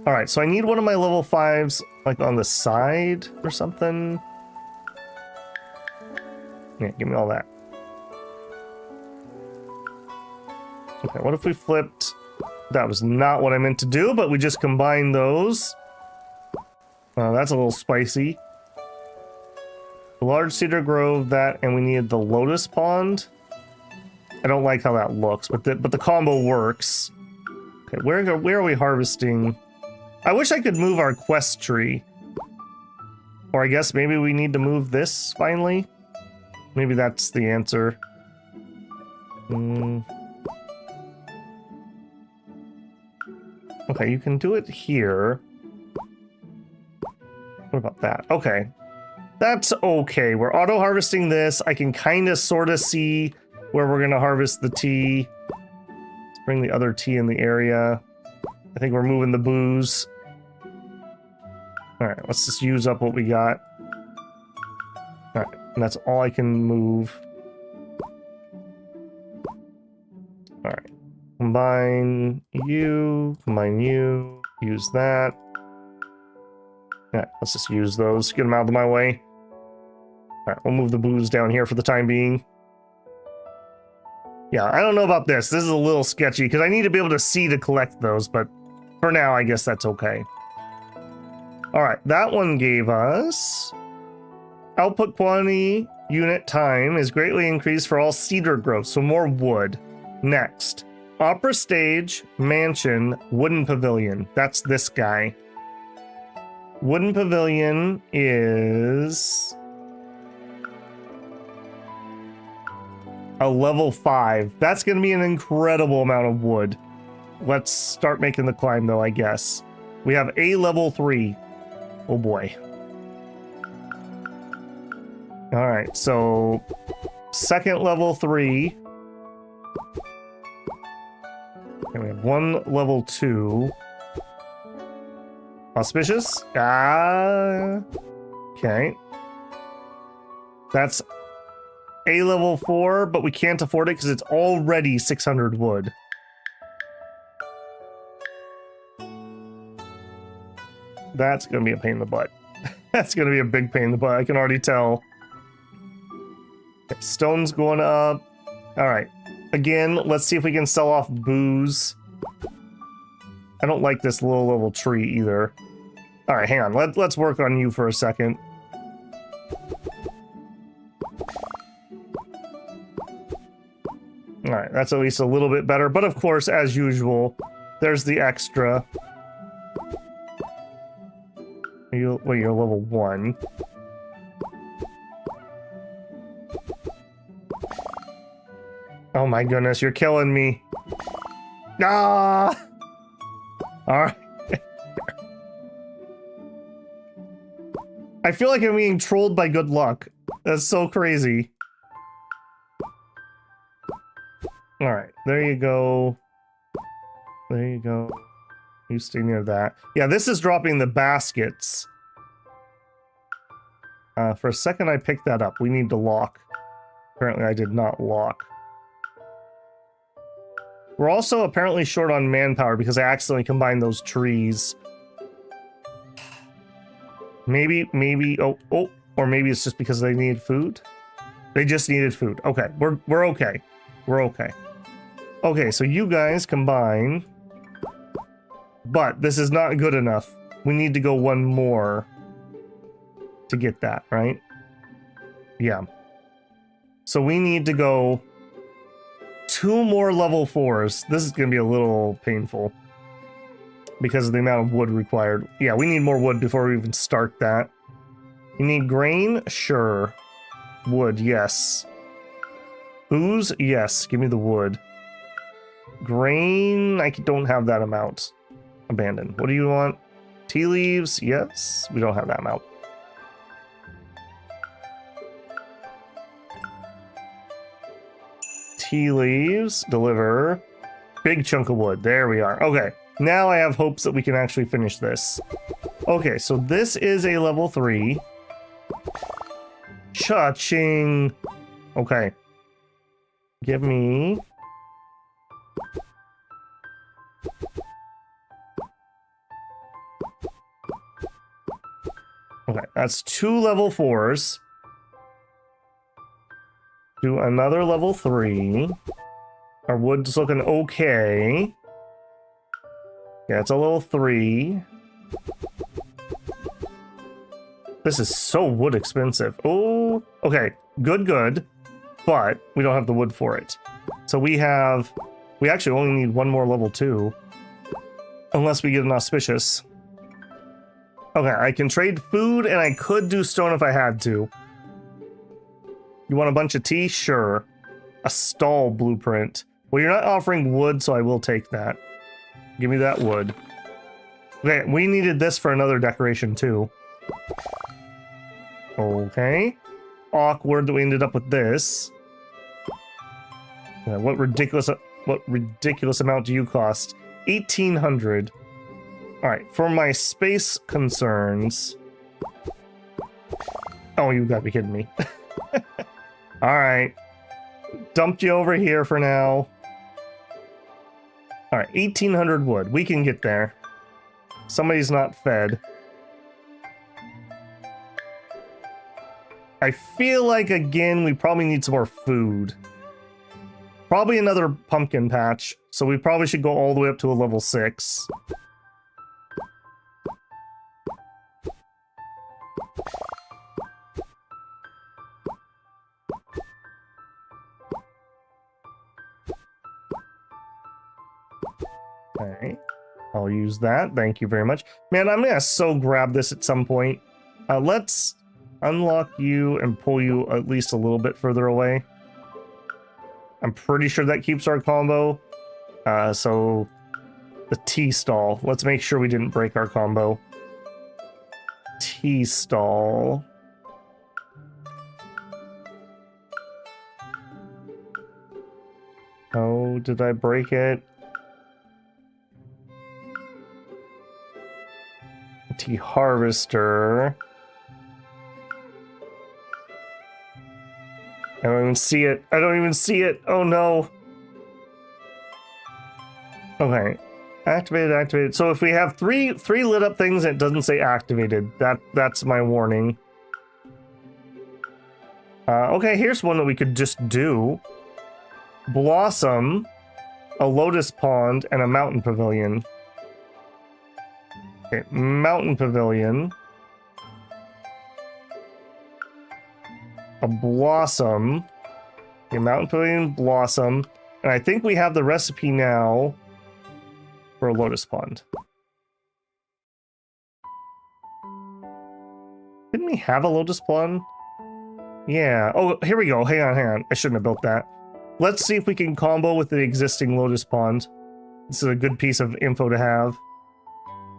All right, so I need one of my level 5s like on the side or something. Yeah, give me all that. Okay, what if we flipped? That was not what I meant to do, but we just combined those. That's a little spicy. Large cedar grove, that, and we needed the lotus pond. I don't like how that looks, but the combo works. Okay, where are we harvesting? I wish I could move our quest tree. Or I guess maybe we need to move this finally. Maybe that's the answer. Okay, you can do it here. What about that? Okay. That's okay. We're auto-harvesting this. I can kind of sort of see where we're going to harvest the tea. Let's bring the other tea in the area. I think we're moving the booze. All right, let's just use up what we got. All right, and that's all I can move. All right, combine you, use that. Yeah, let's just use those, get them out of my way. All right, we'll move the booze down here for the time being. Yeah, I don't know about this. This is a little sketchy because I need to be able to see to collect those, but for now, I guess that's okay. All right, that one gave us output quantity unit time is greatly increased for all cedar growth, so more wood. Next, opera stage, mansion, wooden pavilion. That's this guy. Wooden pavilion is a level 5. That's going to be an incredible amount of wood. Let's start making the climb, though, I guess. We have a level 3. Oh boy. All right, so second level 3. And we have one level 2. Auspicious? Okay. That's a level 4, but we can't afford it because it's already 600 wood. That's going to be a pain in the butt. That's going to be a big pain in the butt. I can already tell. Okay, stone's going up. All right. Again, let's see if we can sell off booze. I don't like this low level tree either. All right, hang on. Let's work on you for a second. All right, that's at least a little bit better. But of course, as usual, there's the extra. You're level 1. Oh my goodness, you're killing me. Ah! Alright. I feel like I'm being trolled by good luck. That's so crazy. Alright, there you go. There you go. You stay near that. Yeah, this is dropping the baskets. For a second I picked that up. We need to lock. Apparently I did not lock. We're also apparently short on manpower because I accidentally combined those trees. Maybe, or maybe it's just because they need food. They just needed food. Okay, we're okay. We're okay. Okay, so you guys combine. But this is not good enough. We need to go one more to get that, right? Yeah. So we need to go 2 more level 4s. This is going to be a little painful because of the amount of wood required. Yeah, we need more wood before we even start that. You need grain? Sure. Wood, yes. Booze? Yes. Give me the wood. Grain? I don't have that amount. Abandoned. What do you want? Tea leaves? Yes. We don't have that amount. Tea leaves. Deliver. Big chunk of wood. There we are. Okay. Now I have hopes that we can actually finish this. Okay, so this is a level 3. Cha-ching. Okay. Give me... Okay, that's 2 level 4s. Do another level 3. Our wood's looking okay. Yeah, it's a level 3. This is so wood expensive. Oh, okay. Good. But we don't have the wood for it. So we actually only need 1 more level 2. Unless we get an auspicious. Okay, I can trade food and I could do stone if I had to. You want a bunch of tea? Sure. A stall blueprint. Well, you're not offering wood, so I will take that. Give me that wood. Okay, we needed this for another decoration too. Okay. Awkward that we ended up with this. Yeah, what ridiculous amount do you cost? 1,800. Alright, for my space concerns... Oh, you gotta be kidding me. Alright. Dumped you over here for now. Alright, 1,800 wood. We can get there. Somebody's not fed. I feel like, again, we probably need some more food. Probably another pumpkin patch, so we probably should go all the way up to a level 6. Okay, I'll use that. Thank you very much. Man, I'm gonna so grab this at some point. Let's unlock you and pull you at least a little bit further away. I'm pretty sure that keeps our combo. So the tea stall. Let's make sure we didn't break our combo. Tea stall. Oh, did I break it? Tea harvester. I don't even see it. I don't even see it. Oh no. Okay. Activated, activated. So if we have three lit up things and it doesn't say activated, that's my warning. Okay, here's one that we could just do. Blossom, a lotus pond, and a mountain pavilion. Okay, mountain pavilion. A blossom. A mountain pavilion, blossom. And I think we have the recipe now for a lotus pond. Didn't we have a lotus pond? Yeah. Oh, here we go. Hang on. I shouldn't have built that. Let's see if we can combo with the existing lotus pond. This is a good piece of info to have.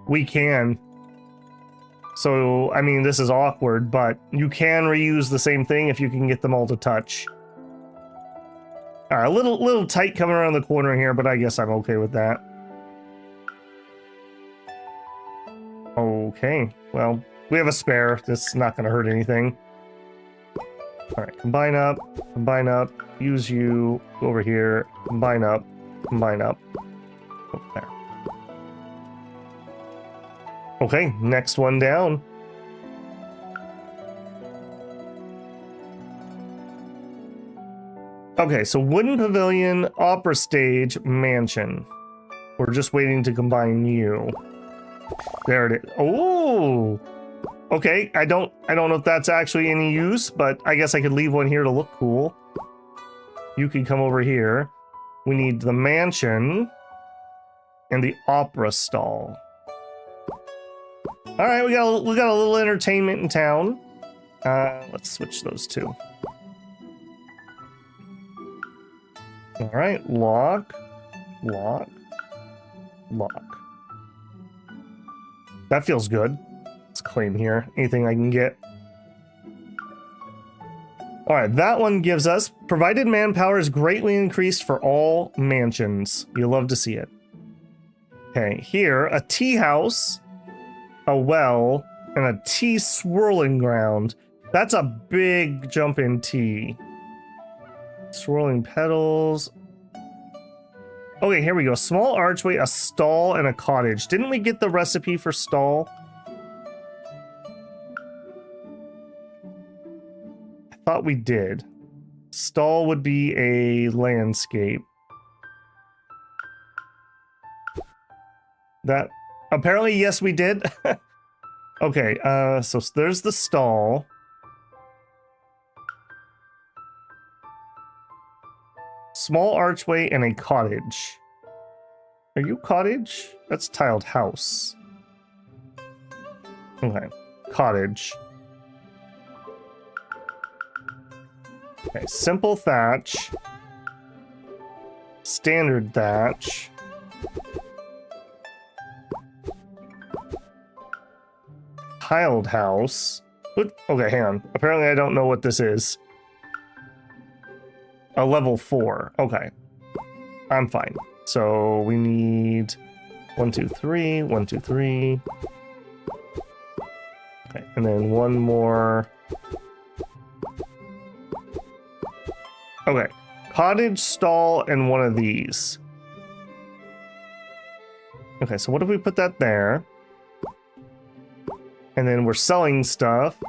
We can. So, I mean, this is awkward, but you can reuse the same thing if you can get them all to touch. Alright, a little tight coming around the corner here, but I guess I'm okay with that. Okay, well, we have a spare. That's not going to hurt anything. Alright, combine up, use you, go over here, combine up. Oh, there. Okay, next one down. Okay, so wooden pavilion, opera stage, mansion. We're just waiting to combine you. There it is. Oh! Okay, I don't know if that's actually any use, but I guess I could leave one here to look cool. You can come over here. We need the mansion and the opera stall. All right, we got a little entertainment in town. Let's switch those two. All right, lock. That feels good. Let's claim here. Anything I can get. All right, that one gives us provided manpower is greatly increased for all mansions. You'll love to see it. Okay, here, a tea house, a well, and a tea swirling ground. That's a big jump in tea. Swirling petals. Okay, here we go. Small archway, a stall, and a cottage. Didn't we get the recipe for stall? I thought we did. Stall would be a landscape. That apparently, yes, we did. Okay, so there's the stall. Small archway and a cottage. Are you cottage? That's tiled house. Okay, cottage. Okay, simple thatch. Standard thatch. Tiled house. Okay, hang on. Apparently I don't know what this is. A level 4. Okay. I'm fine. So we need 1, 2, 3, 1, 2, 3. Okay, and then one more. Okay. Cottage, stall, and one of these. Okay, so what if we put that there? And then we're selling stuff.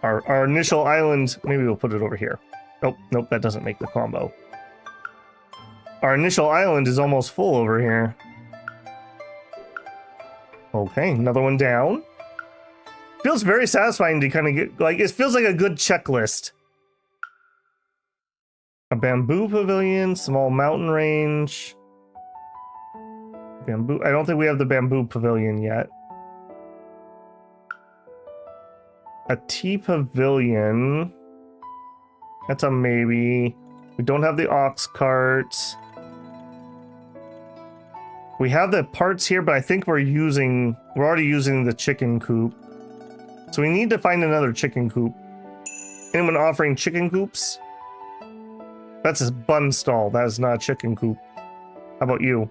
Our initial island, maybe we'll put it over here. Nope, that doesn't make the combo. Our initial island is almost full over here. Okay, another one down. Feels very satisfying to kind of get, like, it feels like a good checklist. A bamboo pavilion, small mountain range. Bamboo, I don't think we have the bamboo pavilion yet. A tea pavilion. That's a maybe. We don't have the ox cart. We have the parts here, but I think we're already using the chicken coop. So we need to find another chicken coop. Anyone offering chicken coops? That's a bun stall. That is not a chicken coop. How about you?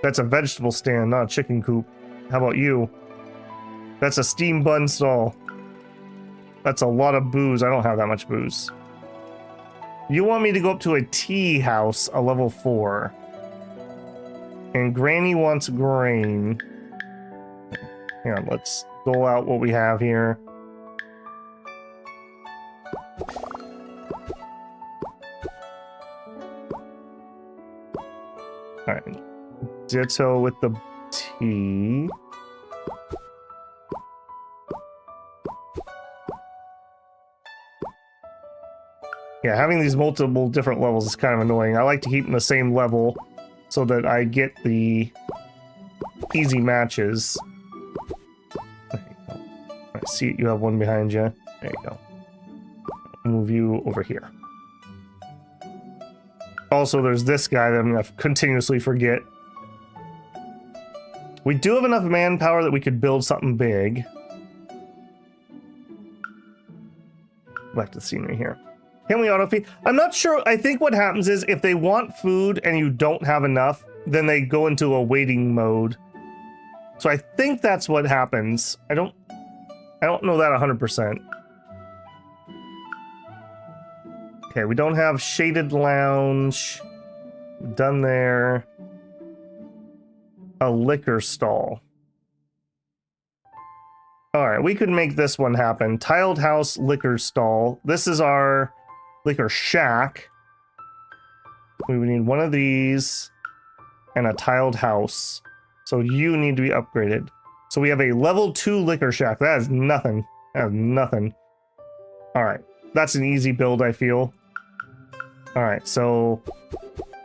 That's a vegetable stand, not a chicken coop. How about you? That's a steam bun stall. That's a lot of booze. I don't have that much booze. You want me to go up to a tea house, a level 4. And Granny wants grain. Hang on, let's dole out what we have here. Alright. Ditto with the tea. Yeah, having these multiple different levels is kind of annoying. I like to keep them the same level so that I get the easy matches. There you go. I see you have one behind you. There you go. Move you over here. Also, there's this guy that I'm going to continuously forget. We do have enough manpower that we could build something big. Back to the scenery here. Can we auto feed? I'm not sure. I think what happens is if they want food and you don't have enough, then they go into a waiting mode. So I think that's what happens. I don't know that 100%. Okay, we don't have shaded lounge. Done there. A liquor stall. All right, we could make this one happen. Tiled house, liquor stall. This is our liquor shack. We would need one of these and a tiled house. So you need to be upgraded. So we have a level 2 liquor shack. That is nothing. That is nothing. All right, that's an easy build, I feel. All right, so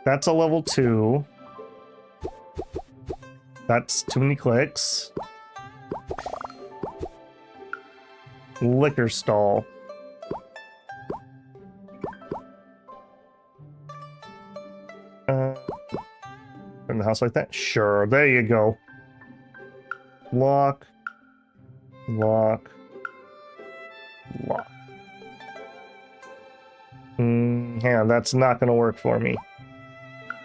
that's a level 2. That's too many clicks. Liquor stall. In the house like that? Sure, there you go. Lock. Lock. Lock. Yeah, that's not gonna work for me.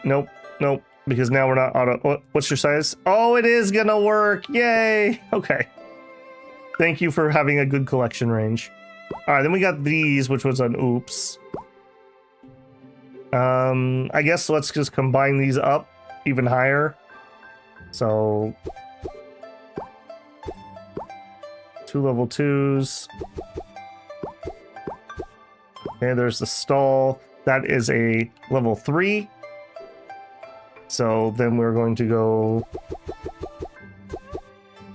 Nope, nope, because now we're not auto. What's your size? Oh, it is gonna work! Yay! Okay. Thank you for having a good collection range. Alright, then we got these, which was an oops. I guess let's just combine these up even higher. So 2 level 2s. Okay, there's the stall. That is a level 3. So then we're going to go...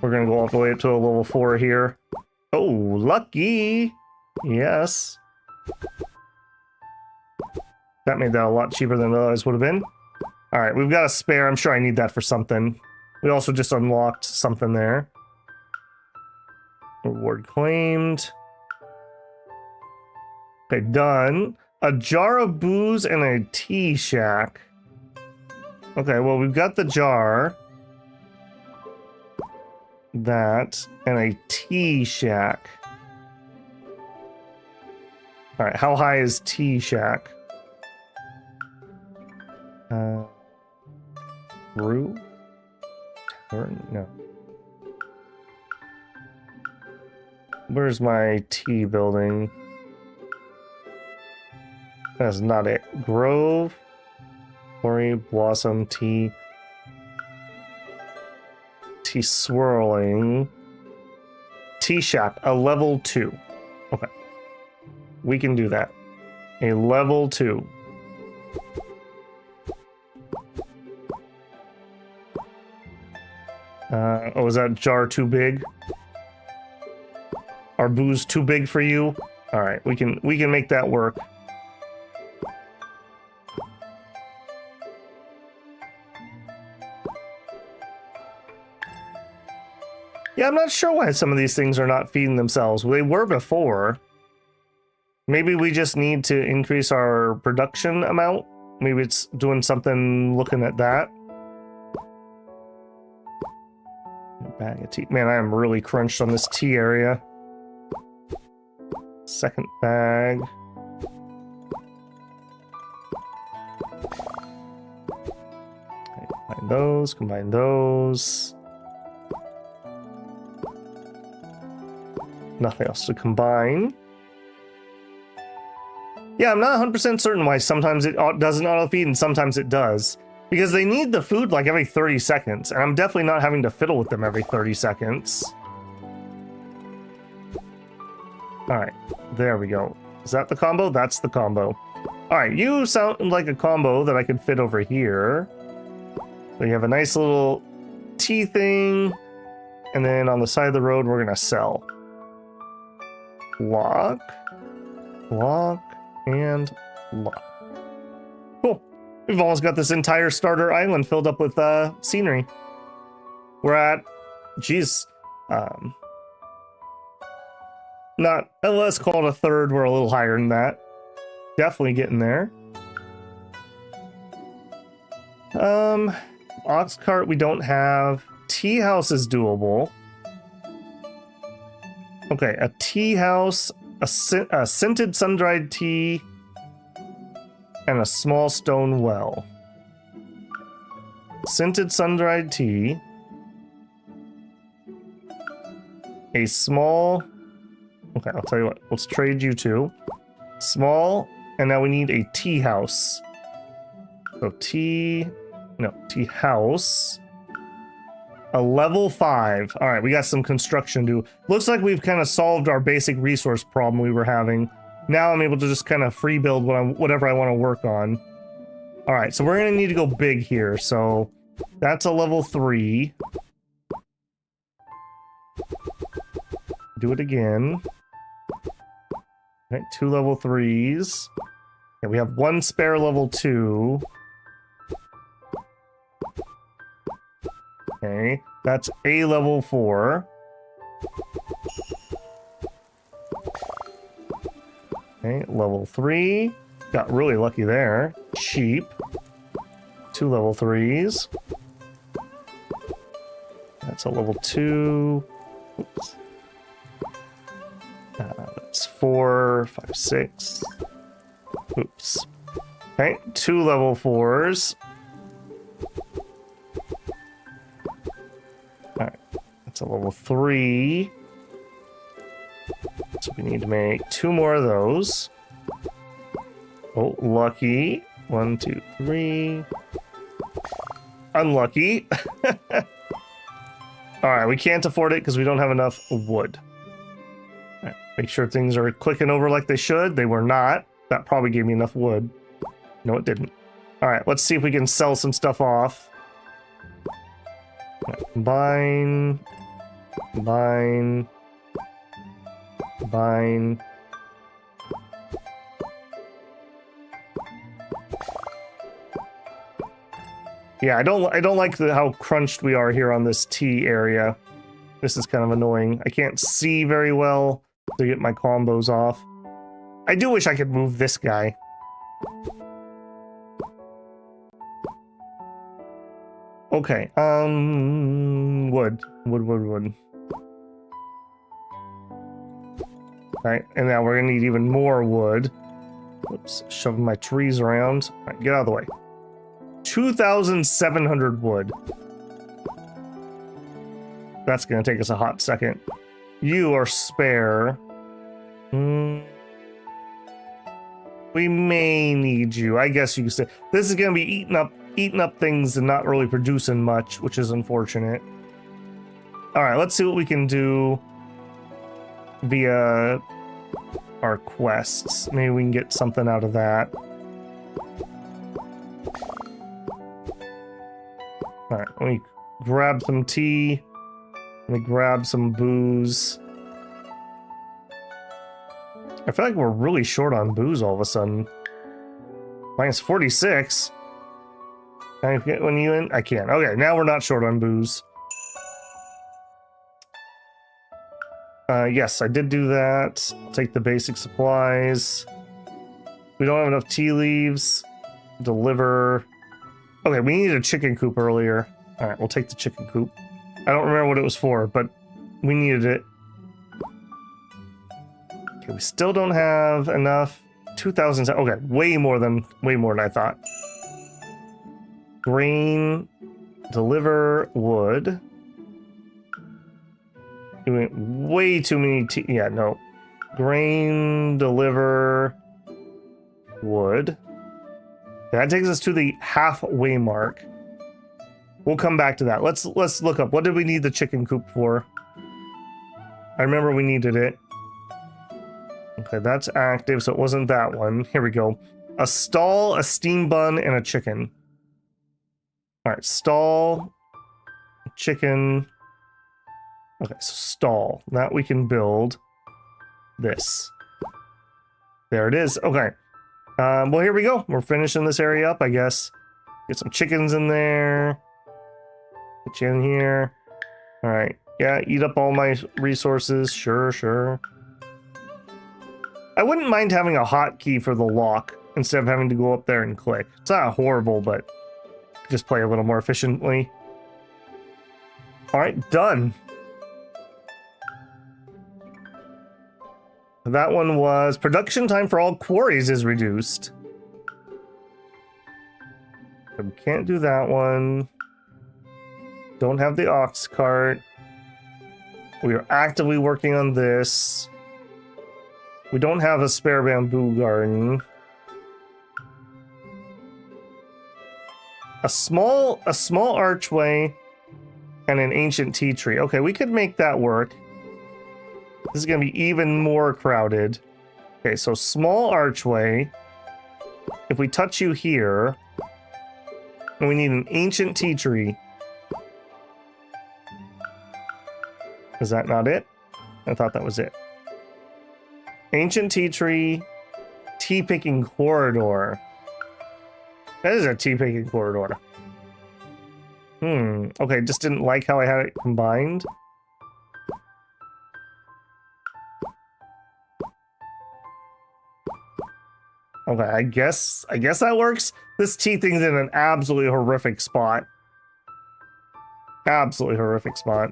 We're going to go all the way up to a level 4 here. Oh, lucky! Yes. That made that a lot cheaper than it otherwise would have been. Alright, we've got a spare. I'm sure I need that for something. We also just unlocked something there. Reward claimed. Okay, done. A jar of booze and a tea shack. Okay, well, we've got the jar. That. And a tea shack. Alright, how high is tea shack? Brew? No. Where's my tea building? That's not it. Grove, Quarry, Blossom, Tea. Tea swirling. Tea shack, a level 2. Okay. We can do that. A level 2. Oh, is that jar too big? Are booze too big for you? All right, we can make that work. Yeah, I'm not sure why some of these things are not feeding themselves. They were before. Maybe we just need to increase our production amount. Maybe it's doing something looking at that. Bag of tea. Man, I am really crunched on this tea area. Second bag. Okay, combine those, combine those. Nothing else to combine. Yeah, I'm not 100% certain why sometimes it doesn't auto-feed and sometimes it does. Because they need the food like every 30 seconds, and I'm definitely not having to fiddle with them every 30 seconds. Alright, there we go. Is that the combo? That's the combo. Alright, you sound like a combo that I could fit over here. So you have a nice little tea thing, and then on the side of the road we're gonna sell. Lock, lock, and lock. Cool. We've almost got this entire starter island filled up with scenery. We're at, geez, not, let's call it a third. We're a little higher than that. Definitely getting there. Ox cart we don't have. Tea house is doable. Okay, a tea house, a scented sun-dried tea, and a small stone well. Scented sun-dried tea. A small... Okay, I'll tell you what. Let's trade you two. Small, and now we need a tea house. So tea... No, tea house. A level 5. All right, we got some construction to do. Looks like we've kind of solved our basic resource problem we were having. Now I'm able to just kind of free build whatever I want to work on. All right, so we're going to need to go big here. So that's a level 3. Do it again. All right, 2 level 3s. Okay, we have 1 spare level 2. Okay, that's a level 4. Okay, level 3. Got really lucky there. Cheap. 2 level 3s. That's a level 2. Oops. That's 4, 5, 6. Oops. Okay, 2 level 4s. Alright, that's a level 3. So we need to make 2 more of those. Oh, lucky. 1, 2, 3. Unlucky. Alright, we can't afford it because we don't have enough wood. Right, make sure things are clicking over like they should. They were not. That probably gave me enough wood. No, it didn't. Alright, let's see if we can sell some stuff off. Right, combine. Combine. Combine. Yeah, I don't like how crunched we are here on this T area. This is kind of annoying. I can't see very well to get my combos off. I do wish I could move this guy. Okay, wood. Wood. Alright, and now we're gonna need even more wood. Whoops, shoving my trees around. Alright, get out of the way. 2,700 wood. That's gonna take us a hot second. You are spare. We may need you. I guess you could say this is gonna be eating up things and not really producing much, which is unfortunate. All right, let's see what we can do via our quests. Maybe we can get something out of that. All right, let me grab some tea. Let me grab some booze. I feel like we're really short on booze all of a sudden. Minus 46. Can I get one you in? I can. Okay, now we're not short on booze. Yes, I did do that. I'll take the basic supplies. We don't have enough tea leaves. Deliver. Okay, we needed a chicken coop earlier. Alright, we'll take the chicken coop. I don't remember what it was for, but we needed it. Okay, we still don't have enough. 2,000. Okay, way more than I thought. Grain, deliver wood. Doing way too many. Yeah, no. Grain, deliver wood. That takes us to the halfway mark. We'll come back to that. Let's look up. What did we need the chicken coop for? I remember we needed it. Okay, that's active, so it wasn't that one. Here we go. A stall, a steam bun, and a chicken. All right, stall, chicken. Okay, so stall. That we can build. This. There it is. Okay. Well, here we go. We're finishing this area up, I guess. Get some chickens in there. Get you in here. All right. Yeah, eat up all my resources. Sure. I wouldn't mind having a hotkey for the lock instead of having to go up there and click. It's not horrible, but just play a little more efficiently. All right, done. That one was production time for all quarries is reduced. We can't do that one. Don't have the ox cart. We are actively working on this. We don't have a spare bamboo garden. A small archway and an ancient tea tree. Okay, we could make that work. This is going to be even more crowded. Okay, so small archway. If we touch you here, and we need an ancient tea tree. Is that not it? I thought that was it. Ancient tea tree, tea picking corridor. That is a tea picking corridor. Okay, just didn't like how I had it combined. Okay, I guess that works. This tea thing's in an absolutely horrific spot. Absolutely horrific spot.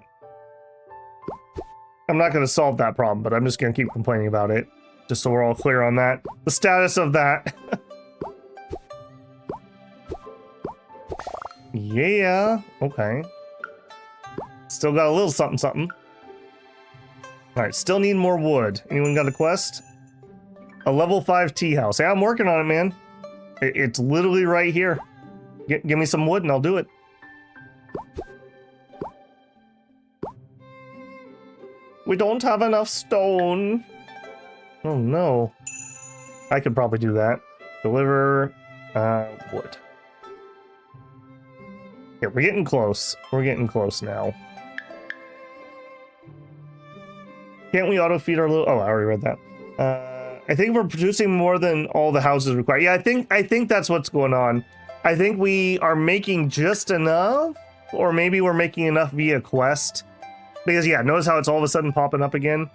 I'm not going to solve that problem, but I'm just going to keep complaining about it. Just so we're all clear on that. The status of that. Yeah, okay. Still got a little something something. Alright, still need more wood. Anyone got a quest? A level 5 tea house. Yeah, I'm working on it, man. It's literally right here. Give me some wood and I'll do it. We don't have enough stone. Oh no. I could probably do that. Deliver wood. Yeah, we're getting close. We're getting close now. Can't we auto feed our little... Oh, I already read that. I think we're producing more than all the houses require. Yeah, I think that's what's going on. I think we are making just enough, or maybe we're making enough via quest. Because yeah, notice how it's all of a sudden popping up again.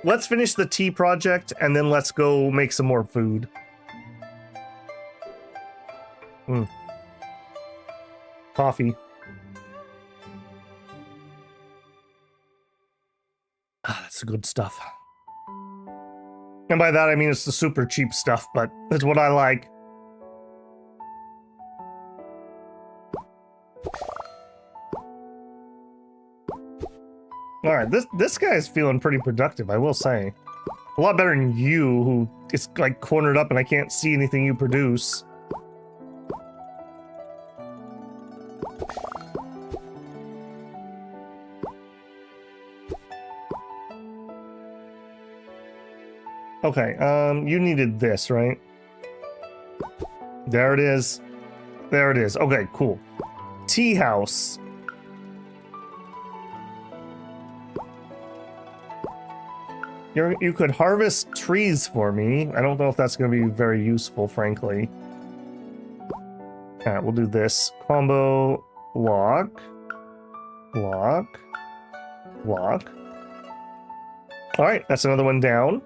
Let's finish the tea project and then let's go make some more food. Coffee. Ah, that's the good stuff. And by that I mean it's the super cheap stuff, but it's what I like. Alright, this guy is feeling pretty productive, I will say. A lot better than you, who is like cornered up and I can't see anything you produce. Okay, you needed this, right? There it is. There it is. Okay, cool. Tea house. You could harvest trees for me. I don't know if that's going to be very useful, frankly. Alright, we'll do this. Combo, lock, lock, lock. Alright, that's another one down.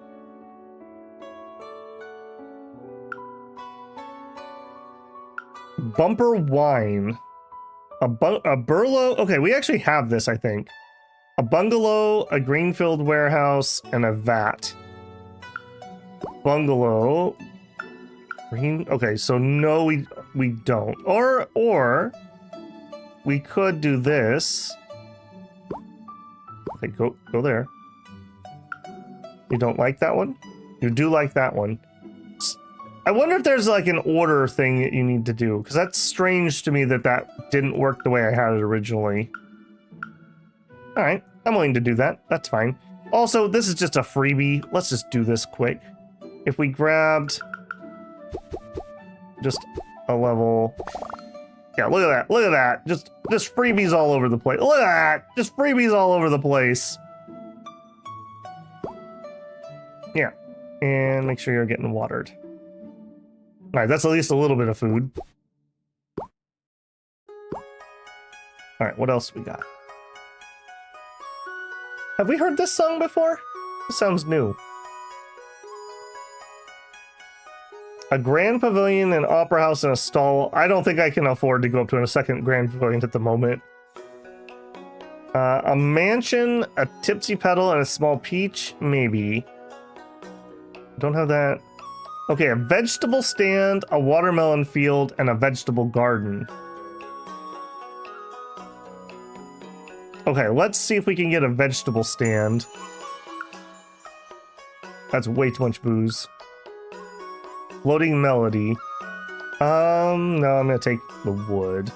Bumper wine. A burlo. Okay, we actually have this, I think. A bungalow, a greenfield warehouse, and a vat. Bungalow. Green. Okay, so no, we don't. Or we could do this. Okay, go there. You don't like that one? You do like that one. I wonder if there's like an order thing that you need to do, because that's strange to me that that didn't work the way I had it originally. All right, I'm willing to do that. That's fine. Also, this is just a freebie. Let's just do this quick. If we grabbed just a level, yeah, look at that. Look at that. Just freebies all over the place. Look at that. Just freebies all over the place. Yeah, and make sure you're getting watered. All right, that's at least a little bit of food. All right, what else we got? Have we heard this song before? This sounds new. A grand pavilion, an opera house, and a stall. I don't think I can afford to go up to a second grand pavilion at the moment. A mansion, a tipsy pedal, and a small peach? Maybe. Don't have that. Okay, a vegetable stand, a watermelon field, and a vegetable garden. Okay, let's see if we can get a vegetable stand. That's way too much booze. Floating melody. No, I'm gonna take the wood.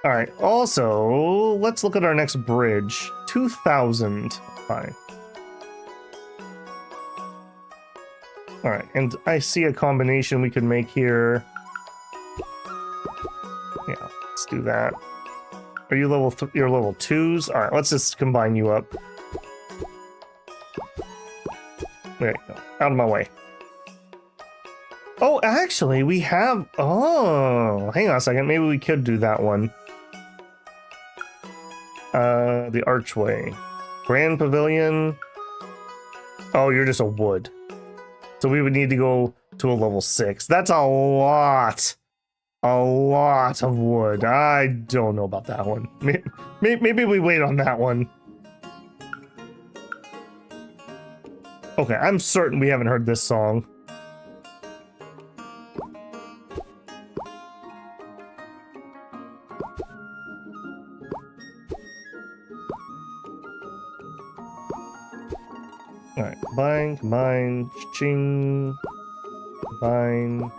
All right, also, let's look at our next bridge. 2,000. Fine. All right, and I see a combination we could make here. Yeah, let's do that. Are you level you're level 2s? All right, let's just combine you up. There you go. Out of my way. Oh, actually, we have... Oh, hang on a second. Maybe we could do that one. The archway. Grand pavilion. Oh, you're just a wood. So we would need to go to a level 6. That's a lot. A lot of wood. I don't know about that one. Maybe we wait on that one. Okay, I'm certain we haven't heard this song. Alright, combine, ching, combine.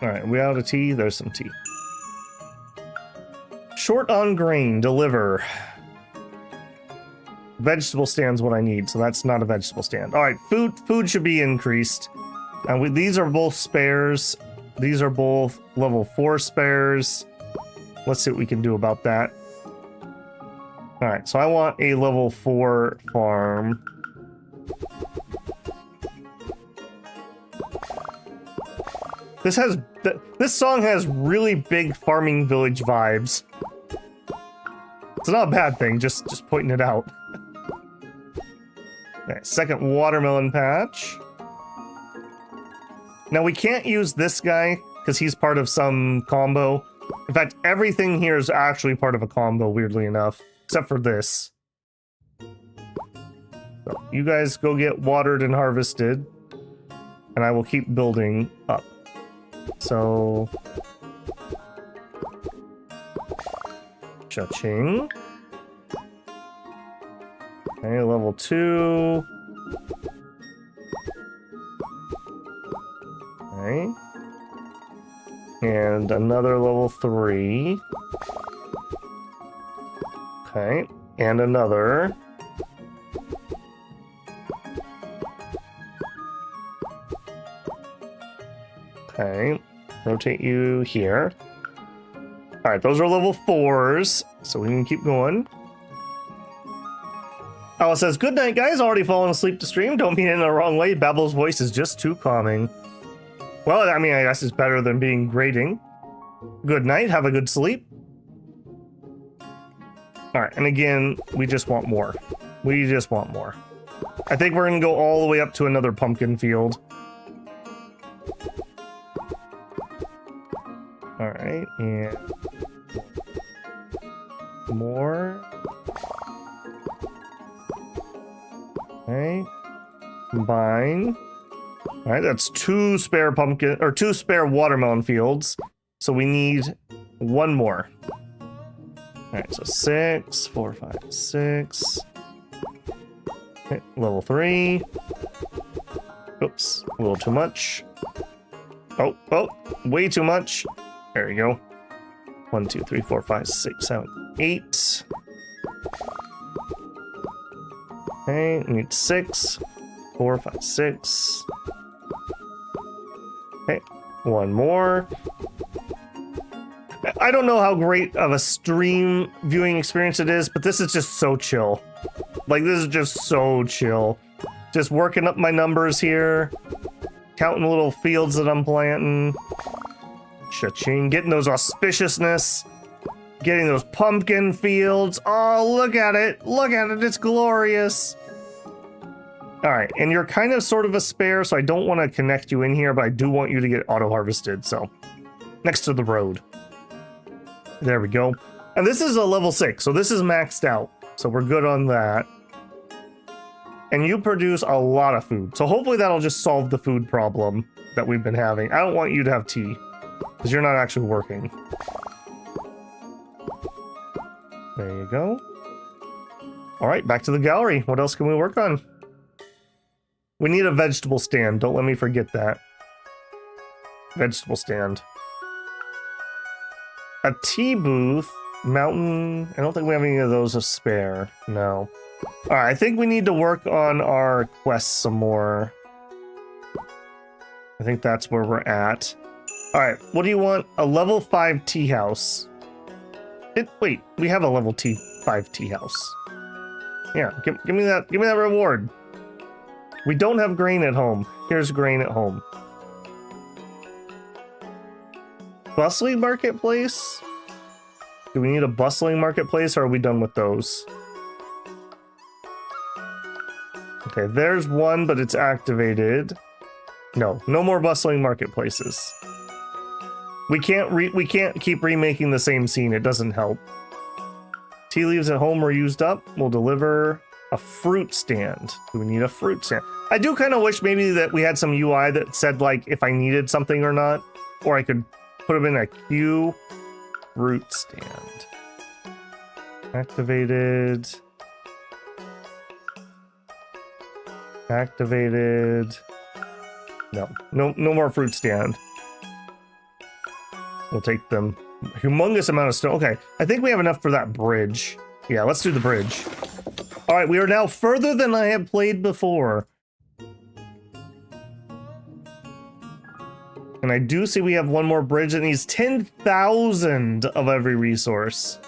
Alright, we out of tea? There's some tea. Short on grain, deliver. Vegetable stand's what I need, so that's not a vegetable stand. Alright, food should be increased. And these are both spares. These are both level 4 spares. Let's see what we can do about that. Alright, so I want a level 4 farm. This song has really big farming village vibes. It's not a bad thing, just pointing it out. Okay, second watermelon patch. Now we can't use this guy because he's part of some combo. In fact, everything here is actually part of a combo, weirdly enough. Except for this. So you guys go get watered and harvested. And I will keep building up. So... Cha-ching. Okay, level 2. Okay. And another level 3. Okay, and another. Okay, rotate you here. All right, those are level 4s, so we can keep going. Oh, it says, good night, guys. Already fallen asleep to stream. Don't mean it in the wrong way. Babble's voice is just too calming. Well, I mean, I guess it's better than being grating. Good night. Have a good sleep. All right, and again, we just want more. We just want more. I think we're gonna go all the way up to another pumpkin field. All right, and more. Okay. Combine. All right, that's 2 spare pumpkin or 2 spare watermelon fields. So we need 1 more. All right, so 6, 4, 5, 6. Okay, level 3. Oops, a little too much. Oh, way too much. There you go. 1, 2, 3, 4, 5, 6, 7, 8. Okay, we need 6, 4, 5, 6. Okay, 1 more. I don't know how great of a stream viewing experience it is, but this is just so chill. Like, this is just so chill. Just working up my numbers here. Counting the little fields that I'm planting. Cha-ching. Getting those auspiciousness. Getting those pumpkin fields. Oh, look at it. Look at it. It's glorious. All right. And you're kind of sort of a spare, so I don't want to connect you in here, but I do want you to get auto-harvested. So, next to the road. There we go. And this is a level 6, so this is maxed out. So we're good on that. And you produce a lot of food. So hopefully that'll just solve the food problem that we've been having. I don't want you to have tea, because you're not actually working. There you go. All right, back to the gallery. What else can we work on? We need a vegetable stand. Don't let me forget that. Vegetable stand. A tea booth. Mountain. I don't think we have any of those to spare. No. All right, I think we need to work on our quests some more. I think that's where we're at. All right, what do you want? A level 5 tea house. Wait, we have a level 5 tea house. Yeah, give me that. Give me that reward. We don't have grain at home. Here's grain at home. Bustling marketplace? Do we need a bustling marketplace, or are we done with those? Okay, there's one, but it's activated. No more bustling marketplaces. We can't keep remaking the same scene. It doesn't help. Tea leaves at home were used up. We'll deliver a fruit stand. Do we need a fruit stand? I do kind of wish maybe that we had some UI that said like if I needed something or not, or I could put them in a queue. Fruit stand. Activated. Activated. No more fruit stand. We'll take them. Humongous amount of stone. Okay, I think we have enough for that bridge. Yeah, let's do the bridge. All right, we are now further than I have played before. And I do see we have one more bridge that needs 10,000 of every resource.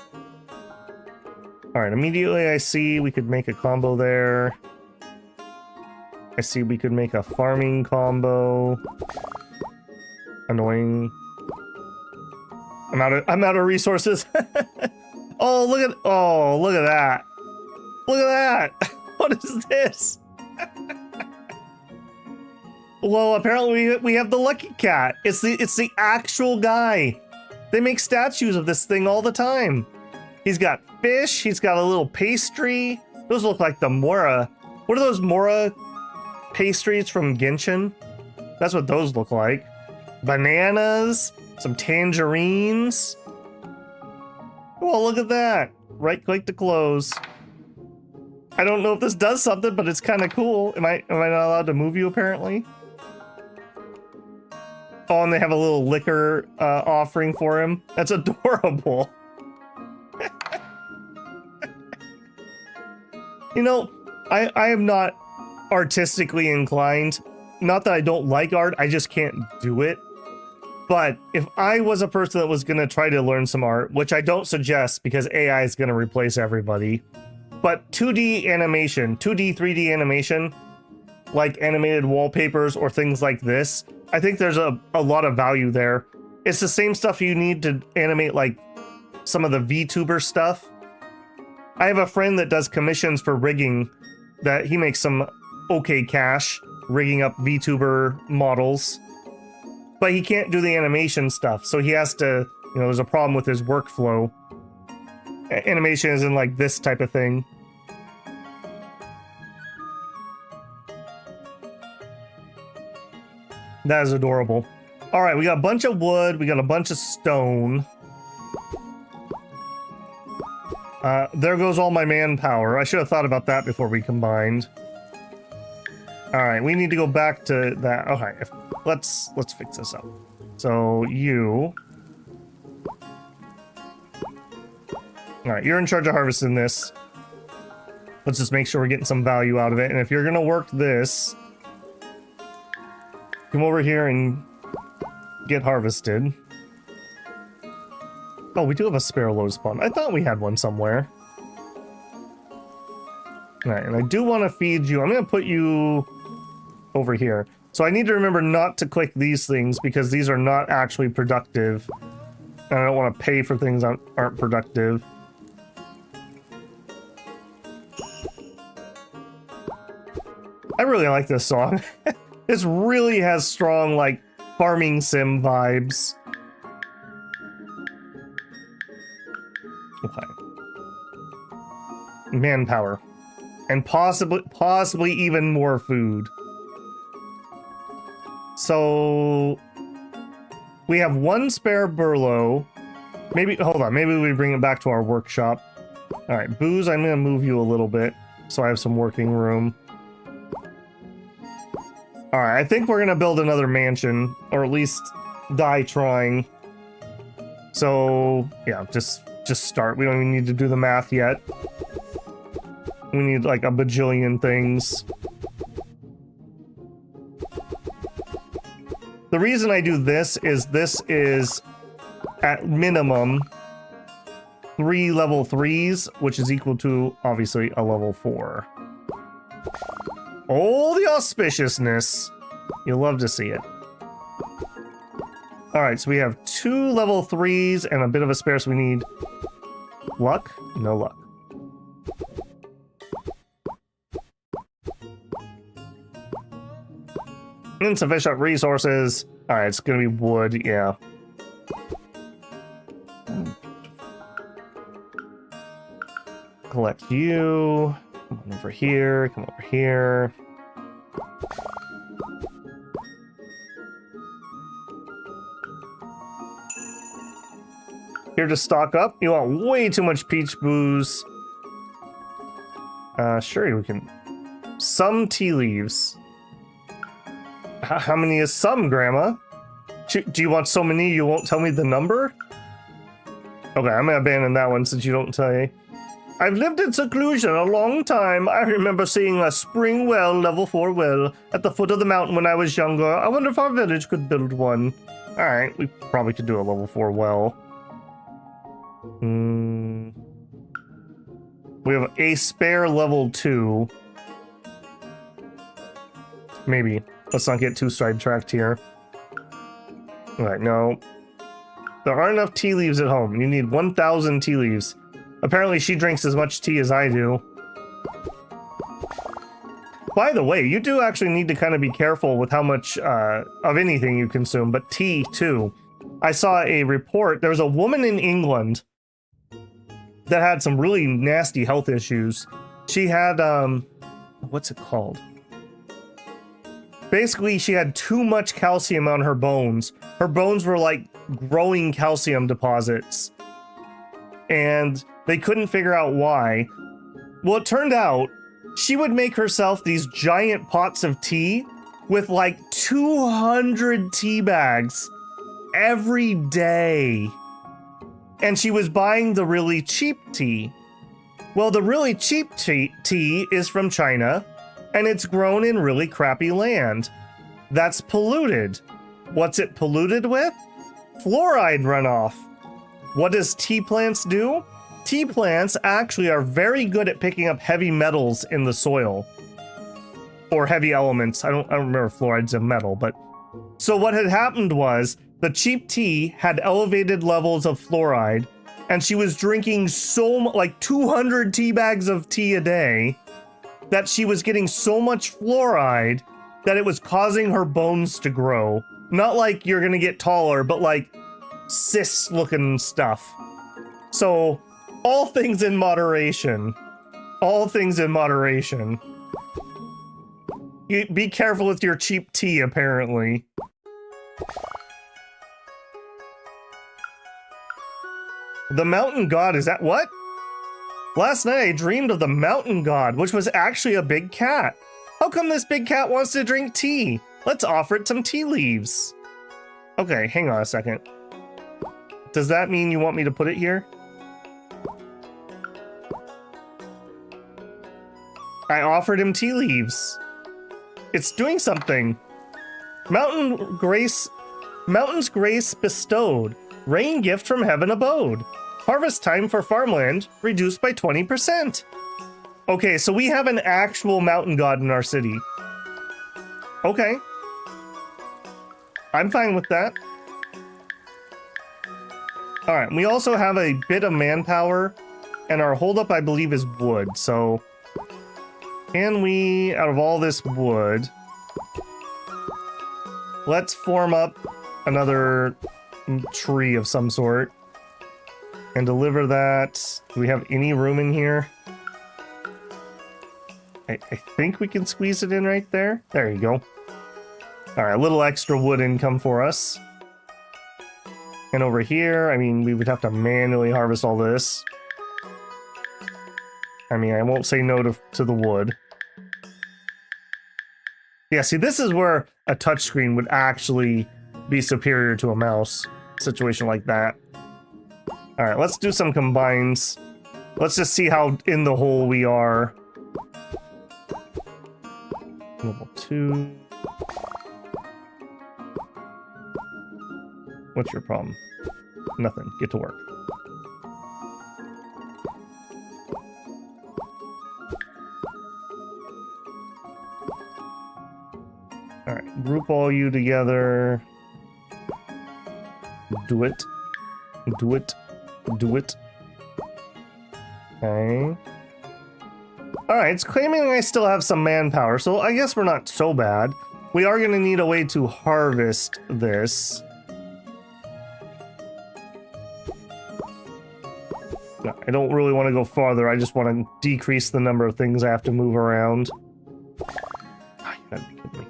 All right, immediately I see we could make a combo there. I see we could make a farming combo. Annoying. I'm out of resources. Oh, look at that. Look at that. What is this? Well, apparently we have the lucky cat. It's the actual guy. They make statues of this thing all the time. He's got fish. He's got a little pastry. Those look like the Mora. What are those Mora pastries from Genshin? That's what those look like. Bananas, some tangerines. Oh, look at that. Right click to close. I don't know if this does something, but it's kind of cool. Am I not allowed to move you apparently? Oh, and they have a little liquor offering for him. That's adorable. You know, I am not artistically inclined. Not that I don't like art, I just can't do it. But if I was a person that was going to try to learn some art, which I don't suggest because AI is going to replace everybody, but 2D animation, 2D, 3D animation, like animated wallpapers or things like this, I think there's a lot of value there. It's the same stuff you need to animate like some of the VTuber stuff. I have a friend that does commissions for rigging that he makes some okay cash rigging up VTuber models, but he can't do the animation stuff. So he has to, you know, there's a problem with his workflow. Animation isn't like this type of thing. That is adorable. All right, we got a bunch of wood. We got a bunch of stone. There goes all my manpower. I should have thought about that before we combined. All right, we need to go back to that. Okay, let's fix this up. So you. All right, you're in charge of harvesting this. Let's just make sure we're getting some value out of it. And if you're gonna work this, come over here and get harvested. Oh, we do have a spare lotus spawn. I thought we had one somewhere. All right, and I do want to feed you. I'm gonna put you over here. So I need to remember not to click these things because these are not actually productive. And I don't want to pay for things that aren't productive. I really like this song. This really has strong, like, farming sim vibes. Okay. Manpower. And possibly even more food. So we have one spare burlow. Maybe, hold on, maybe we bring it back to our workshop. All right, Booze, I'm gonna move you a little bit so I have some working room. All right, I think we're gonna build another mansion, or at least die trying. So yeah, just start. We don't even need to do the math yet. We need like a bajillion things. The reason I do this is at minimum 3 level 3s, which is equal to obviously a level 4. Oh, the auspiciousness. You'll love to see it. All right, so we have 2 level 3s and a bit of a spare, so we need luck? No luck. Insufficient resources. All right, it's gonna be wood, yeah. Collect you. Come on over here, come over here. Here to stock up. You want way too much peach booze. Sure, we can. Some tea leaves. How many is some, Grandma? Do you want so many you won't tell me the number? Okay, I'm gonna abandon that one since you don't tell me. I've lived in seclusion a long time. I remember seeing a spring well, level 4 well, at the foot of the mountain when I was younger. I wonder if our village could build one. Alright, we probably could do a level 4 well. We have a spare level 2. Maybe. Let's not get too sidetracked here. Alright, no. There aren't enough tea leaves at home. You need 1,000 tea leaves. Apparently she drinks as much tea as I do. By the way, you do actually need to kind of be careful with how much of anything you consume, but tea too. I saw a report. There was a woman in England that had some really nasty health issues. She had, what's it called? Basically, she had too much calcium on her bones. Her bones were like growing calcium deposits. And they couldn't figure out why. Well, it turned out she would make herself these giant pots of tea with like 200 tea bags every day. And she was buying the really cheap tea. Well, the really cheap tea is from China, and it's grown in really crappy land. That's polluted. What's it polluted with? Fluoride runoff. What does tea plants do? Tea plants actually are very good at picking up heavy metals in the soil. Or heavy elements. I don't remember if fluoride's a metal, but... So what had happened was, the cheap tea had elevated levels of fluoride, and she was drinking like 200 tea bags of tea a day, that she was getting so much fluoride that it was causing her bones to grow. Not like you're gonna get taller, but like cyst-looking stuff. So, all things in moderation. All things in moderation. Be careful with your cheap tea, apparently. The mountain god, is that what? Last night I dreamed of the mountain god, which was actually a big cat. How come this big cat wants to drink tea? Let's offer it some tea leaves. Okay, hang on a second. Does that mean you want me to put it here? I offered him tea leaves. It's doing something. Mountain's grace bestowed. Rain gift from heaven abode. Harvest time for farmland reduced by 20%. Okay, so we have an actual mountain god in our city. Okay. I'm fine with that. All right, we also have a bit of manpower, and our holdup, I believe, is wood. So, can we, out of all this wood, let's form up another tree of some sort and deliver that. Do we have any room in here? I think we can squeeze it in right there. There you go. All right, a little extra wood income for us. And over here, I mean, we would have to manually harvest all this. I mean, I won't say no to the wood. Yeah, see, this is where a touchscreen would actually be superior to a mouse. Situation like that. All right, let's do some combines. Let's just see how in the hole we are. Level 2. What's your problem? Nothing. Get to work. All right, group all you together. Do it. Do it. Do it. Okay. Alright, it's claiming I still have some manpower, so I guess we're not so bad. We are going to need a way to harvest this. No, I don't really want to go farther, I just want to decrease the number of things I have to move around. Oh, you gotta be kidding me.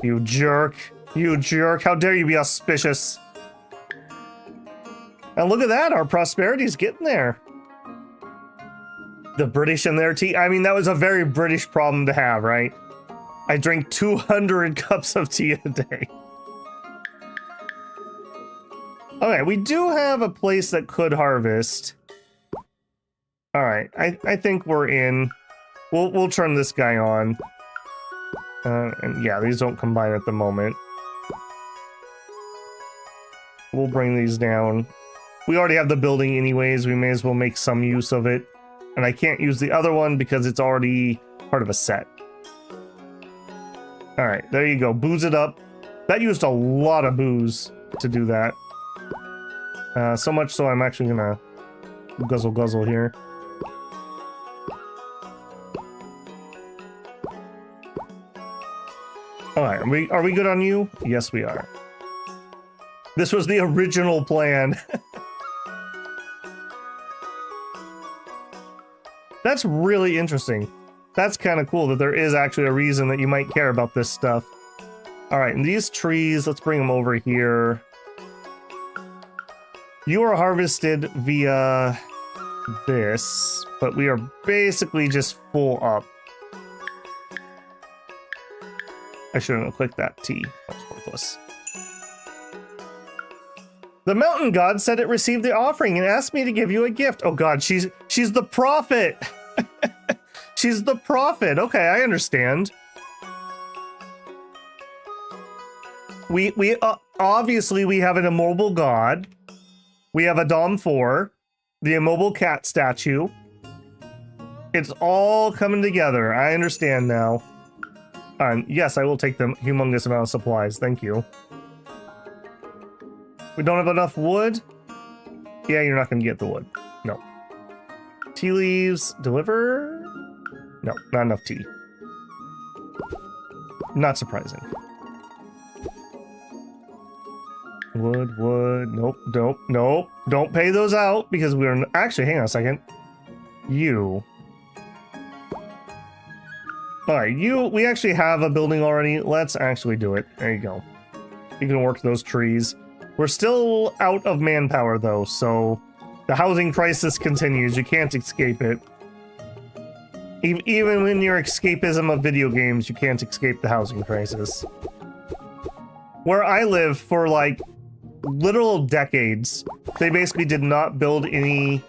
You jerk. You jerk. How dare you be auspicious. And look at that, our prosperity's getting there. The British and their tea. I mean, that was a very British problem to have, right? I drink 200 cups of tea a day. Okay, we do have a place that could harvest. All right, I think we're in. We'll turn this guy on. And yeah, these don't combine at the moment. We'll bring these down. We already have the building anyways. We may as well make some use of it. And I can't use the other one because it's already part of a set. All right, there you go. Booze it up. That used a lot of booze to do that. So much so I'm actually gonna guzzle here. All right, are we good on you? Yes, we are. This was the original plan. That's really interesting. That's kind of cool that there is actually a reason that you might care about this stuff. All right, and these trees, let's bring them over here. You are harvested via this, but we are basically just full up. I shouldn't have clicked that T. That's worthless. The mountain god said it received the offering and asked me to give you a gift. Oh god, she's the prophet. She's the prophet. Okay, I understand. We obviously we have an immobile god. We have a Dom 4, the immobile cat statue. It's all coming together. I understand now. Yes, I will take the humongous amount of supplies. Thank you. We don't have enough wood? Yeah, you're not going to get the wood. No. Tea leaves. Deliver? No, not enough tea. Not surprising. Wood. Nope. Don't pay those out because we're... Actually, hang on a second. You. Alright, we actually have a building already. Let's actually do it. There you go. You can work those trees. We're still out of manpower though, so the housing crisis continues. You can't escape it. Even when your escapism of video games, you can't escape the housing crisis. Where I live, for like literal decades, they basically did not build any.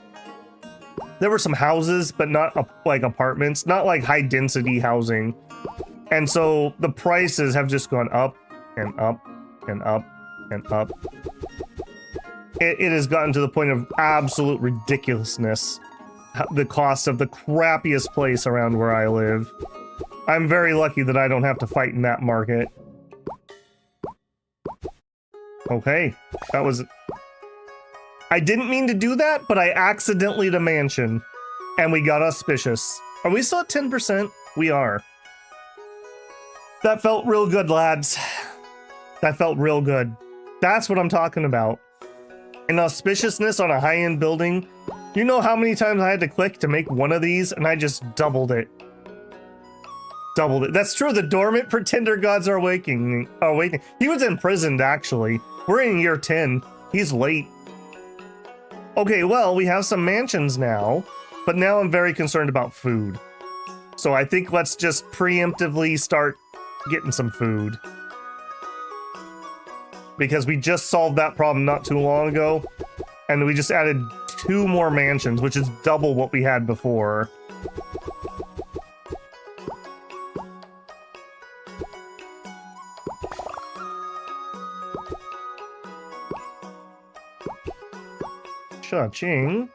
There were some houses, but not like apartments, not like high density housing. And so the prices have just gone up and up and up and up. It has gotten to the point of absolute ridiculousness. The cost of the crappiest place around where I live. I'm very lucky that I don't have to fight in that market. Okay, that was... I didn't mean to do that, but I accidentally did a mansion. And we got auspicious. Are we still at 10%? We are. That felt real good, lads. That felt real good. That's what I'm talking about. An auspiciousness on a high-end building. You know how many times I had to click to make one of these, and I just doubled it. Doubled it. That's true, the dormant pretender gods are awakening. He was imprisoned, actually. We're in year 10. He's late. Okay, well, we have some mansions now, but now I'm very concerned about food. So I think let's just preemptively start getting some food. Because we just solved that problem not too long ago, and we just added 2 more mansions, which is double what we had before. Cha-ching.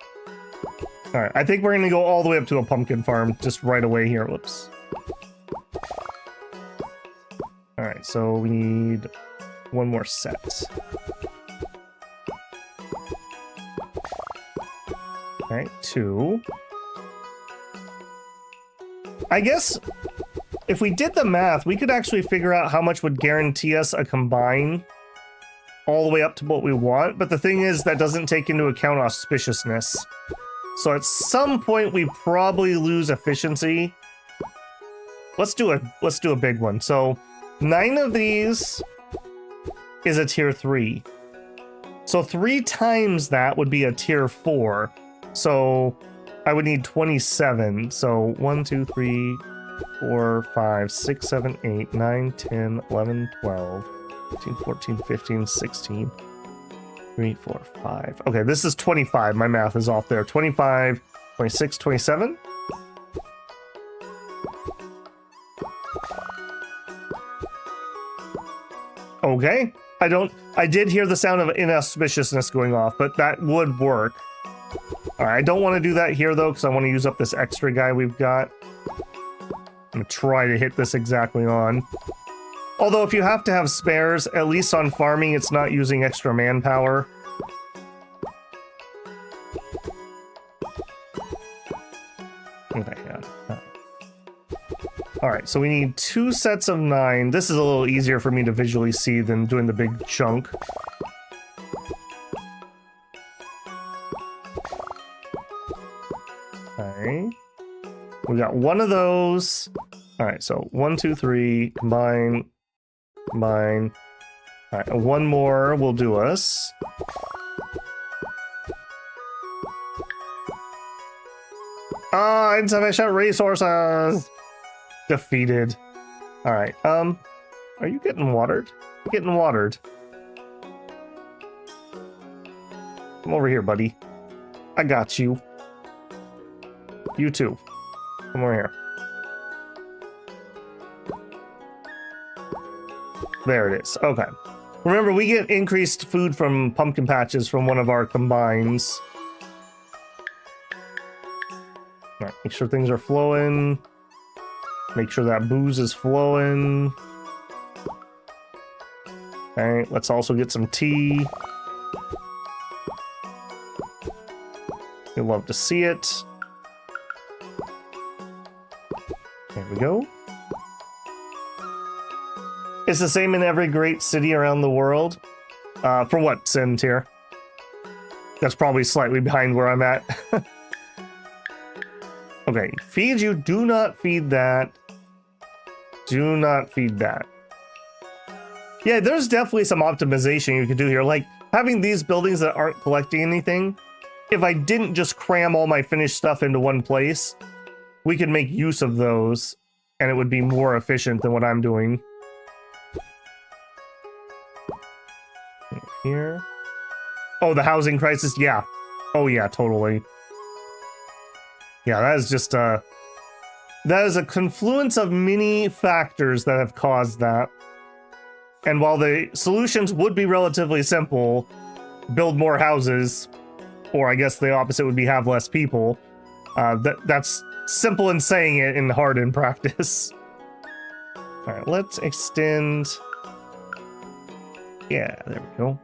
Alright, I think we're gonna go all the way up to a pumpkin farm just right away here. Whoops. Alright, so we need 1 more set. Okay, 2. I guess if we did the math, we could actually figure out how much would guarantee us a combine all the way up to what we want, but the thing is that doesn't take into account auspiciousness. So at some point we probably lose efficiency. Let's do a big one. So 9 of these is a tier 3. So 3 times that would be a tier 4. So I would need 27. So 1, 2, 3, 4, 5, 6, 7, 8, 9, 10, 11, 12, 13, 14, 15, 16, 3, 4, 5. Okay, this is 25. My math is off there. 25, 26, 27. Okay. I did hear the sound of inauspiciousness going off, but that would work. Alright, I don't want to do that here though, because I want to use up this extra guy we've got. I'm going to try to hit this exactly on. Although if you have to have spares, at least on farming, it's not using extra manpower. Okay, yeah. Alright, so we need 2 sets of 9. This is a little easier for me to visually see than doing the big chunk. Okay. We got 1 of those. Alright, so 1, 2, 3, combine. Combine. Alright, 1 more will do us. Ah, insufficient resources! Defeated. Alright, are you getting watered? You're getting watered. Come over here, buddy. I got you. You too. Come over here. There it is. Okay. Remember, we get increased food from pumpkin patches from one of our combines. Alright, make sure things are flowing. Make sure that booze is flowing. Alright, let's also get some tea. You'll love to see it. There we go. It's the same in every great city around the world. For what, Sin tier? That's probably slightly behind where I'm at. Okay, feed you. Do not feed that. Do not feed that. Yeah, there's definitely some optimization you could do here. Like having these buildings that aren't collecting anything. If I didn't just cram all my finished stuff into one place, we could make use of those and it would be more efficient than what I'm doing. Here. Oh, the housing crisis. Yeah. Oh yeah, totally. Yeah, that is just that is a confluence of many factors that have caused that. And while the solutions would be relatively simple, build more houses, or I guess the opposite would be have less people, that's simple in saying it and hard in practice. All right, let's extend. Yeah, there we go.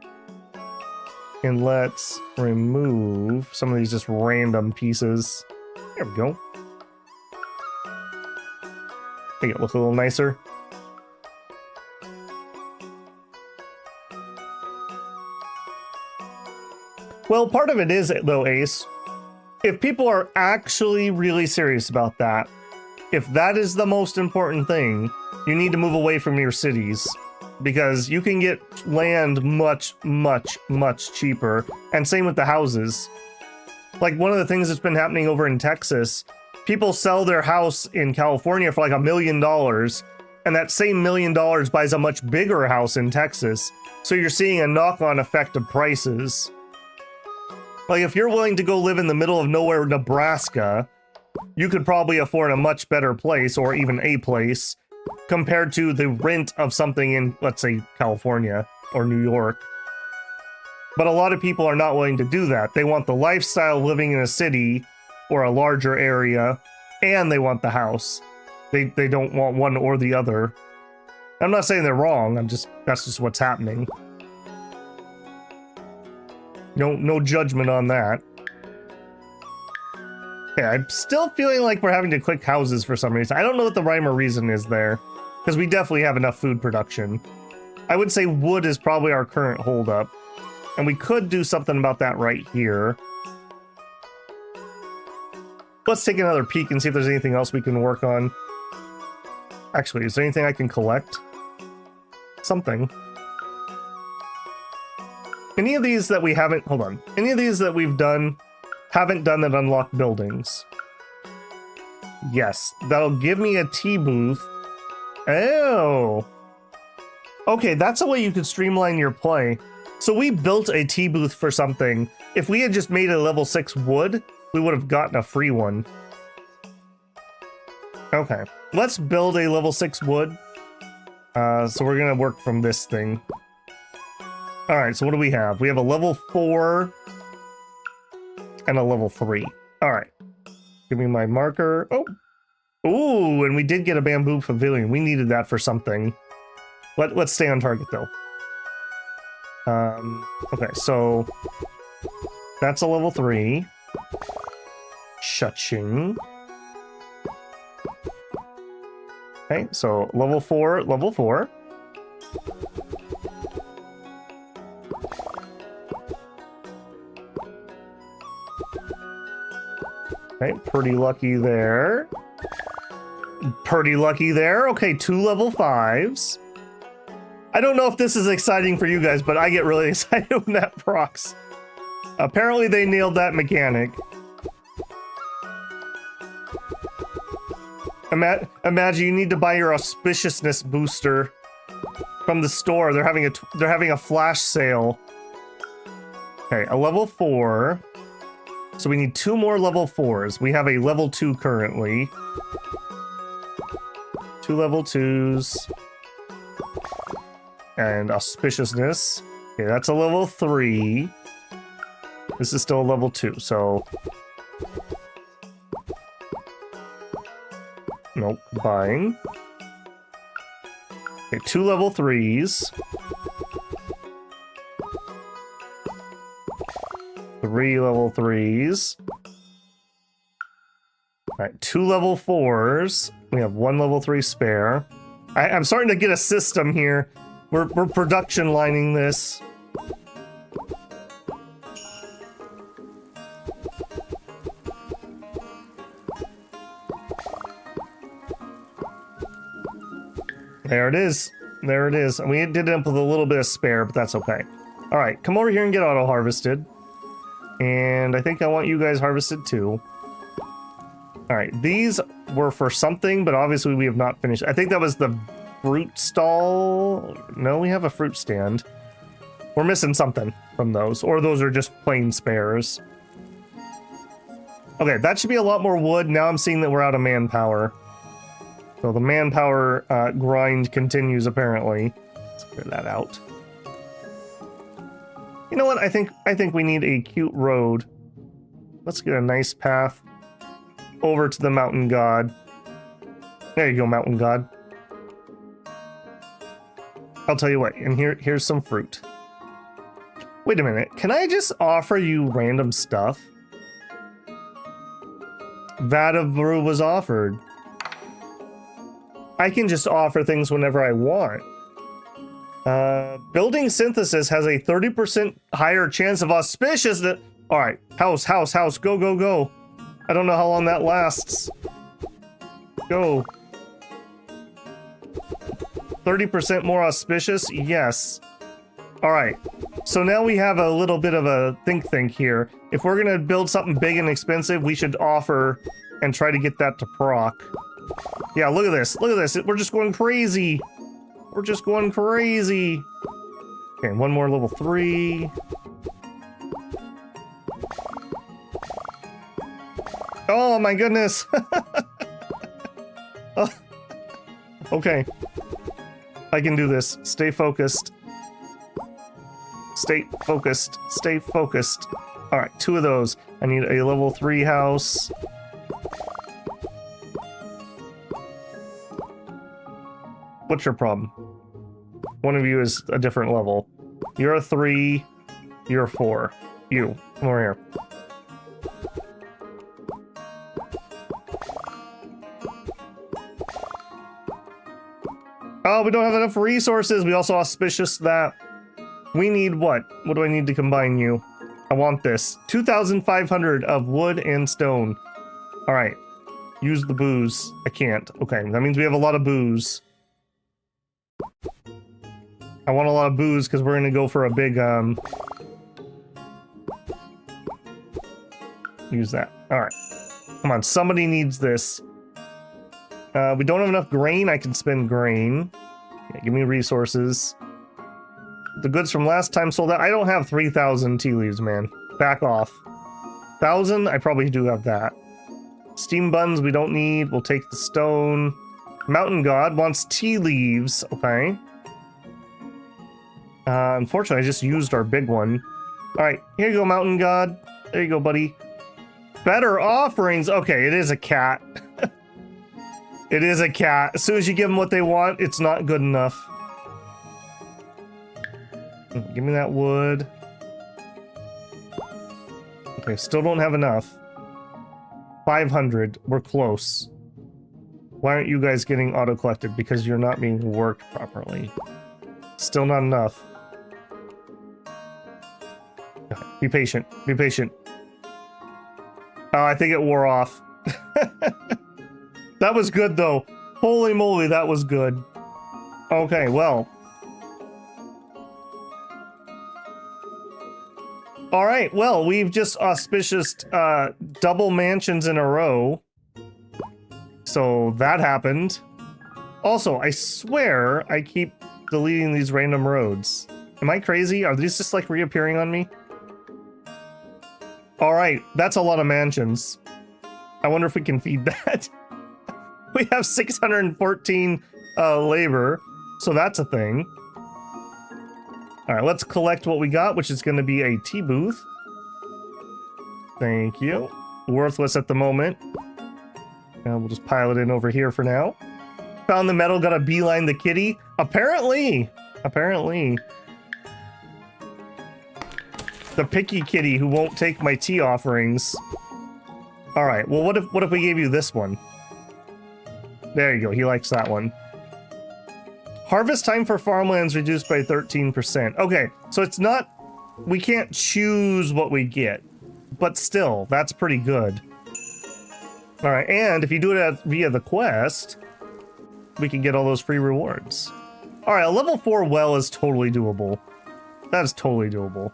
And let's remove some of these just random pieces. There we go. Make it look a little nicer. Well, part of it is, though, Ace, if people are actually really serious about that, if that is the most important thing, you need to move away from your cities, because you can get land much, much, much cheaper, and same with the houses. Like, one of the things that's been happening over in Texas, people sell their house in California for like $1 million, and that same $1 million buys a much bigger house in Texas, so you're seeing a knock-on effect of prices. Like, if you're willing to go live in the middle of nowhere, Nebraska, you could probably afford a much better place, or even a place, compared to the rent of something in, let's say, California or New York. But a lot of people are not willing to do that. They want the lifestyle of living in a city or a larger area, and they want the house. They don't want one or the other. I'm not saying they're wrong, that's just what's happening. No judgment on that. Yeah, I'm still feeling like we're having to click houses for some reason. I don't know what the rhyme or reason is there, because we definitely have enough food production. I would say wood is probably our current holdup, and we could do something about that right here. Let's take another peek and see if there's anything else we can work on. Actually, is there anything I can collect? Something. Any of these that we haven't... Hold on. Any of these that we've done haven't done that unlock buildings. Yes. That'll give me a tea booth. Oh. Okay, that's a way you could streamline your play. So we built a tea booth for something. If we had just made a level 6 wood, we would have gotten a free one. Okay. Let's build a level 6 wood. So we're going to work from this thing. Alright, so what do we have? We have a level 4 and a level 3. Alright. Give me my marker. Oh! Ooh, and we did get a bamboo pavilion. We needed that for something. Let's stay on target, though. Okay, so... that's a level 3. Shutching. Okay, so level 4, level 4. Okay, pretty lucky there. Pretty lucky there. Okay, 2 level 5s. I don't know if this is exciting for you guys, but I get really excited when that procs. Apparently they nailed that mechanic. Imagine you need to buy your auspiciousness booster from the store. They're having a flash sale. Okay, a level 4. So we need 2 more level 4s. We have a level 2 currently. 2 level 2s. And auspiciousness. Okay, that's a level 3. This is still a level 2, so... nope, buying. Okay, 2 level 3s. 3 level 3s. Alright, 2 level 4s. We have 1 level 3 spare. I'm starting to get a system here. We're production lining this. There it is. There it is. We did it up with a little bit of spare, but that's okay. All right, come over here and get auto-harvested. And I think I want you guys harvested too. All right, these were for something, but obviously we have not finished. I think that was the fruit stall. No, we have a fruit stand. We're missing something from those, or those are just plain spares. Okay, that should be a lot more wood. Now I'm seeing that we're out of manpower. So the manpower grind continues, apparently. Let's clear that out. You know what? I think we need a cute road. Let's get a nice path over to the mountain god. There you go, mountain god. I'll tell you what, and here's some fruit. Wait a minute, can I just offer you random stuff? Vat of brew was offered. I can just offer things whenever I want. Building synthesis has a 30% higher chance of auspiciousness. All right, house, go, go, go. I don't know how long that lasts. Go. 30% more auspicious? Yes. All right, so now we have a little bit of a think here. If we're gonna build something big and expensive, we should offer and try to get that to proc. Yeah, look at this, we're just going crazy. We're just going crazy. Okay, one more level 3. Oh my goodness. Oh. Okay. I can do this. Stay focused. Stay focused. Stay focused. All right, 2 of those. I need a level 3 house. What's your problem? One of you is a different level. You're a 3. You're a 4. You. Come over here. Oh, we don't have enough resources. We also auspicious that. We need what? What do I need to combine you? I want this. 2,500 of wood and stone. All right. Use the booze. I can't. Okay, that means we have a lot of booze. I want a lot of booze because we're going to go for a big, use that. All right. Come on, somebody needs this. We don't have enough grain. I can spend grain. Yeah, give me resources. The goods from last time sold out. I don't have 3,000 tea leaves, man. Back off. 1,000? I probably do have that. Steam buns we don't need. We'll take the stone. Mountain God wants tea leaves. Okay. Unfortunately, I just used our big one. All right, here you go, Mountain God. There you go, buddy. Better offerings. Okay, it is a cat. It is a cat. As soon as you give them what they want, it's not good enough. Give me that wood. Okay, still don't have enough. 500. We're close. Why aren't you guys getting auto-collected? Because you're not being worked properly. Still not enough. Be patient. Be patient. Oh, I think it wore off. That was good, though. Holy moly, that was good. Okay, well. Alright, well, we've just auspicious double mansions in a row. So that happened. Also, I swear I keep deleting these random roads. Am I crazy? Are these just like reappearing on me? Alright, that's a lot of mansions. I wonder if we can feed that. We have 614 labor, so that's a thing. Alright, let's collect what we got, which is going to be a tea booth. Thank you. Worthless at the moment. We'll just pile it in over here for now. Found the metal, got a beeline the kitty. Apparently. Apparently. The picky kitty who won't take my tea offerings. Alright, well what if we gave you this one? There you go, he likes that one. Harvest time for farmlands reduced by 13%. Okay, so it's not... We can't choose what we get. But still, that's pretty good. Alright, and if you do it via the quest, we can get all those free rewards. All right, a level 4 well is totally doable. That's totally doable.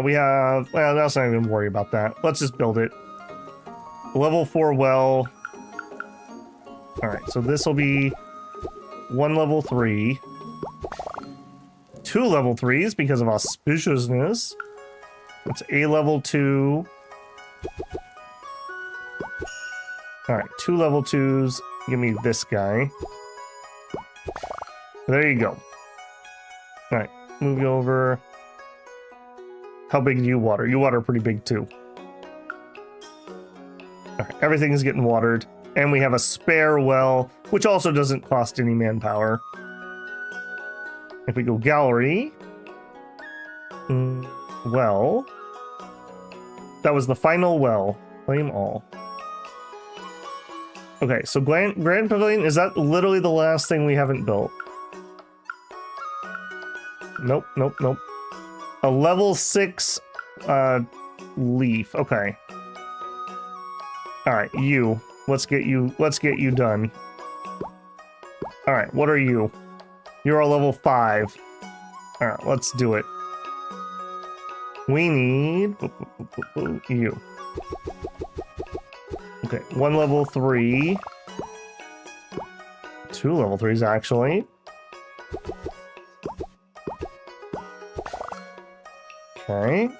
We have, well, let's not even worry about that. Let's just build it. Level 4 well. All right, so this will be 1 level 3. 2 level 3s because of auspiciousness. It's a level 2. All right, 2 level 2s. Give me this guy. There you go. All right, move you over. How big do you water? You water pretty big too. All right, everything is getting watered. And we have a spare well, which also doesn't cost any manpower. If we go gallery, well, that was the final well. Claim all. Okay, so Grand Pavilion, is that literally the last thing we haven't built? Nope, nope, nope. A level 6 leaf. Okay. All right, you. Let's get you done. All right, what are you? You're a level 5. All right, let's do it. We need you. Okay, 1 level 3. 2 level 3s actually. Okay.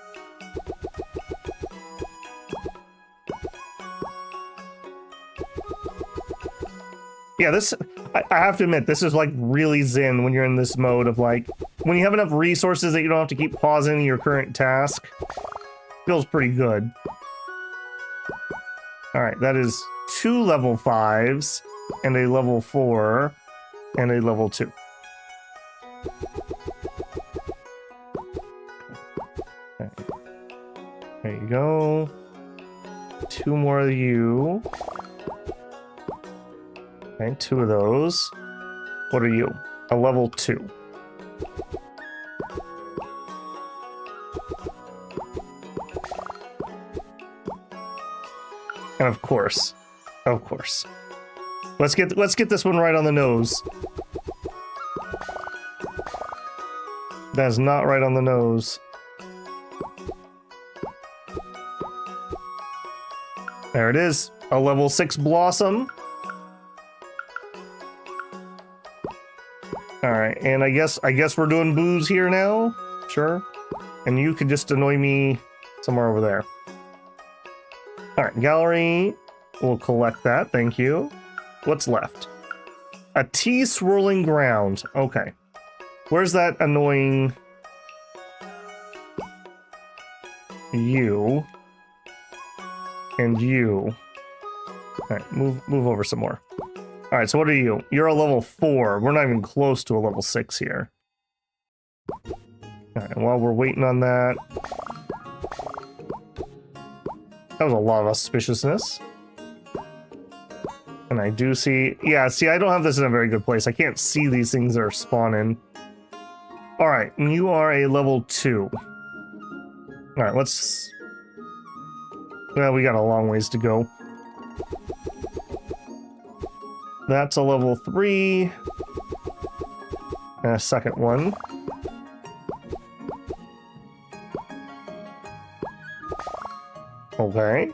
Yeah, this, I have to admit, this is like really zen when you're in this mode of like, when you have enough resources that you don't have to keep pausing your current task. Feels pretty good. All right, that is 2 level 5s and a level 4 and a level 2. Okay. There you go. 2 more of you. Okay, 2 of those. What are you? A level 2. And of course, let's get this one right on the nose. That is not right on the nose. There it is, a level 6 blossom. All right, and I guess we're doing booze here now. Sure, and you could just annoy me somewhere over there. All right, gallery. We'll collect that. Thank you. What's left? A tea swirling ground. Okay. Where's that annoying you and you? All right, move over some more. All right, so what are you? You're a level 4. We're not even close to a level 6 here. All right, while we're waiting on that. That was a lot of auspiciousness. And I do see... Yeah, see, I don't have this in a very good place. I can't see these things that are spawning. Alright, you are a level 2. Alright, let's... Well, we got a long ways to go. That's a level 3. And a second one. Okay.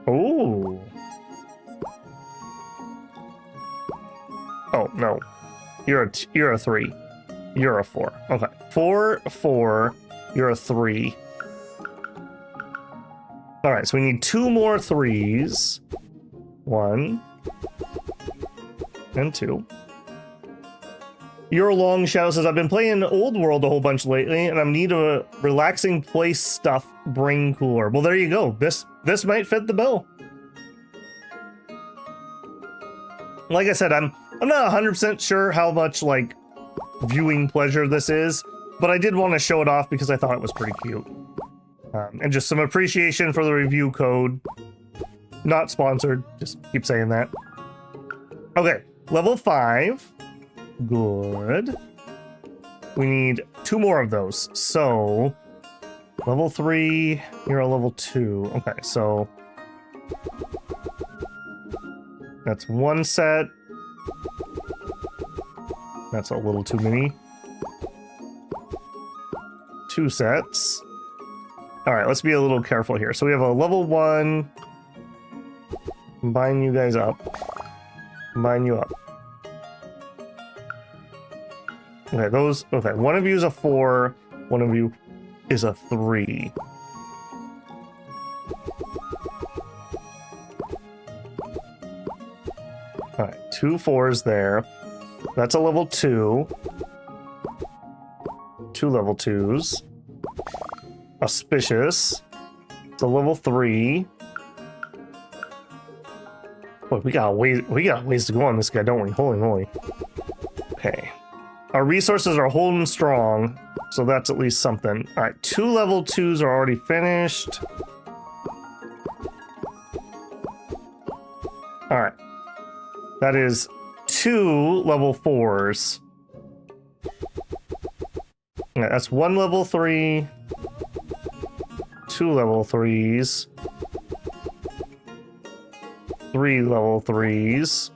Ooh. Oh, no. You're a 3. You're a 4. Okay. 4. You're a 3. All right, so we need 2 more 3s. 1 and 2. Your Long Shadow says, I've been playing Old World a whole bunch lately, and I need a relaxing place stuff brain cooler. Well, there you go. This might fit the bill. Like I said, I'm not 100% sure how much, like, viewing pleasure this is, but I did want to show it off because I thought it was pretty cute. And just some appreciation for the review code. Not sponsored, just keep saying that. Okay, level 5. Good. We need 2 more of those. So, level 3, you're a level 2. Okay, so... that's one set. That's a little too many. Two sets. All right, let's be a little careful here. So we have a level 1. Combine you guys up. Combine you up. Okay, those. Okay, one of you is a 4. One of you is a 3. All right, 2 4s there. That's a level 2. 2 level 2s. Auspicious. It's a level 3. Boy, we got ways to go on this guy, don't we? Holy moly. Okay. Our resources are holding strong, so that's at least something. All right, 2 level 2s are already finished. All right. That is 2 level 4s. Yeah, that's 1 level 3. 2 level 3s. 3 level 3s.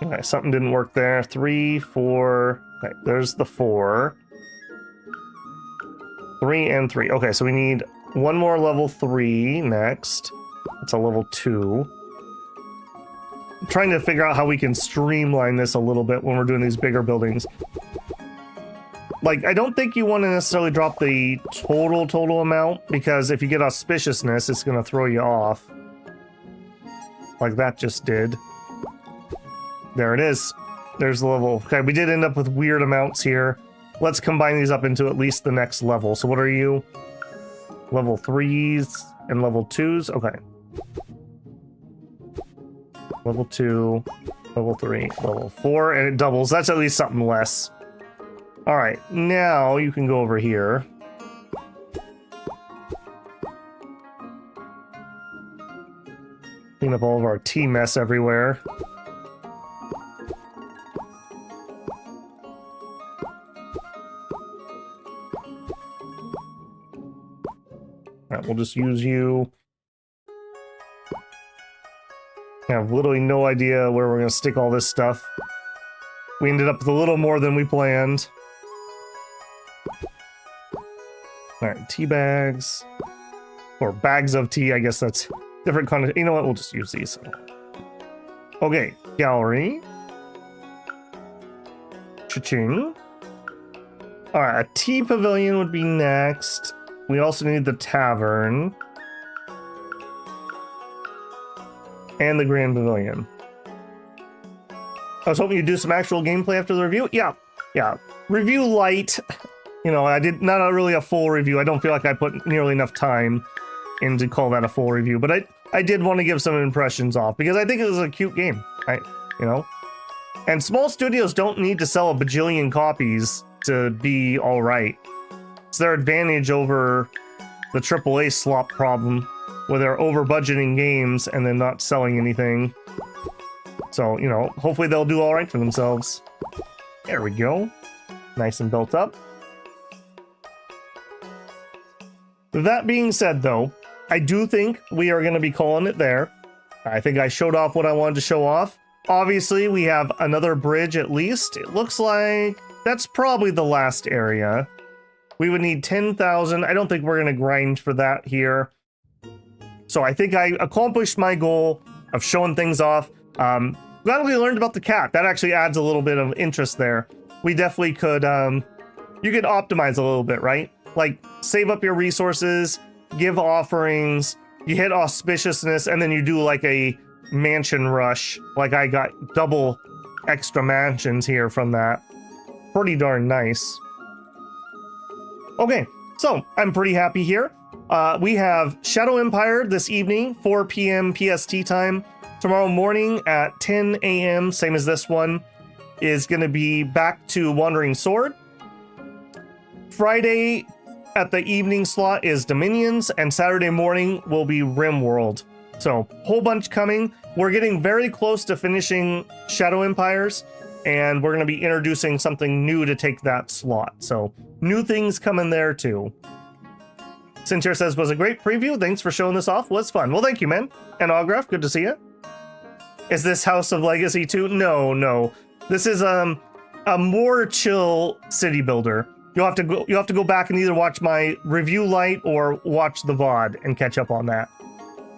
Okay, something didn't work there. 3, 4. Okay, there's the 4. 3 and 3. Okay, so we need 1 more level 3 next. It's a level 2. I'm trying to figure out how we can streamline this a little bit when we're doing these bigger buildings. Like, I don't think you want to necessarily drop the total amount, because if you get auspiciousness, it's going to throw you off. Like that just did. There it is. There's the level. Okay, we did end up with weird amounts here. Let's combine these up into at least the next level. So what are you? Level 3s and level 2s? Okay. Level 2, level 3, level 4, and it doubles. That's at least something less. All right, now you can go over here. Clean up all of our tea mess everywhere. All right, we'll just use you. I have literally no idea where we're going to stick all this stuff. We ended up with a little more than we planned. Alright, tea bags. Or bags of tea, I guess that's different kind of... You know what, we'll just use these. Okay, gallery. Cha-ching. Alright, a tea pavilion would be next. We also need the tavern. And the Grand Pavilion. I was hoping you'd do some actual gameplay after the review. Yeah. Review light. You know, I did not really a full review. I don't feel like I put nearly enough time in to call that a full review, but I did want to give some impressions off because I think it was a cute game. You know, and small studios don't need to sell a bajillion copies to be all right. It's their advantage over the AAA slop problem, where they're over budgeting games and then not selling anything. So, you know, hopefully they'll do all right for themselves. There we go. Nice and built up. That being said, though, I do think we are going to be calling it there. I think I showed off what I wanted to show off. Obviously, we have another bridge at least. It looks like that's probably the last area. We would need 10,000. I don't think we're going to grind for that here. So I think I accomplished my goal of showing things off. Glad we learned about the cat. That actually adds a little bit of interest there. We definitely could, you could optimize a little bit, right? Like, save up your resources, give offerings, you hit auspiciousness, and then you do like a mansion rush. Like I got double extra mansions here from that. Pretty darn nice. Okay, so I'm pretty happy here. We have Shadow Empire this evening, 4 p.m. PST time. Tomorrow morning at 10 a.m., same as this one, is going to be back to Wandering Sword. Friday at the evening slot is Dominions, and Saturday morning will be RimWorld. So, whole bunch coming. We're getting very close to finishing Shadow Empires, and we're going to be introducing something new to take that slot. So, new things coming there too. Sintier says, was a great preview. Thanks for showing this off. Was fun. Well, thank you, man. And Autograph, good to see you. Is this House of Legacy 2? No, no. This is a more chill city builder. You'll have to go back and either watch my review light or watch the VOD and catch up on that.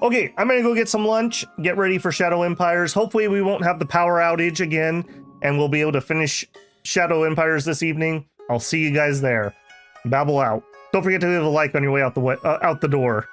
Okay, I'm gonna go get some lunch, get ready for Shadow Empires. Hopefully we won't have the power outage again, and we'll be able to finish Shadow Empires this evening. I'll see you guys there. Babble out. Don't forget to leave a like on your way out the door.